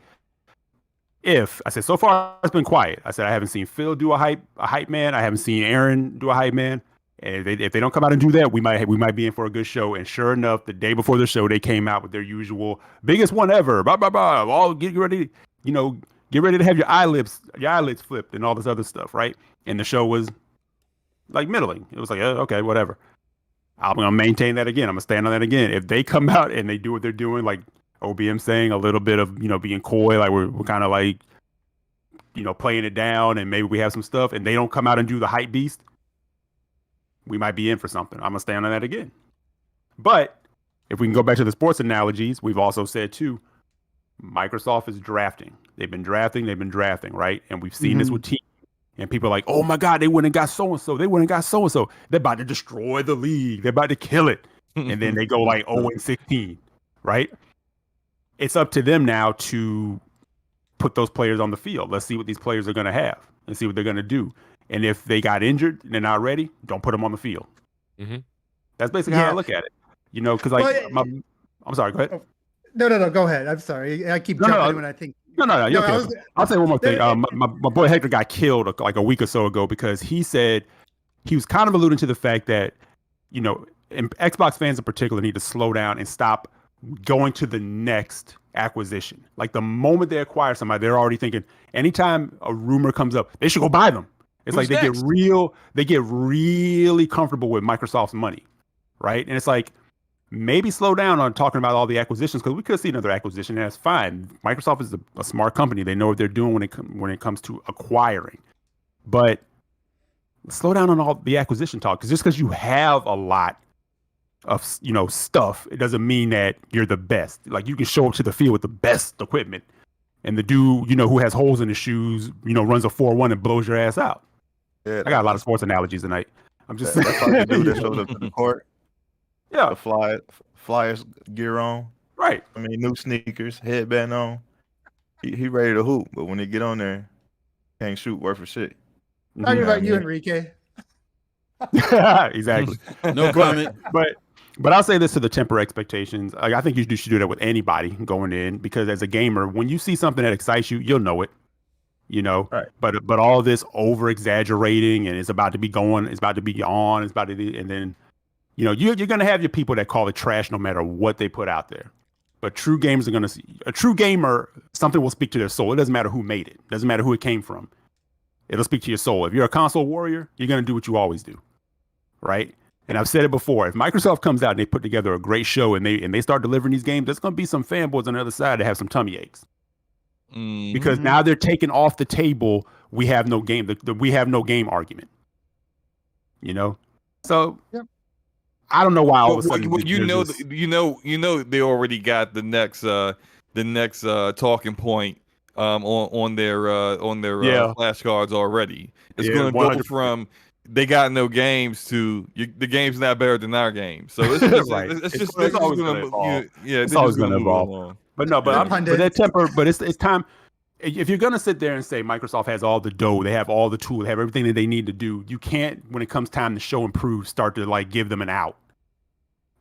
I said so far it's been quiet. I said I haven't seen Phil do a hype man. I haven't seen Aaron do a hype man. And if they don't come out and do that, we might be in for a good show. And sure enough, the day before the show, they came out with their usual biggest one ever. Blah blah blah. All get ready, get ready to have your eyelids flipped and all this other stuff, right? And the show was like middling. It was like, okay, whatever. I'm gonna maintain that again. I'm gonna stand on that again. If they come out and they do what they're doing, like OBM saying, a little bit of being coy, like we're kind of like playing it down, and maybe we have some stuff, and they don't come out and do the hype beast, we might be in for something. I'm gonna stand on that again. But if we can go back to the sports analogies, we've also said too, Microsoft is drafting. They've been drafting, right? And we've seen this with teams. And people are like, oh my God, they went and got so-and-so. They went and got so-and-so. They're about to destroy the league. They're about to kill it. And then they go like 0-16, right? It's up to them now to put those players on the field. Let's see what these players are going to have and see what they're going to do. And if they got injured and they're not ready, don't put them on the field. Mm-hmm. That's basically how I look at it. Because I'm sorry, go ahead. No, go ahead. I'm sorry. I keep jumping when I think. No. I'll say one more thing. My boy Hector got killed like a week or so ago because he said he was kind of alluding to the fact that, and Xbox fans in particular need to slow down and stop going to the next acquisition. Like the moment they acquire somebody, they're already thinking anytime a rumor comes up, they should go buy them. It's like they get really comfortable with Microsoft's money, right? And it's like, maybe slow down on talking about all the acquisitions because we could see another acquisition, and that's fine. Microsoft is a smart company; they know what they're doing when it comes to acquiring. But slow down on all the acquisition talk because just because you have a lot stuff, it doesn't mean that you're the best. Like, you can show up to the field with the best equipment, and the dude, who has holes in his shoes, runs a 4-1 and blows your ass out. Yeah, I got a lot of sports analogies tonight. I'm just that's all the dude that shows up to the court. Yeah, the Flyers gear on. Right. I mean, new sneakers, headband on. He ready to hoop, but when he get on there, can't shoot worth of shit. Talking about you, Enrique. Exactly. No comment. But I'll say this to the temper expectations. I think you should do that with anybody going in, because as a gamer, when you see something that excites you, you'll know it. Right. But all this over exaggerating, and it's about to be going, it's about to be on, it's about to be, and then you're gonna have your people that call it trash no matter what they put out there. But true gamers are gonna see a true gamer. Something will speak to their soul. It doesn't matter who made it. Doesn't matter who it came from. It'll speak to your soul. If you're a console warrior, you're gonna do what you always do, right? And I've said it before. If Microsoft comes out and they put together a great show and they start delivering these games, there's gonna be some fanboys on the other side that have some tummy aches. Mm-hmm. Because now they're taking off the table. We have no game. We have no game argument. So yep. I don't know why all of a sudden they already got the next talking point on their flashcards already. It's going to go 100%. From they got no games to the game's not better than our game. So it's right. It's always going to evolve. It's always going to evolve. But that temper. But it's time. If you're gonna sit there and say Microsoft has all the dough, they have all the tools, they have everything that they need to do, you can't, when it comes time to show and prove, start to give them an out.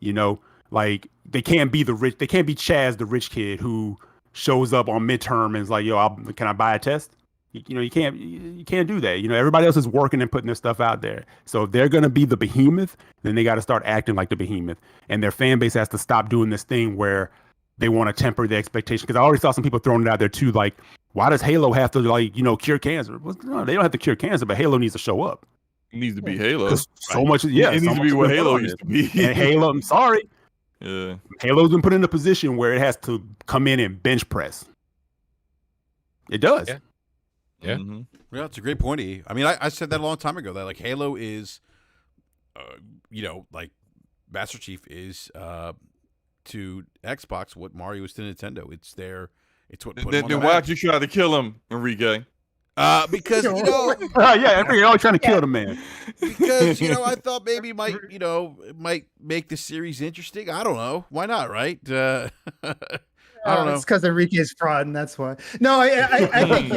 They can't be they can't be Chaz, the rich kid who shows up on midterm and is like, yo, can I buy a test? You can't do that. Everybody else is working and putting their stuff out there. So if they're gonna be the behemoth, then they got to start acting like the behemoth, and their fan base has to stop doing this thing where they want to temper the expectation. Because I already saw some people throwing it out there too, like, why does Halo have to cure cancer? Well, no, they don't have to cure cancer, but Halo needs to show up. It needs to be Halo. So much, yeah. It needs to be what Halo used to be. And Halo, I'm sorry. Yeah. Halo's been put in a position where it has to come in and bench press. It does. Yeah. Yeah. Mm-hmm. Yeah, it's a great point, E. I mean, I said that a long time ago, that Halo is, Master Chief is to Xbox what Mario is to Nintendo. It's what put then why'd you try to kill him, Enrique? Because you're always trying to kill the man. Because I thought maybe might make the series interesting. I don't know. Why not? Right? I don't know. It's because Enrique is fraud, and that's why. No, I think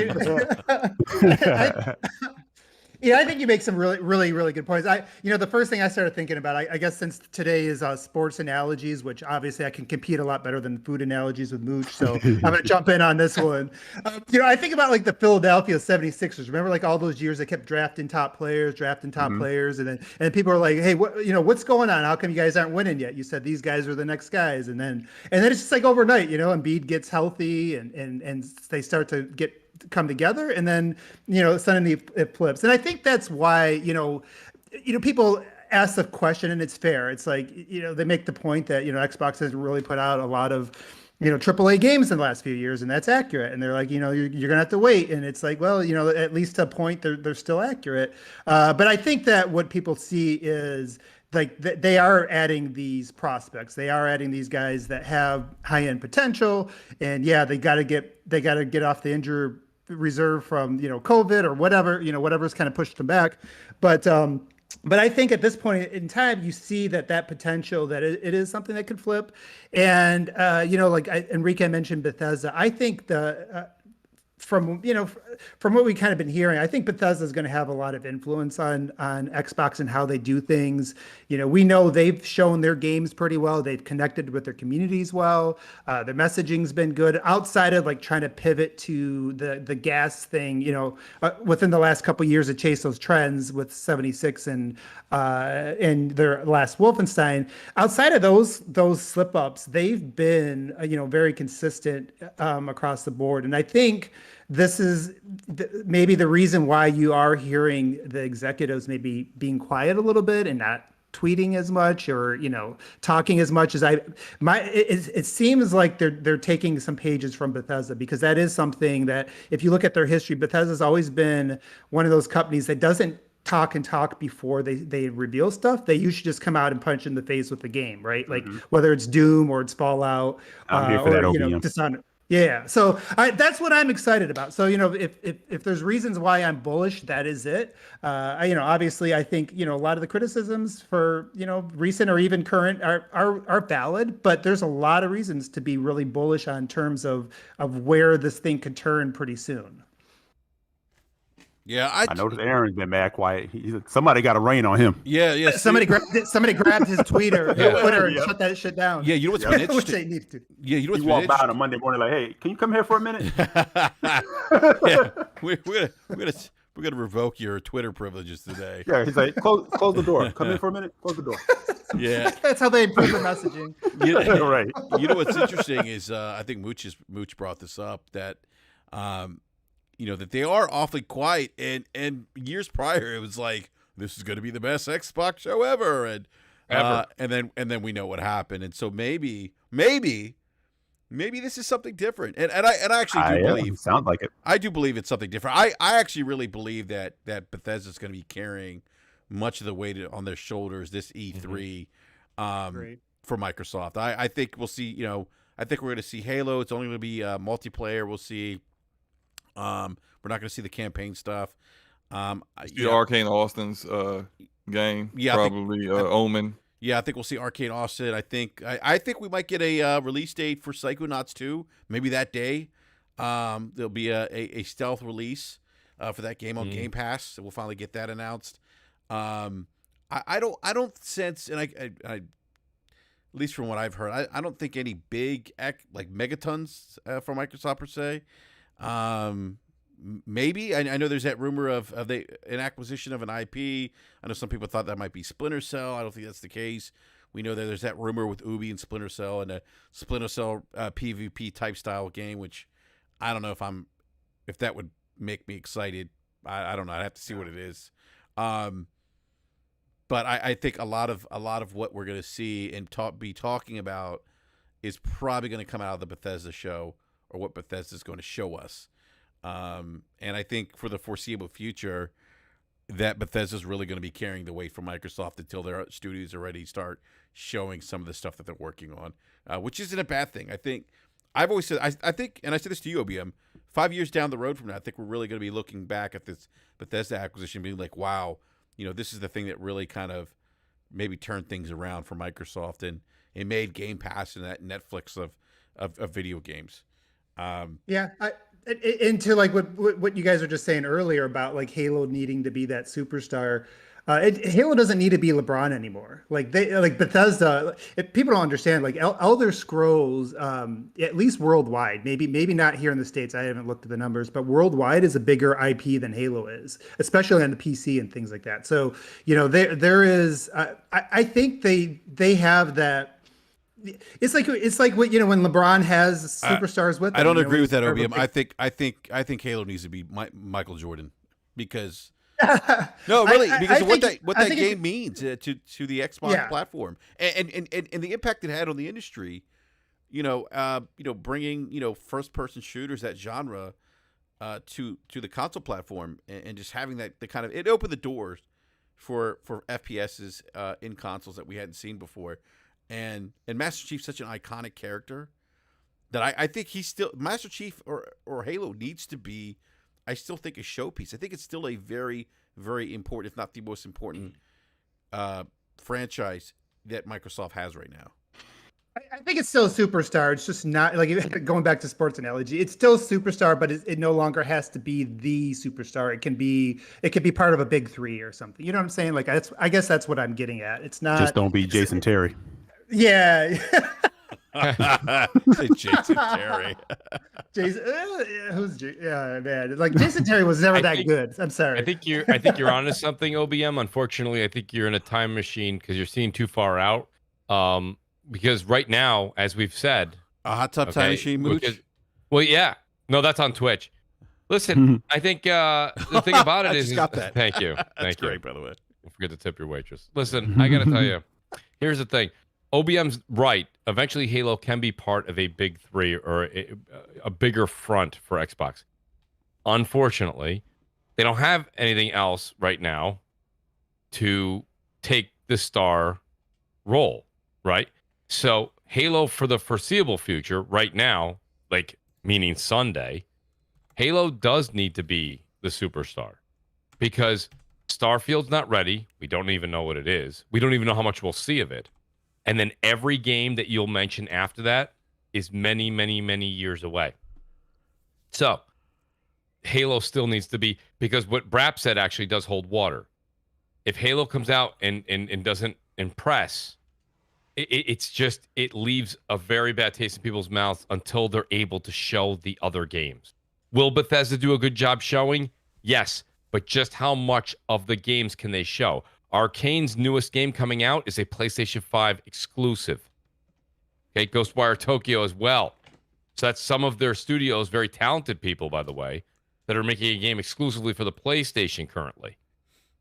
I think you make some really, really, really good points. The first thing I started thinking about, I guess, since today is sports analogies, which obviously I can compete a lot better than food analogies with Mooch. So I'm going to jump in on this one. I think about the Philadelphia 76ers. Remember, all those years they kept drafting top players, players, and then people were like, hey, what's going on? How come you guys aren't winning yet? You said these guys are the next guys, and then it's just overnight. Embiid gets healthy, and they start to come together, and then suddenly it flips. And I think that's why people ask the question, and it's fair. It's they make the point that Xbox hasn't really put out a lot of AAA games in the last few years, and that's accurate. And they're like, you're gonna have to wait. And it's at least to a point they're still accurate. But I think that what people see is they are adding these prospects. They are adding these guys that have high-end potential, and they got to get off the injury reserve from COVID or whatever, whatever's kind of pushed them back. But I think at this point in time, you see that potential, that it is something that could flip. And Enrique mentioned Bethesda. I think from what we kind of been hearing, I think Bethesda is going to have a lot of influence on Xbox and how they do things. We know they've shown their games pretty well. They've connected with their communities well. Their messaging's been good outside of trying to pivot to the gas thing. Within the last couple of years to chase those trends with 76 and their last Wolfenstein. Outside of those slip ups, they've been very consistent across the board. And I think this is maybe the reason why you are hearing the executives maybe being quiet a little bit and not tweeting as much or talking as much as it seems like they're taking some pages from Bethesda, because that is something that, if you look at their history, Bethesda's always been one of those companies that doesn't talk before they reveal stuff. They usually just come out and punch in the face with the game, right? Like whether it's Doom or it's Fallout, I'm here for that OBM. Dishonored. Yeah, so that's what I'm excited about. So if there's reasons why I'm bullish, that is it. Obviously, I think a lot of the criticisms for recent or even current are valid, but there's a lot of reasons to be really bullish on terms of where this thing could turn pretty soon. Yeah, I noticed Aaron's been mad quiet. Somebody got a rein on him. Yeah. Somebody grabbed his Twitter and shut that shit down. Yeah, you know what's been interesting? Which they need to. Yeah, you know what's been interesting? He walked by on a Monday morning like, "Hey, can you come here for a minute?" Yeah, we're gonna revoke your Twitter privileges today. Yeah, he's like, close the door. Come in for a minute. Close the door. Yeah, that's how they improve the messaging. Right. You know what's interesting is I think Mooch brought this up that. That they are awfully quiet, and years prior it was like this is going to be the best Xbox show ever, and then we know what happened, and so maybe this is something different, and I actually do believe it sounds like it. I do believe it's something different. I actually really believe that Bethesda's going to be carrying much of the weight on their shoulders this E3 for Microsoft. I think we'll see. I think we're going to see Halo. It's only going to be multiplayer. We'll see. We're not going to see the campaign stuff. Arcane Austin's game, probably Omen. Yeah, I think we'll see Arcane Austin. I think we might get a release date for Psychonauts 2. Maybe that day. There'll be a stealth release for that game on Game Pass. So we'll finally get that announced. I don't sense, and I at least from what I've heard, I don't think any big like megatons for Microsoft per se. Maybe I know there's that rumor of an acquisition of an IP. I know some people thought that might be Splinter Cell. I don't think that's the case. We know that there's that rumor with Ubi and Splinter Cell and a Splinter Cell PvP type style game, which I don't know if that would make me excited. I don't know. I'd have to see what it is. But I think a lot of what we're going to see and be talking about is probably going to come out of the Bethesda show, or what Bethesda is going to show us. And I think for the foreseeable future, that Bethesda is really going to be carrying the weight for Microsoft until their studios already start showing some of the stuff that they're working on, which isn't a bad thing. I think I've always said, I think, and I said this to you, OBM, 5 years down the road from now, I think we're really going to be looking back at this Bethesda acquisition being like, wow, this is the thing that really kind of maybe turned things around for Microsoft, and it made Game Pass and that Netflix of video games. Into like what you guys were just saying earlier about like Halo needing to be that superstar. Halo doesn't need to be LeBron anymore. Like Bethesda, if people don't understand, like Elder Scrolls, at least worldwide, maybe not here in the States. I haven't looked at the numbers, but worldwide is a bigger IP than Halo is, especially on the PC and things like that. So there is. I think they have that. It's like what when LeBron has superstars with him. I don't agree with that, OBM. I think Halo needs to be Michael Jordan, because no, really, because of what that game means to the Xbox platform, and the impact it had on the industry. Bringing first person shooters, that genre, to the console platform, and just having that the kind of, it opened the doors for FPSs in consoles that we hadn't seen before. And Master Chief's such an iconic character that I think he's still, Master Chief or Halo needs to be, I still think, a showpiece. I think it's still a very, very important, if not the most important franchise that Microsoft has right now. I think it's still a superstar. It's just not, like, going back to sports analogy, it's still a superstar, but it no longer has to be the superstar. It can be part of a big three or something. You know what I'm saying? Like, I guess that's what I'm getting at. It's not, just don't be Jason Terry. Yeah. Say Jason Terry. Man. Like, Jason Terry was never that good. I'm sorry. I think you're onto something, OBM. Unfortunately, I think you're in a time machine because you're seeing too far out. Because right now, as we've said, a hot tub time machine, Mooch. Well, yeah. No, that's on Twitch. Listen, I think the thing about it is, got that. Thank you. That's great, by the way. Don't forget to tip your waitress. Listen, I got to tell you, here's the thing. OBM's right. Eventually, Halo can be part of a big three or a bigger front for Xbox. Unfortunately, they don't have anything else right now to take the star role, right? So Halo for the foreseeable future, right now, like meaning Sunday, Halo does need to be the superstar because Starfield's not ready. We don't even know what it is. We don't even know how much we'll see of it. And then every game that you'll mention after that is many, many, many years away. So Halo still needs to be, because what BRAP said actually does hold water. If Halo comes out and doesn't impress, it leaves a very bad taste in people's mouths until they're able to show the other games. Will Bethesda do a good job showing? Yes, but just how much of the games can they show? Arcane's newest game coming out is a PlayStation 5 exclusive. Okay, Ghostwire Tokyo as well. So that's some of their studios, very talented people, by the way, that are making a game exclusively for the PlayStation currently.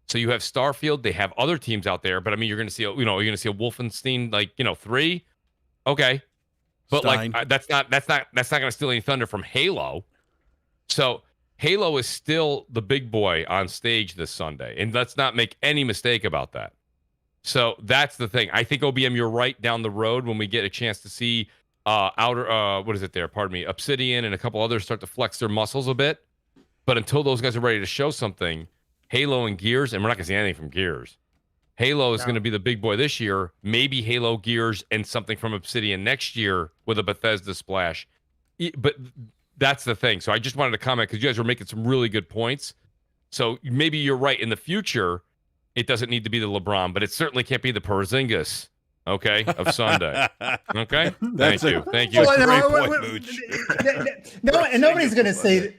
So you have Starfield. They have other teams out there, but I mean, you're going to see, you're going to see a Wolfenstein 3. Okay, but Stein. that's not going to steal any thunder from Halo. So Halo is still the big boy on stage this Sunday, and let's not make any mistake about that. So that's the thing. I think OBM, you're right, down the road when we get a chance to see Obsidian and a couple others start to flex their muscles a bit. But until those guys are ready to show something, Halo and Gears, and we're not going to see anything from Gears. Halo is going to be the big boy this year. Maybe Halo, Gears, and something from Obsidian next year with a Bethesda splash. But that's the thing. So I just wanted to comment because you guys were making some really good points. So maybe you're right. In the future, it doesn't need to be the LeBron, but it certainly can't be the Porzingis, okay, of Sunday. Okay? Thank you. Thank you. Great point, Mooch. No, and nobody's going to say...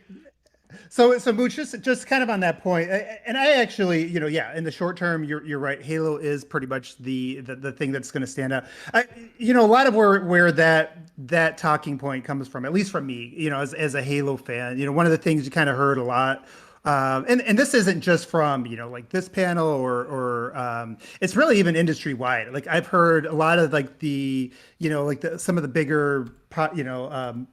So Mooch, just kind of on that point, and I actually, in the short term, you're right. Halo is pretty much the thing that's going to stand out. A lot of where that talking point comes from, at least from me, as a Halo fan, one of the things you kind of heard a lot. And this isn't just from, like this panel or it's really even industry wide. Like I've heard a lot of like some of the bigger,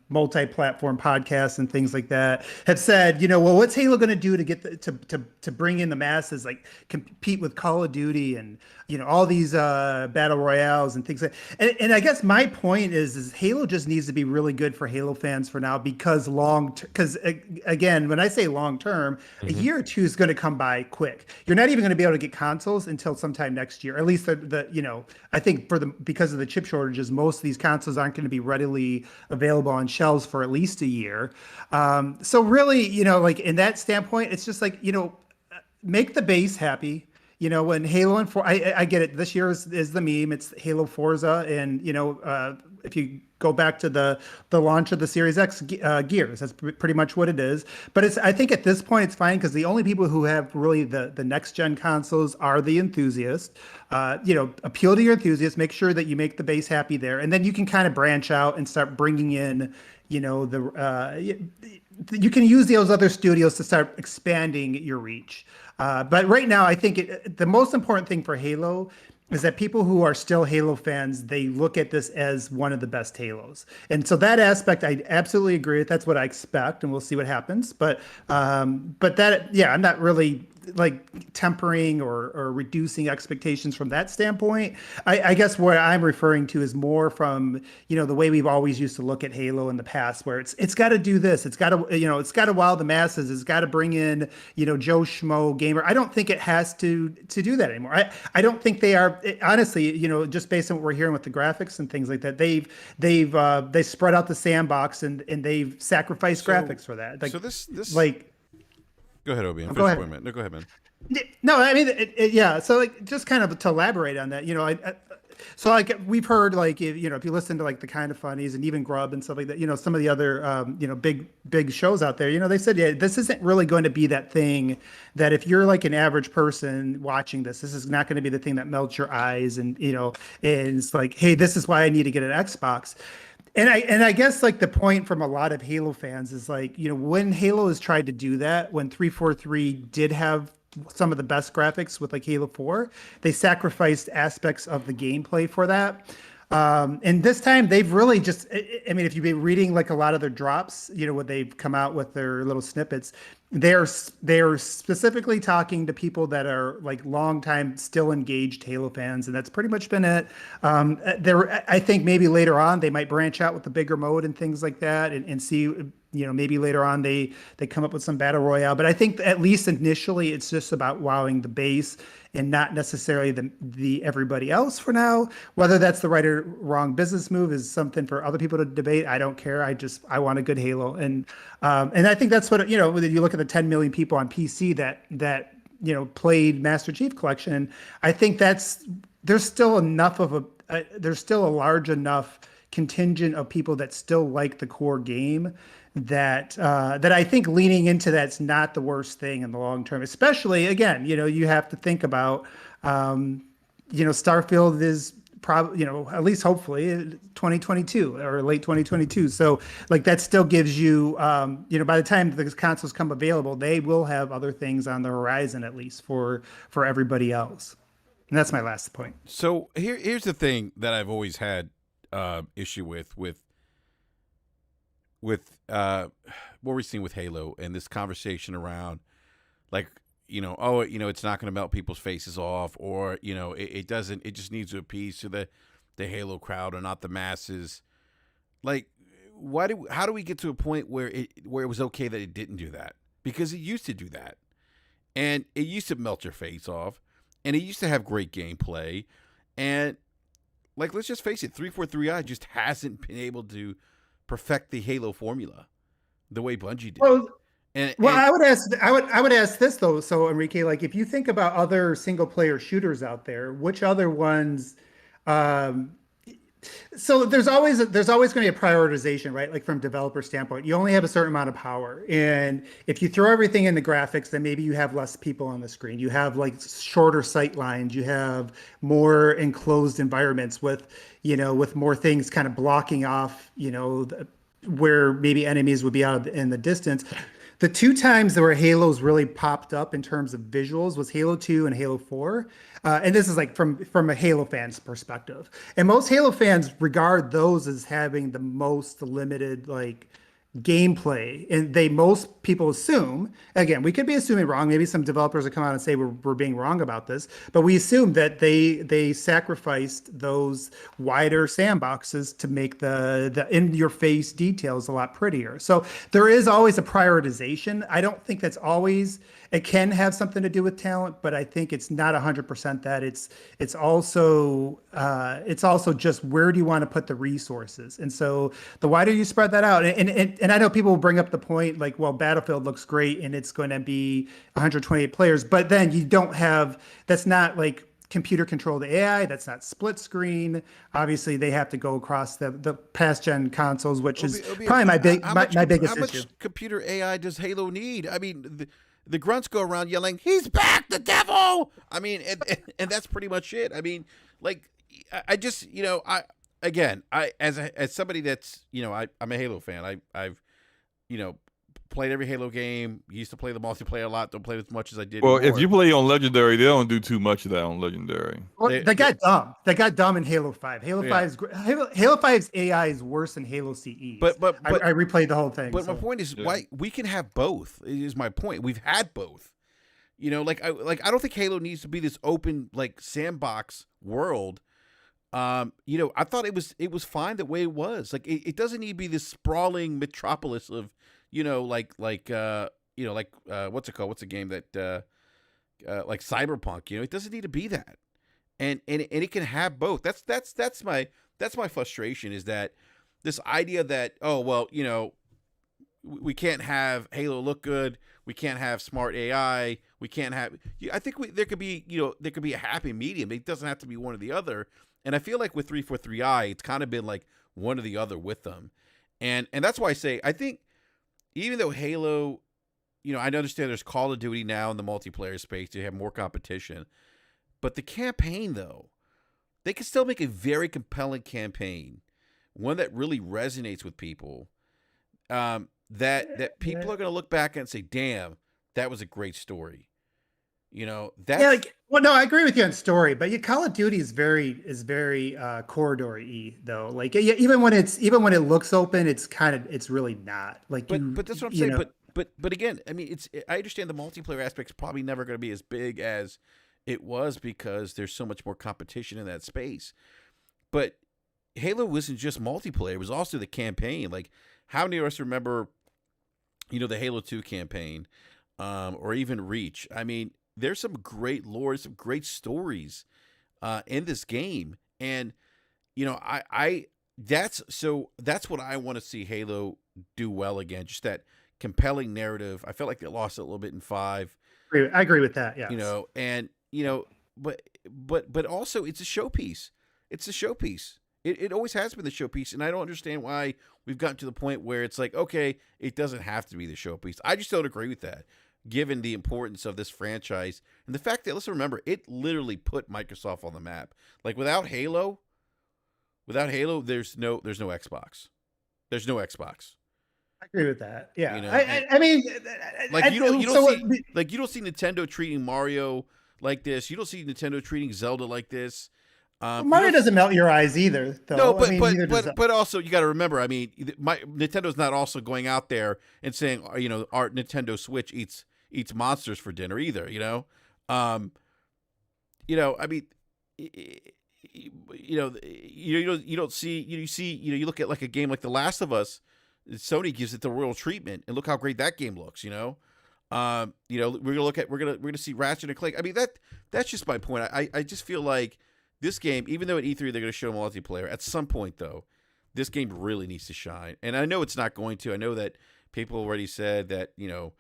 multi-platform podcasts and things like that have said, well, what's Halo going to do to get to bring in the masses, like compete with Call of Duty and, all these battle royales and things like that. And I guess my point is Halo just needs to be really good for Halo fans for now, because again, when I say long term, a year or two is going to come by quick. You're not even going to be able to get consoles until sometime next year. At least I think because of the chip shortages, most of these consoles aren't going to be readily available on shelves for at least a year. So really, like in that standpoint, it's just like, make the base happy. When Halo and I get it. This year is the meme. It's Halo Forza, and if you go back to the launch of the Series X Gears, that's pretty much what it is. But I think at this point it's fine, because the only people who have really the next gen consoles are the enthusiasts. Appeal to your enthusiasts. Make sure that you make the base happy there, and then you can kind of branch out and start bringing in. You can use those other studios to start expanding your reach. But right now, I think the most important thing for Halo is that people who are still Halo fans, they look at this as one of the best Halos. And so that aspect, I absolutely agree with. That's what I expect, and we'll see what happens. But I'm not really like tempering or reducing expectations from that standpoint. I guess what I'm referring to is more from, the way we've always used to look at Halo in the past, where it's got to do this. It's got to, it's got to wow the masses. It's got to bring in, Joe Schmo gamer. I don't think it has to do that anymore. I don't think they are, honestly, just based on what we're hearing with the graphics and things like that, they spread out the sandbox and they've sacrificed graphics for that. Like, so this like, go ahead, Obi. Go ahead. No, go ahead, man. No, I mean, yeah. So like, just kind of to elaborate on that, so like we've heard, like, if you listen to like the Kind of Funnies and even Grub and stuff like that, some of the other, big shows out there, they said, yeah, this isn't really going to be that thing that if you're like an average person watching this is not going to be the thing that melts your eyes and, and it's like, hey, this is why I need to get an Xbox. And I guess like the point from a lot of Halo fans is like, when Halo has tried to do that, when 343 did have some of the best graphics with like Halo 4, they sacrificed aspects of the gameplay for that. And this time they've really just, I mean, if you've been reading like a lot of their drops, you know, what they've come out with their little snippets, they're specifically talking to people that are like longtime still engaged Halo fans. And that's pretty much been it. I think maybe later on they might branch out with the bigger mode and things like that and see, you know, maybe later on they come up with some battle royale. But I think at least initially it's just about wowing the base and not necessarily the everybody else for now. Whether that's the right or wrong business move is something for other people to debate. I don't care. I want a good Halo, and I think that's what, you know, when you look at the 10 million people on PC that you know played Master Chief Collection. I think there's still enough of there's still a large enough contingent of people that still like the core game that I think leaning into that's not the worst thing in the long term. Especially, again, you know, you have to think about, you know, Starfield is probably, you know, at least hopefully 2022 or late 2022. So like that still gives you, you know, by the time the consoles come available, they will have other things on the horizon, at least for everybody else. And that's my last point. So here's the thing that I've always had issue with what we're seeing with Halo and this conversation around, like, you know, oh, you know, it's not going to melt people's faces off, or, you know, it doesn't, it just needs to appease to the Halo crowd and not the masses. Like, how do we get to a point where it was okay that it didn't do that? Because it used to do that, and it used to melt your face off, and it used to have great gameplay, and like, let's just face it, 343i just hasn't been able to perfect the Halo formula the way Bungie did. Well, I would ask this though. So Enrique, like if you think about other single player shooters out there, which other ones, so there's always going to be a prioritization, right? Like from developer standpoint, you only have a certain amount of power. And if you throw everything in the graphics, then maybe you have less people on the screen. You have like shorter sight lines. You have more enclosed environments with, you know, with more things kind of blocking off, you know, where maybe enemies would be out in the distance. The two times where Halo's really popped up in terms of visuals was Halo 2 and Halo 4. And this is like from a Halo fan's perspective. And most Halo fans regard those as having the most limited like gameplay. And most people assume, again, we could be assuming wrong. Maybe some developers will come out and say we're being wrong about this, but we assume that they sacrificed those wider sandboxes to make the in-your-face details a lot prettier. So there is always a prioritization. I don't think that's always, it can have something to do with talent, but I think it's not 100% that. It's also just where do you want to put the resources? And so the wider you spread that out, and I know people will bring up the point like, well, Battlefield looks great and it's going to be 128 players, but then you don't have, that's not like computer controlled AI, that's not split screen. Obviously they have to go across the past gen consoles, which is probably my biggest issue. How much computer AI does Halo need? I mean, the grunts go around yelling, "He's back, the devil!" I mean, and that's pretty much it. I mean, like, I just, you know, as somebody that's, you know, I'm a Halo fan. I've, you know, played every Halo game. Used to play the multiplayer a lot. Don't play as much as I did. Well, anymore. if you play on Legendary, they don't do too much of that on Legendary. Well, they got dumb. They got dumb in Halo 5. Halo 5's AI is worse than Halo CE. But I replayed the whole thing. But my point is, why we can have both. Is my point. We've had both. You know, I don't think Halo needs to be this open like sandbox world. You know, I thought it was fine the way it was. Like it doesn't need to be this sprawling metropolis of, you know, like you know, like what's it called? What's a game that like Cyberpunk? You know, it doesn't need to be that. And it can have both. That's my frustration, is that this idea that, oh well, you know, we can't have Halo look good, we can't have smart AI, we can't have. I think there could be, you know, there could be a happy medium. It doesn't have to be one or the other. And I feel like with 343i, it's kind of been like one or the other with them. And that's why I say, I think even though Halo, you know, I understand there's Call of Duty now in the multiplayer space, you have more competition, but the campaign though, they can still make a very compelling campaign, one that really resonates with people, that people are going to look back and say, damn, that was a great story. You know, that's, Well, no, I agree with you on story, but Call of Duty is very corridor-y though. Like even when it looks open, it's really not. Like but that's what I'm saying. But again, I mean, I understand the multiplayer aspect's probably never going to be as big as it was because there's so much more competition in that space. But Halo wasn't just multiplayer; it was also the campaign. Like, how many of us remember, the Halo 2 campaign, or even Reach? I mean, there's some great lore, some great stories in this game, and that's what I want to see Halo do well again. Just that compelling narrative. I felt like they lost it a little bit in 5. I agree with that. Yeah. But also it's a showpiece. It's a showpiece. It always has been the showpiece, and I don't understand why we've gotten to the point where it's like, okay, it doesn't have to be the showpiece. I just don't agree with that, given the importance of this franchise and the fact that, let's remember, it literally put Microsoft on the map. Like without Halo, there's no Xbox. There's no Xbox. I agree with that. Yeah. I mean, like you don't see Nintendo treating Mario like this. You don't see Nintendo treating Zelda like this. Mario doesn't melt your eyes either, though. No, but also you got to remember. I mean, Nintendo's not also going out there and saying, our Nintendo Switch eats monsters for dinner either. I mean, you don't see you look at like a game like The Last of Us. Sony gives it the royal treatment, and look how great that game looks. We're gonna see Ratchet and Clank. I mean, that's just my point. I just feel like this game, even though at E3 they're going to show multiplayer, at some point though, this game really needs to shine. And I know it's not going to. I know that people already said that it's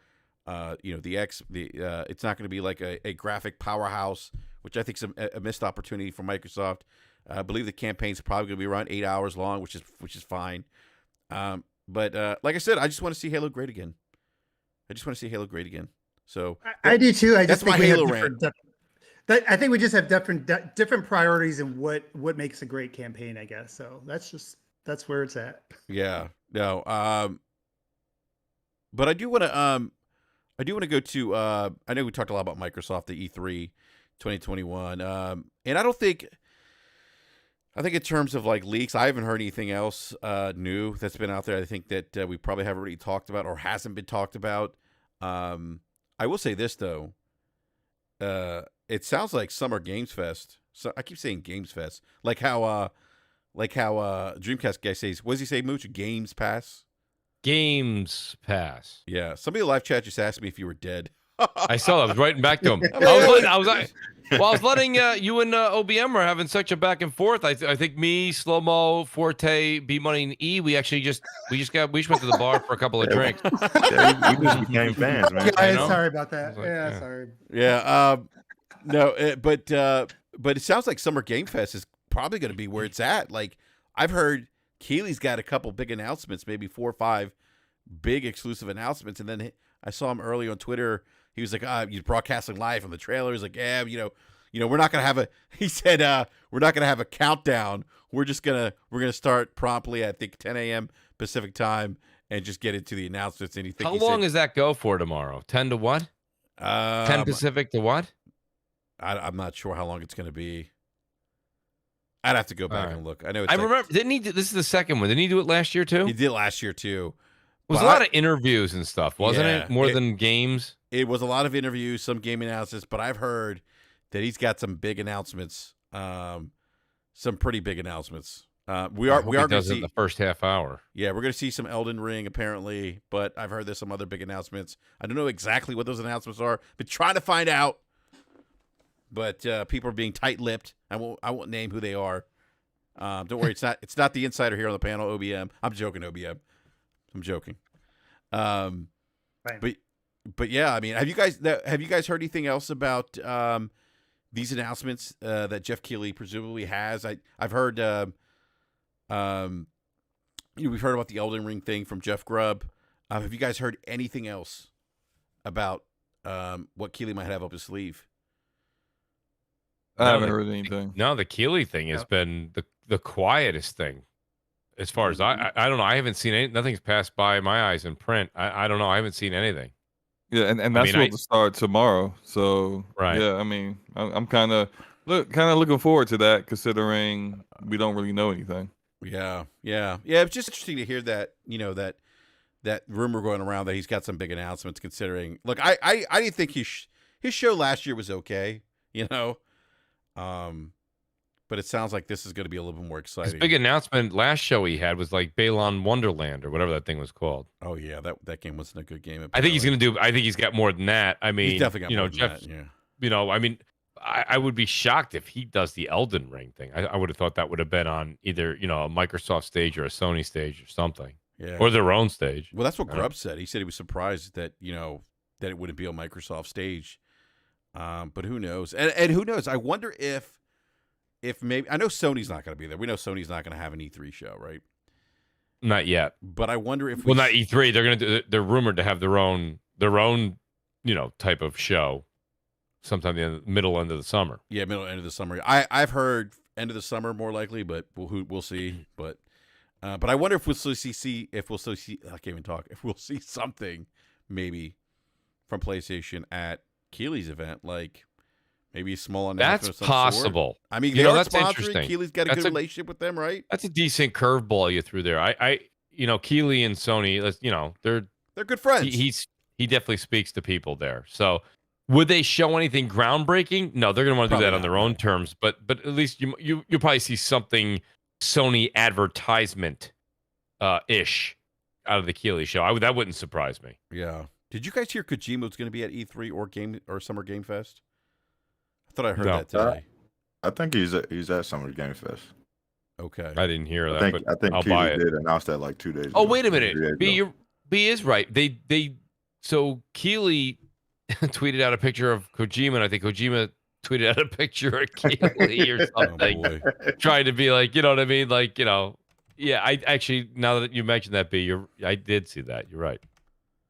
not going to be like a graphic powerhouse, which I think is a missed opportunity for Microsoft. I believe the campaign's probably going to be around 8 hours long, which is fine. But like I said, I just want to see Halo great again. So I do too. That's my Halo rant. I think we just have different priorities in what makes a great campaign, I guess. So that's where it's at. Yeah. No. But I do want to go to I know we talked a lot about Microsoft, the E3 2021. And I think in terms of like leaks, I haven't heard anything else new that's been out there. I think that we probably haven't really talked about or hasn't been talked about. I will say this though. It sounds like Summer Games Fest. So I keep saying Games Fest, like how Dreamcast guy says. What does he say, Mooch? Games Pass. Games Pass. Yeah. Somebody in the live chat just asked me if you were dead. I saw. I was writing back to him. I was letting you and OBM were having such a back and forth. I think me, Slow Mo, Forte, B Money, and E. We just went to the bar for a couple of drinks. Yeah, we just became fans, man. Yeah, sorry about that. Sorry. Yeah. No, but it sounds like Summer Game Fest is probably going to be where it's at. Like I've heard Keely's got a couple big announcements, maybe 4 or 5 big exclusive announcements, and then I saw him earlier on Twitter. He was like, he's broadcasting live from the trailer. He's like, yeah, we're not gonna have he said, we're not gonna have a countdown. We're gonna start promptly, I think 10 a.m. Pacific time, and just get into the announcements. And how long does that go for tomorrow? 10 to what? 10 Pacific to what? I'm not sure how long it's going to be. I'd have to go back and look. I know. I remember. Didn't he? This is the second one. Didn't he do it last year too? He did last year too. It was a lot of interviews and stuff, wasn't it? More than games. It was a lot of interviews, some game announcements, but I've heard that he's got some big announcements, some pretty big announcements. We are going to see the first half hour. Yeah, we're going to see some Elden Ring apparently, but I've heard there's some other big announcements. I don't know exactly what those announcements are, but trying to find out. But people are being tight-lipped. I won't name who they are. Don't worry, it's not the insider here on the panel. OBM. I'm joking, OBM. I'm joking. But yeah, I mean, have you guys heard anything else about these announcements that Jeff Keighley presumably has? I've heard we've heard about the Elden Ring thing from Jeff Grubb. Have you guys heard anything else about what Keighley might have up his sleeve? I haven't heard anything. No, the Keighley thing has been the quietest thing. As far as I don't know. I haven's seen nothing's passed by my eyes in print. I don't know. I haven't seen anything. Yeah, and that's supposed to start tomorrow. So right. Yeah, I mean, I'm kind of looking forward to that, considering we don't really know anything. Yeah. It's just interesting to hear that. That rumor going around that he's got some big announcements. Considering, look, I didn't think his show last year was okay. But it sounds like this is going to be a little bit more exciting. His big announcement last show he had was like Balon Wonderland or whatever that thing was called. Oh yeah, that game wasn't a good game. Apparently. I think he's going to do. I think he's got more than that. I mean, he's definitely got more Jeff. than that, yeah. I mean, I would be shocked if he does the Elden Ring thing. I would have thought that would have been on either a Microsoft stage or a Sony stage or something. Yeah. Or their own stage. Well, that's what Grubb said. He said he was surprised that that it wouldn't be on Microsoft stage. But who knows? And who knows? I wonder if maybe, I know Sony's not going to be there. We know Sony's not going to have an E3 show, right? Not yet. But I wonder if not E3. They're going to. They're rumored to have their own type of show sometime in the middle end of the summer. Yeah, middle end of the summer. I've heard end of the summer more likely, but we'll see. But I wonder if we'll still see I can't even talk. If we'll see something maybe from PlayStation at Keighley's event, like. Maybe a small announcement. That's possible. I mean, they are that's sponsoring. interesting. Keighley's got a good relationship with them, right? That's a decent curveball you threw there. Keighley and Sony, they're good friends. He definitely speaks to people there. So, would they show anything groundbreaking? No, they're going to want to do that on their own terms. But at least you'll probably see something Sony advertisement ish out of the Keighley show. That wouldn't surprise me. Yeah. Did you guys hear Kojima was going to be at E3 or Summer Game Fest? I thought I heard that today. I think he's at Summer Game Fest. Okay. I didn't hear that. I think Keighley did announce that like 2 days ago. Oh, wait a minute. B is right. So Keighley tweeted out a picture of Kojima, and I think Kojima tweeted out a picture of Keighley or something. Trying to be like, you know what I mean? Like, yeah, I actually, now that you mentioned that, B, I did see that. You're right.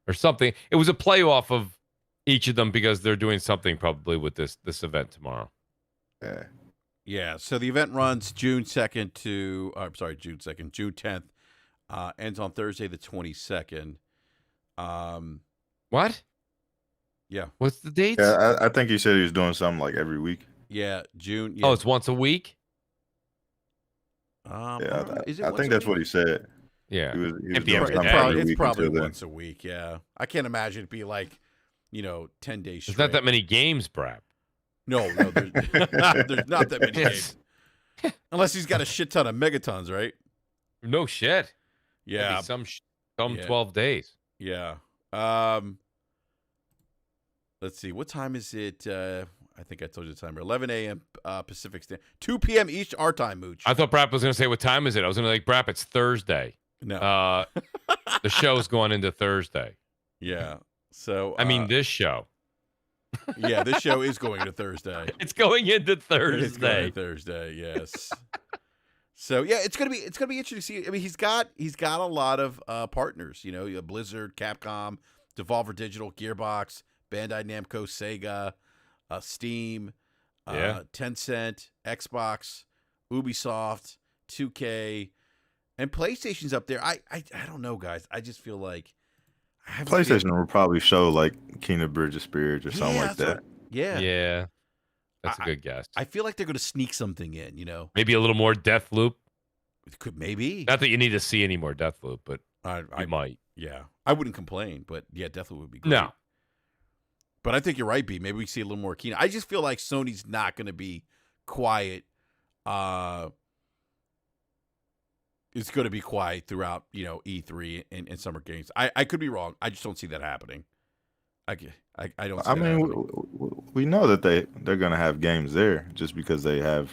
Or something. It was a play off of each of them because they're doing something probably with this event tomorrow. Yeah. So the event runs June 10th. June 10th. Ends on Thursday the 22nd. What? Yeah. What's the date? Yeah, I think he said he was doing something like every week. Yeah, June. Yeah. Oh, it's once a week? I think that's what he said. Yeah. He was it's probably once a week, yeah. I can't imagine it'd be like 10 days straight. There's not that many games, BRAP. No, there's not that many games. Unless he's got a shit ton of megatons, right? No shit. Yeah. Some 12 days. Yeah. Let's see. What time is it? I think I told you the time. 11 a.m. Pacific Standard. 2 p.m. East our time, Mooch. I thought BRAP was going to say, what time is it? I was going to like, BRAP, it's Thursday. No. The show's going into Thursday. Yeah. So I mean, this show. Yeah, this show is going to Thursday. It's going into Thursday. It's going to Thursday. Yes. So yeah, it's gonna be interesting to see. I mean, he's got a lot of partners. You have Blizzard, Capcom, Devolver Digital, Gearbox, Bandai Namco, Sega, Steam, Tencent, Xbox, Ubisoft, 2K, and PlayStation's up there. I don't know, guys. I just feel like PlayStation will probably show like Kingdom Bridge of Spirits or something like that. Yeah. That's a good guess. I feel like they're going to sneak something in, Maybe a little more Deathloop. It could maybe. Not that you need to see any more Deathloop, but I might. Yeah. I wouldn't complain, but yeah, Deathloop would be great. No. But I think you're right, B. Maybe we see a little more keen. I just feel like Sony's not going to be quiet. It's going to be quiet throughout, E3 and Summer Games. I could be wrong. I just don't see that happening. I don't. See we know that they're going to have games there just because they have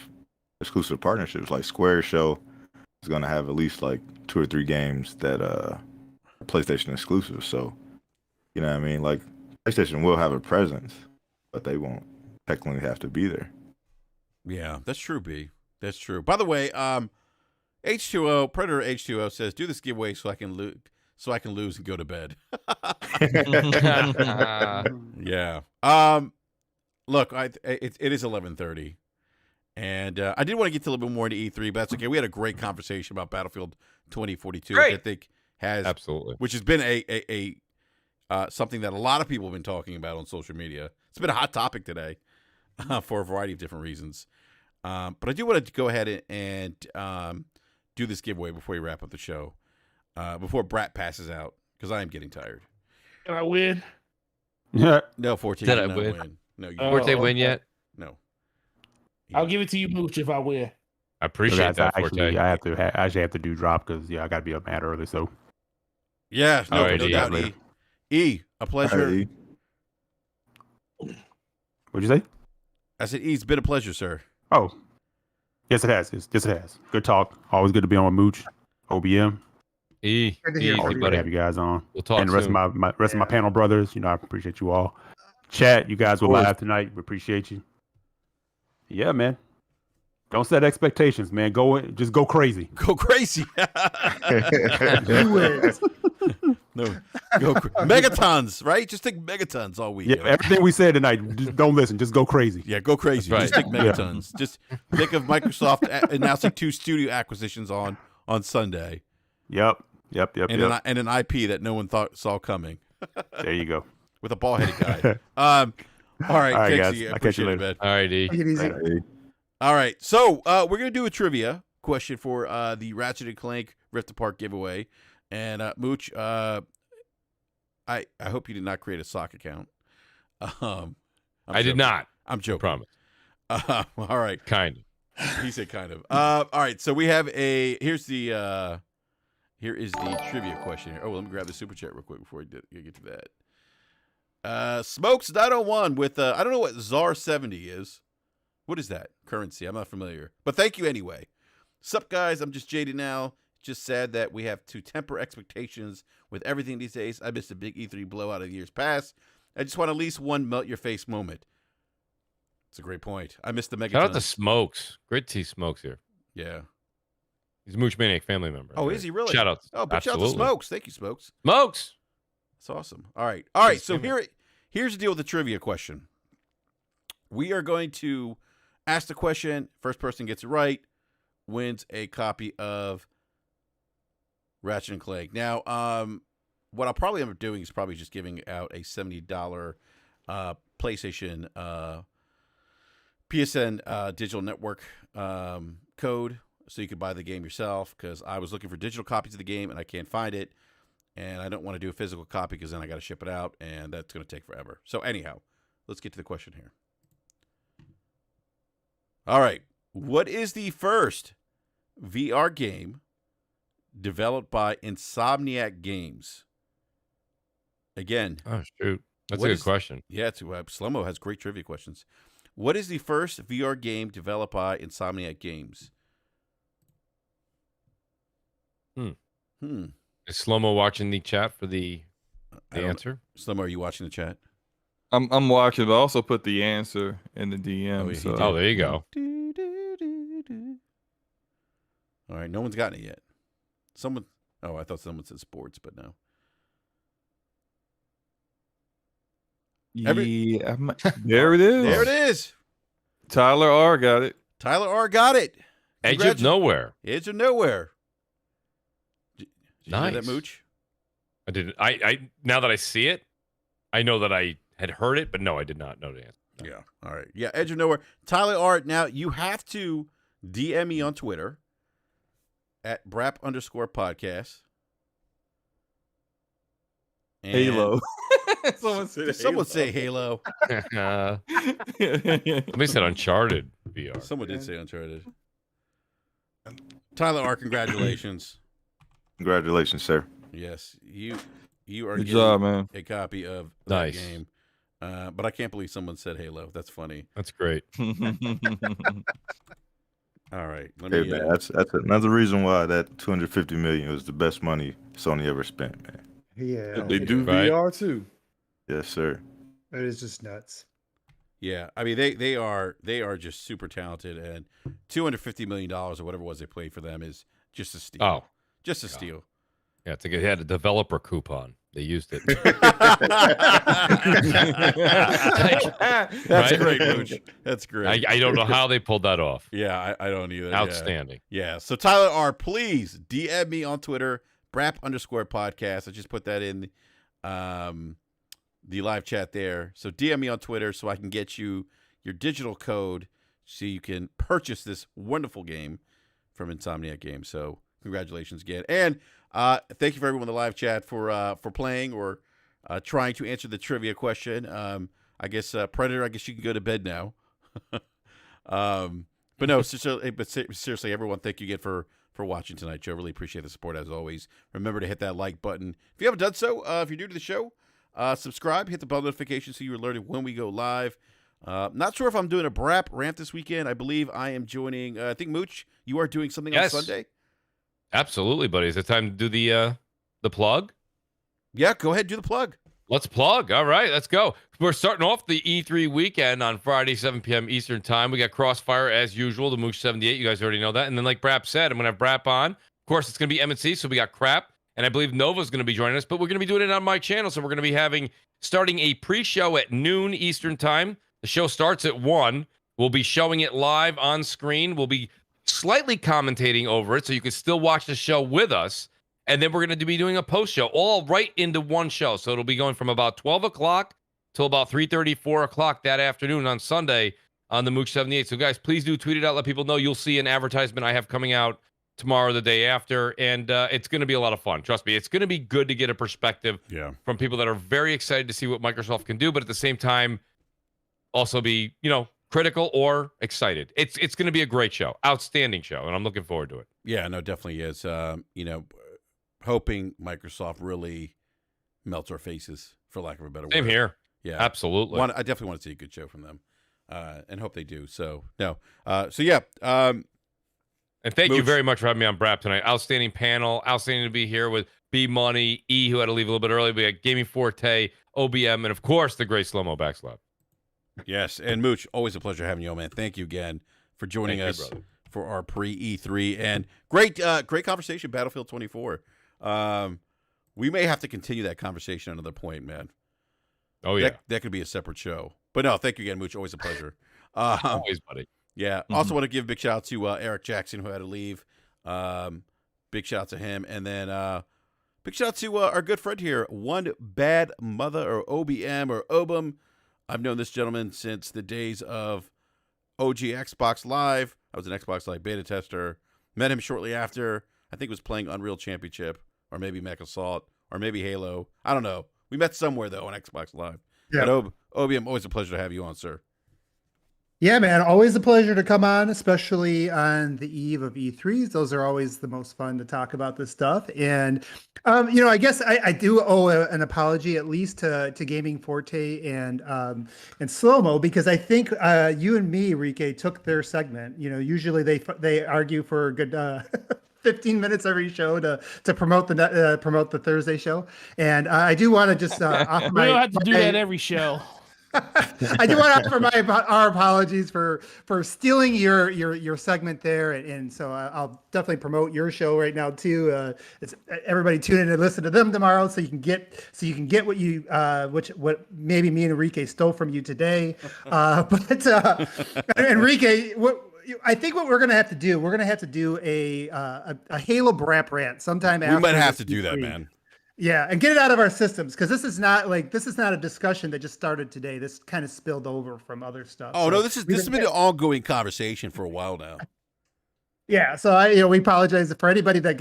exclusive partnerships. Like Square Show is going to have at least like 2 or 3 games that are PlayStation exclusive. So, you know what I mean? Like PlayStation will have a presence, but they won't technically have to be there. Yeah, that's true, B. That's true. By the way, H2O Predator H2O says, "Do this giveaway so I can lose." So I can lose and go to bed. Yeah. Look, it is 11:30, and I did want to get to a little bit more into E3, but that's okay. We had a great conversation about Battlefield 2042, which I think has absolutely, which has been a something that a lot of people have been talking about on social media. It's been a hot topic today for a variety of different reasons. But I do want to go ahead and do this giveaway before we wrap up the show, before BRAP passes out, because I am getting tired. Can I win? Yeah. No, 14 Did did I not win? win. No, you Forte win yet? No. I'll give it to you, Mooch, if I win. I appreciate that, Actually, Forte. I actually have to do drop because I got to be up mad early. So Yeah, no, All right, no E. doubt. E, a pleasure. Hey, what'd you say? I said, E, it's been a pleasure, sir. Oh, yes, it has. Yes, it has. Good talk. Always good to be on with Mooch, OBM. E, Good to hear Always from good to you. have you guys on. We'll talk And the rest soon. of my rest of my panel brothers. I appreciate you all. Chat, you guys were course. live tonight. We appreciate you. Yeah, man. Don't set expectations, man. Just go crazy. Go crazy. Do it. No, megatons, right? Just think megatons all week. Yeah, everything we said tonight, just don't listen. Just go crazy. Yeah, go crazy. Right. Just think megatons. Just think of Microsoft announcing 2 studio acquisitions on Sunday, Yep. and an IP that no one saw coming, There you go. with a ball-headed guy. All right, All right, thanks, guys. E. I I'll catch you appreciate it, later. man. All right, E. Take it easy. hey. All right, so we're gonna do a trivia question for the Ratchet and Clank Rift Apart giveaway, and Mooch, I hope you did not create a sock account. I'm I did joking. not. I'm joking. Promise. All right, Kind of. he said kind of. All right, so we have here is the trivia question here. Oh, let me grab the super chat real quick before we get to that. Smokes 901 with I don't know what ZAR 70 is. What is that currency? I'm not familiar, but thank you anyway. Sup, guys? I'm just jaded now. Just sad that we have to temper expectations with everything these days. I missed a big E3 blowout of years past. I just want at least one melt your face moment. It's a great point. I missed the mega. Shout out to Smokes. Great T Smokes here. Yeah. He's a Mooch Maniac family member. Oh, is he really? Shout out. Oh, big shout out to Absolutely. Smokes. Thank you, Smokes. Smokes. That's awesome. All right. All right. So Yes, here's the deal with the trivia question. We are going to ask the question. First person gets it right wins a copy of Ratchet and Clank. Now, what I'll probably end up doing is probably just giving out a $70 PlayStation PSN digital network code so you can buy the game yourself, because I was looking for digital copies of the game and I can't find it. And I don't want to do a physical copy because then I got to ship it out, and that's going to take forever. So anyhow, let's get to the question here. All right. What is the first VR game developed by Insomniac Games? Again. Oh, shoot. That's What a is- good question. Yeah, Slow-Mo has great trivia questions. What is the first VR game developed by Insomniac Games? Is Slow-Mo watching the chat for the I don't- answer? Slow-Mo, are you watching the chat? I'm watching, but I also put the answer in the DM. Oh, he so. did. Oh, there you go. All right, no one's gotten it yet. Someone. Oh, I thought someone said sports, but no. Yeah, there it is. There it is. Tyler R got it. Tyler R got it. Edge of Nowhere. Edge of Nowhere. Did you know that, Nice. Mooch? I didn't. I now that I see it, I know that I had heard it, but no, I did not know the answer. Yeah. All right. Yeah, Edge of Nowhere. Tyler R. Now, you have to DM me on Twitter at BRAP_podcast. And Halo. Someone said Someone say Halo. Somebody said Uncharted VR. Someone did say Uncharted. Tyler R., congratulations. Congratulations, sir. Yes, you are Good getting job, man. a copy of that Nice. game. But I can't believe someone said Halo. That's funny. That's great. All right. Let Hey me. man, that's another reason why that 250 million was the best money Sony ever spent, man. Yeah. They do Right. VR too. Yes, sir. It is just nuts. Yeah, I mean they are just super talented, and $250 million or whatever it was they played for them is just a steal. Oh, Just a steal. yeah. I think it had a developer coupon. They used it. That's Right? great, Mooch. That's great. I don't know how they pulled that off. Yeah, I don't either. Yeah. Outstanding. Yeah. So Tyler R., please DM me on Twitter, BRAP_podcast. I just put that in the live chat there. So DM me on Twitter so I can get you your digital code so you can purchase this wonderful game from Insomniac Games. So congratulations again. And thank you for everyone in the live chat for playing or trying to answer the trivia question. I guess Predator, I guess you can go to bed now. But no, seriously, everyone, thank you again for watching tonight, Joe. Really appreciate the support as always. Remember to hit that like button. If you haven't done so, if you're new to the show, subscribe, hit the bell notification so you're alerted when we go live. Not sure if I'm doing a BRAP rant this weekend. I believe I am joining, I think, Mooch, you are doing something on Sunday? Absolutely, buddy. Is it time to do the plug? Yeah, go ahead, do the plug. Let's plug. All right, let's go. We're starting off the E3 weekend on Friday, 7 p.m. Eastern time. We got Crossfire as usual, the Mooch 78. You guys already know that. And then like BRAP said, I'm going to have BRAP on. Of course, it's going to be M&C, so we got Crap. And I believe Nova's going to be joining us, but we're going to be doing it on my channel. So we're going to be starting a pre-show at noon Eastern time. The show starts at 1. We'll be showing it live on screen. We'll be slightly commentating over it so you can still watch the show with us. And then we're going to be doing a post show all right into one show. So it'll be going from about 12 o'clock till about 3:30, 4 o'clock that afternoon on Sunday on the Mooch 78. So guys, please do tweet it out. Let people know. You'll see an advertisement I have coming out tomorrow or the day after. And it's going to be a lot of fun. Trust me, it's going to be good to get a perspective from people that are very excited to see what Microsoft can do, but at the same time, also be, critical or excited. It's going to be a great show, outstanding show, and I'm looking forward to it. Yeah, no, definitely is. Hoping Microsoft really melts our faces, for lack of a better word. Same here. Yeah, absolutely. I definitely want to see a good show from them, and hope they do. So no, yeah. And thank you very much for having me on BRAP tonight. Outstanding panel. Outstanding to be here with B Money, E, who had to leave a little bit early. We had Gaming Forte, OBM, and of course the great Slow-Mo Backslap. Yes, and Mooch, always a pleasure having you on, man. Thank you again for joining us for our pre-E3 and great conversation. Battlefield 24. We may have to continue that conversation at another point, man. Oh yeah, that could be a separate show. But no, thank you again, Mooch. Always a pleasure. Always, buddy. Yeah. Also want to give a big shout out to Eric Jackson, who had to leave. Big shout out to him, and then big shout out to our good friend here, One Bad Mother, or OBM or Obum. I've known this gentleman since the days of OG Xbox Live. I was an Xbox Live beta tester. Met him shortly after. I think it was playing Unreal Championship, or maybe Mech Assault, or maybe Halo. I don't know. We met somewhere, though, on Xbox Live. Yeah. But OBM, always a pleasure to have you on, sir. Yeah, man. Always a pleasure to come on, especially on the eve of E3s. Those are always the most fun to talk about this stuff. And, I guess I do owe an apology at least to Gaming Forte and Slow-Mo, because I think you and me, Enrique, took their segment. Usually they argue for a good 15 minutes every show to promote the Thursday show. And I do want to just offer we don't have to do that every show. I do want to offer our apologies for stealing your segment there, and so I'll definitely promote your show right now too. It's everybody tune in and listen to them tomorrow, so you can get what you what maybe me and Enrique stole from you today. But Enrique, I think what we're gonna have to do a Halo BRAP rant sometime after. We might have to do that, man. Yeah, and get it out of our systems, because this is not a discussion that just started today. This kind of spilled over from other stuff. Oh, so no, this has been an ongoing conversation for a while now. Yeah, so we apologize for anybody that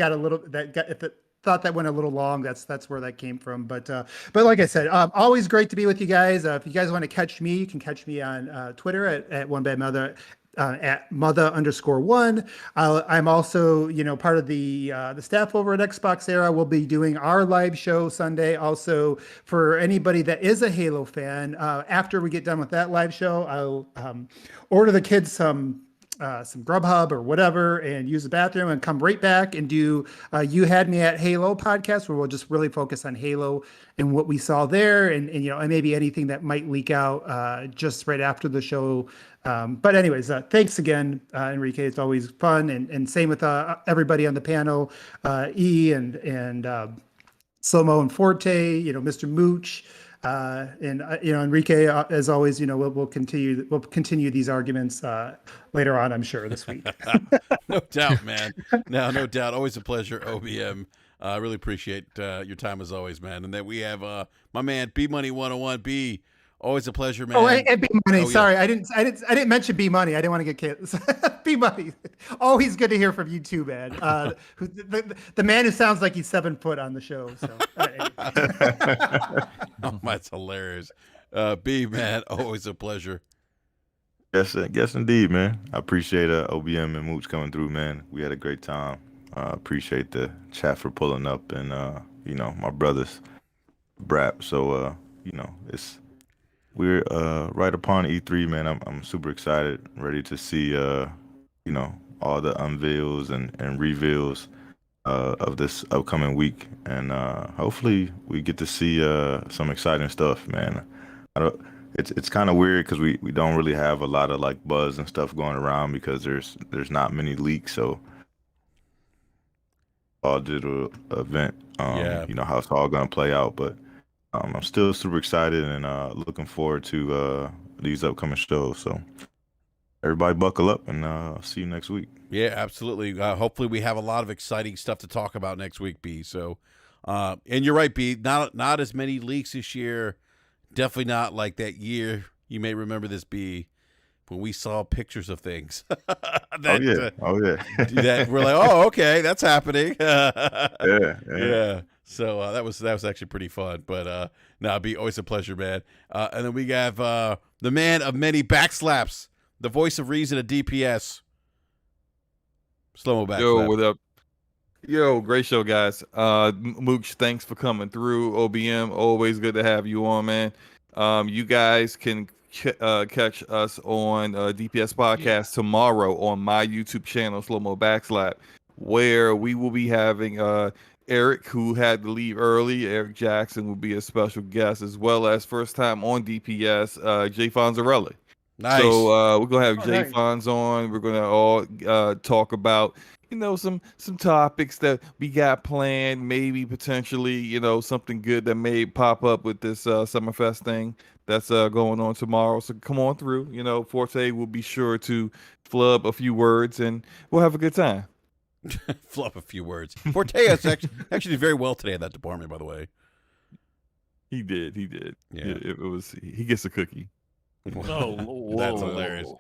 thought that went a little long. That's where that came from. But like I said, always great to be with you guys. If you guys want to catch me, you can catch me on Twitter at One Bad Mother. At mother_1. I'm also, part of the staff over at Xbox Era. We'll be doing our live show Sunday. Also, for anybody that is a Halo fan, after we get done with that live show, I'll order the kids some Grubhub or whatever and use the bathroom and come right back and do You Had Me at Halo podcast, where we'll just really focus on Halo and what we saw there, and maybe anything that might leak out just right after the show. But anyways, thanks again, Enrique. It's always fun, and same with everybody on the panel, E and Slow-Mo and Forte, Mr. Mooch, and Enrique. As always, we'll continue these arguments later on, I'm sure, this week. No doubt, man. No doubt. Always a pleasure, OBM. I really appreciate your time as always, man. And then we have my man B Money 101. B, always a pleasure, man. Oh, and B Money. Oh, Sorry, yeah. I didn't mention B Money. I didn't want to get kids. B Money. Always good to hear from you too, man. The man who sounds like he's 7 foot on the show. So. Oh, that's hilarious. B, man, always a pleasure. Yes, indeed, man. I appreciate OBM and Mooch coming through, man. We had a great time. Appreciate the chat for pulling up and my brothers, BRAP. So we're right upon E3, man. I'm super excited, ready to see all the unveils and reveals of this upcoming week, and hopefully we get to see some exciting stuff, man. It's kind of weird because we don't really have a lot of like buzz and stuff going around because there's not many leaks. So all digital event, how it's all gonna play out. But I'm still super excited and looking forward to these upcoming shows. So everybody buckle up and see you next week. Yeah, absolutely. Hopefully we have a lot of exciting stuff to talk about next week, B. So, and you're right, B. Not as many leaks this year. Definitely not like that year. You may remember this, B, when we saw pictures of things. That we're like, oh, okay, that's happening. Yeah. So that was actually pretty fun. But no, B, always a pleasure, man. And then we have the man of many backslaps, the voice of reason at DPS. Slow-mo backslap. Yo, what up? Yo, great show, guys. Mooch, thanks for coming through. OBM, always good to have you on, man. You guys can catch us on DPS Podcast tomorrow on my YouTube channel, Slow-mo backslap, where we will be having Eric, who had to leave early. Eric Jackson will be a special guest, as well as first time on DPS, Jay Fonzarelli. Nice. So we're gonna have Jay Fonz on. We're gonna all talk about some topics that we got planned, maybe potentially something good that may pop up with this Summerfest thing that's going on tomorrow. So come on through. Forte will be sure to flub a few words and we'll have a good time. Flub a few words. Forte is actually did very well today in that department, by the way. He did. Yeah. It was. He gets a cookie. Oh, that's hilarious.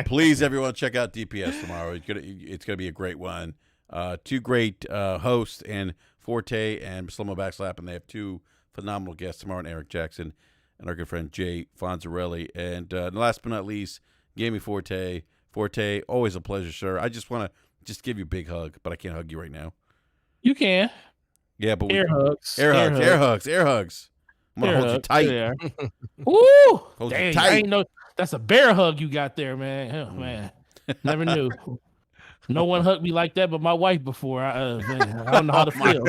Please, everyone, check out DPS tomorrow. It's gonna be a great one. Two great hosts and Forte and Slow-mo backslap, and they have two phenomenal guests tomorrow, and Eric Jackson and our good friend Jay Fonzarelli. And last but not least, Gaming Forte. Forte, always a pleasure, sir. I just want to give you a big hug, but I can't hug you right now. You can. Yeah, but air hugs. I'm gonna hold you tight. Ooh, hold dang, you tight. I ain't know that's a bear hug you got there, man. Oh, man, never knew. No one hugged me like that, but my wife before. I don't know how to feel.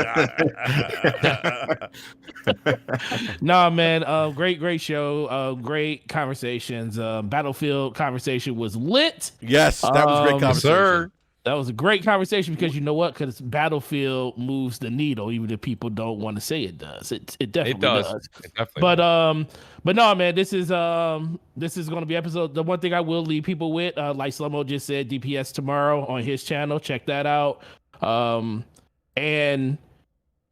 Nah, man. Great show. Great conversations. Battlefield conversation was lit. Yes, that was a great conversation. Sir. That was a great conversation because you know what? Because Battlefield moves the needle, even if people don't want to say it does. It definitely does. It definitely but no, man, this is going to be episode. The one thing I will leave people with, like Slow-mo just said, DPS tomorrow on his channel. Check that out. And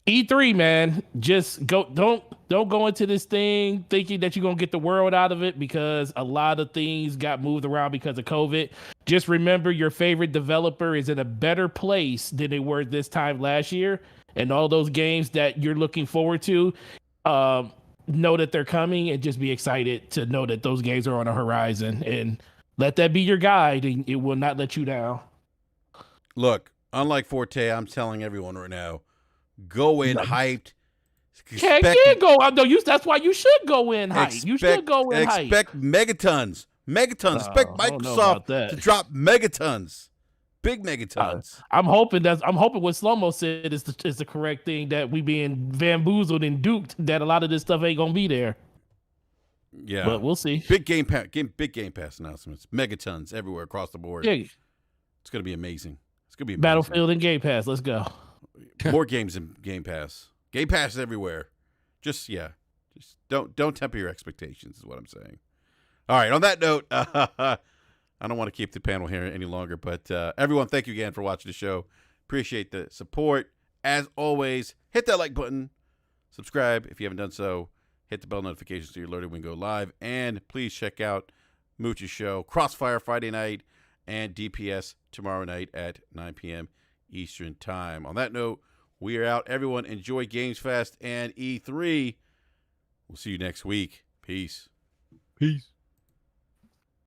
E3, man, just don't go into this thing thinking that you're going to get the world out of it because a lot of things got moved around because of COVID. Just remember your favorite developer is in a better place than they were this time last year. And all those games that you're looking forward to, know that they're coming and just be excited to know that those games are on the horizon. And let that be your guide, and it will not let you down. Look, unlike Forte, I'm telling everyone right now, go in hyped. Go out. That's why you should go in hyped. You should go in hyped. Expect megatons. Expect Microsoft to drop megatons. Big megatons. I'm hoping what Slow-mo said is the correct thing, that we being bamboozled and duped that a lot of this stuff ain't gonna be there. Yeah, but we'll see. Big Game Pass announcements. Megatons everywhere across the board. Yeah. It's gonna be amazing. It's gonna be amazing. Battlefield and Game Pass. Let's go. More games in Game Pass. Game Pass is everywhere. Just don't temper your expectations is what I'm saying. All right, on that note, I don't want to keep the panel here any longer, but everyone, thank you again for watching the show. Appreciate the support. As always, hit that like button. Subscribe if you haven't done so. Hit the bell notifications so you're alerted when we go live. And please check out Mooch's show, Crossfire Friday night, and DPS tomorrow night at 9 p.m. Eastern Time. On that note, we are out. Everyone enjoy Games Fest and E3. We'll see you next week. Peace. Peace.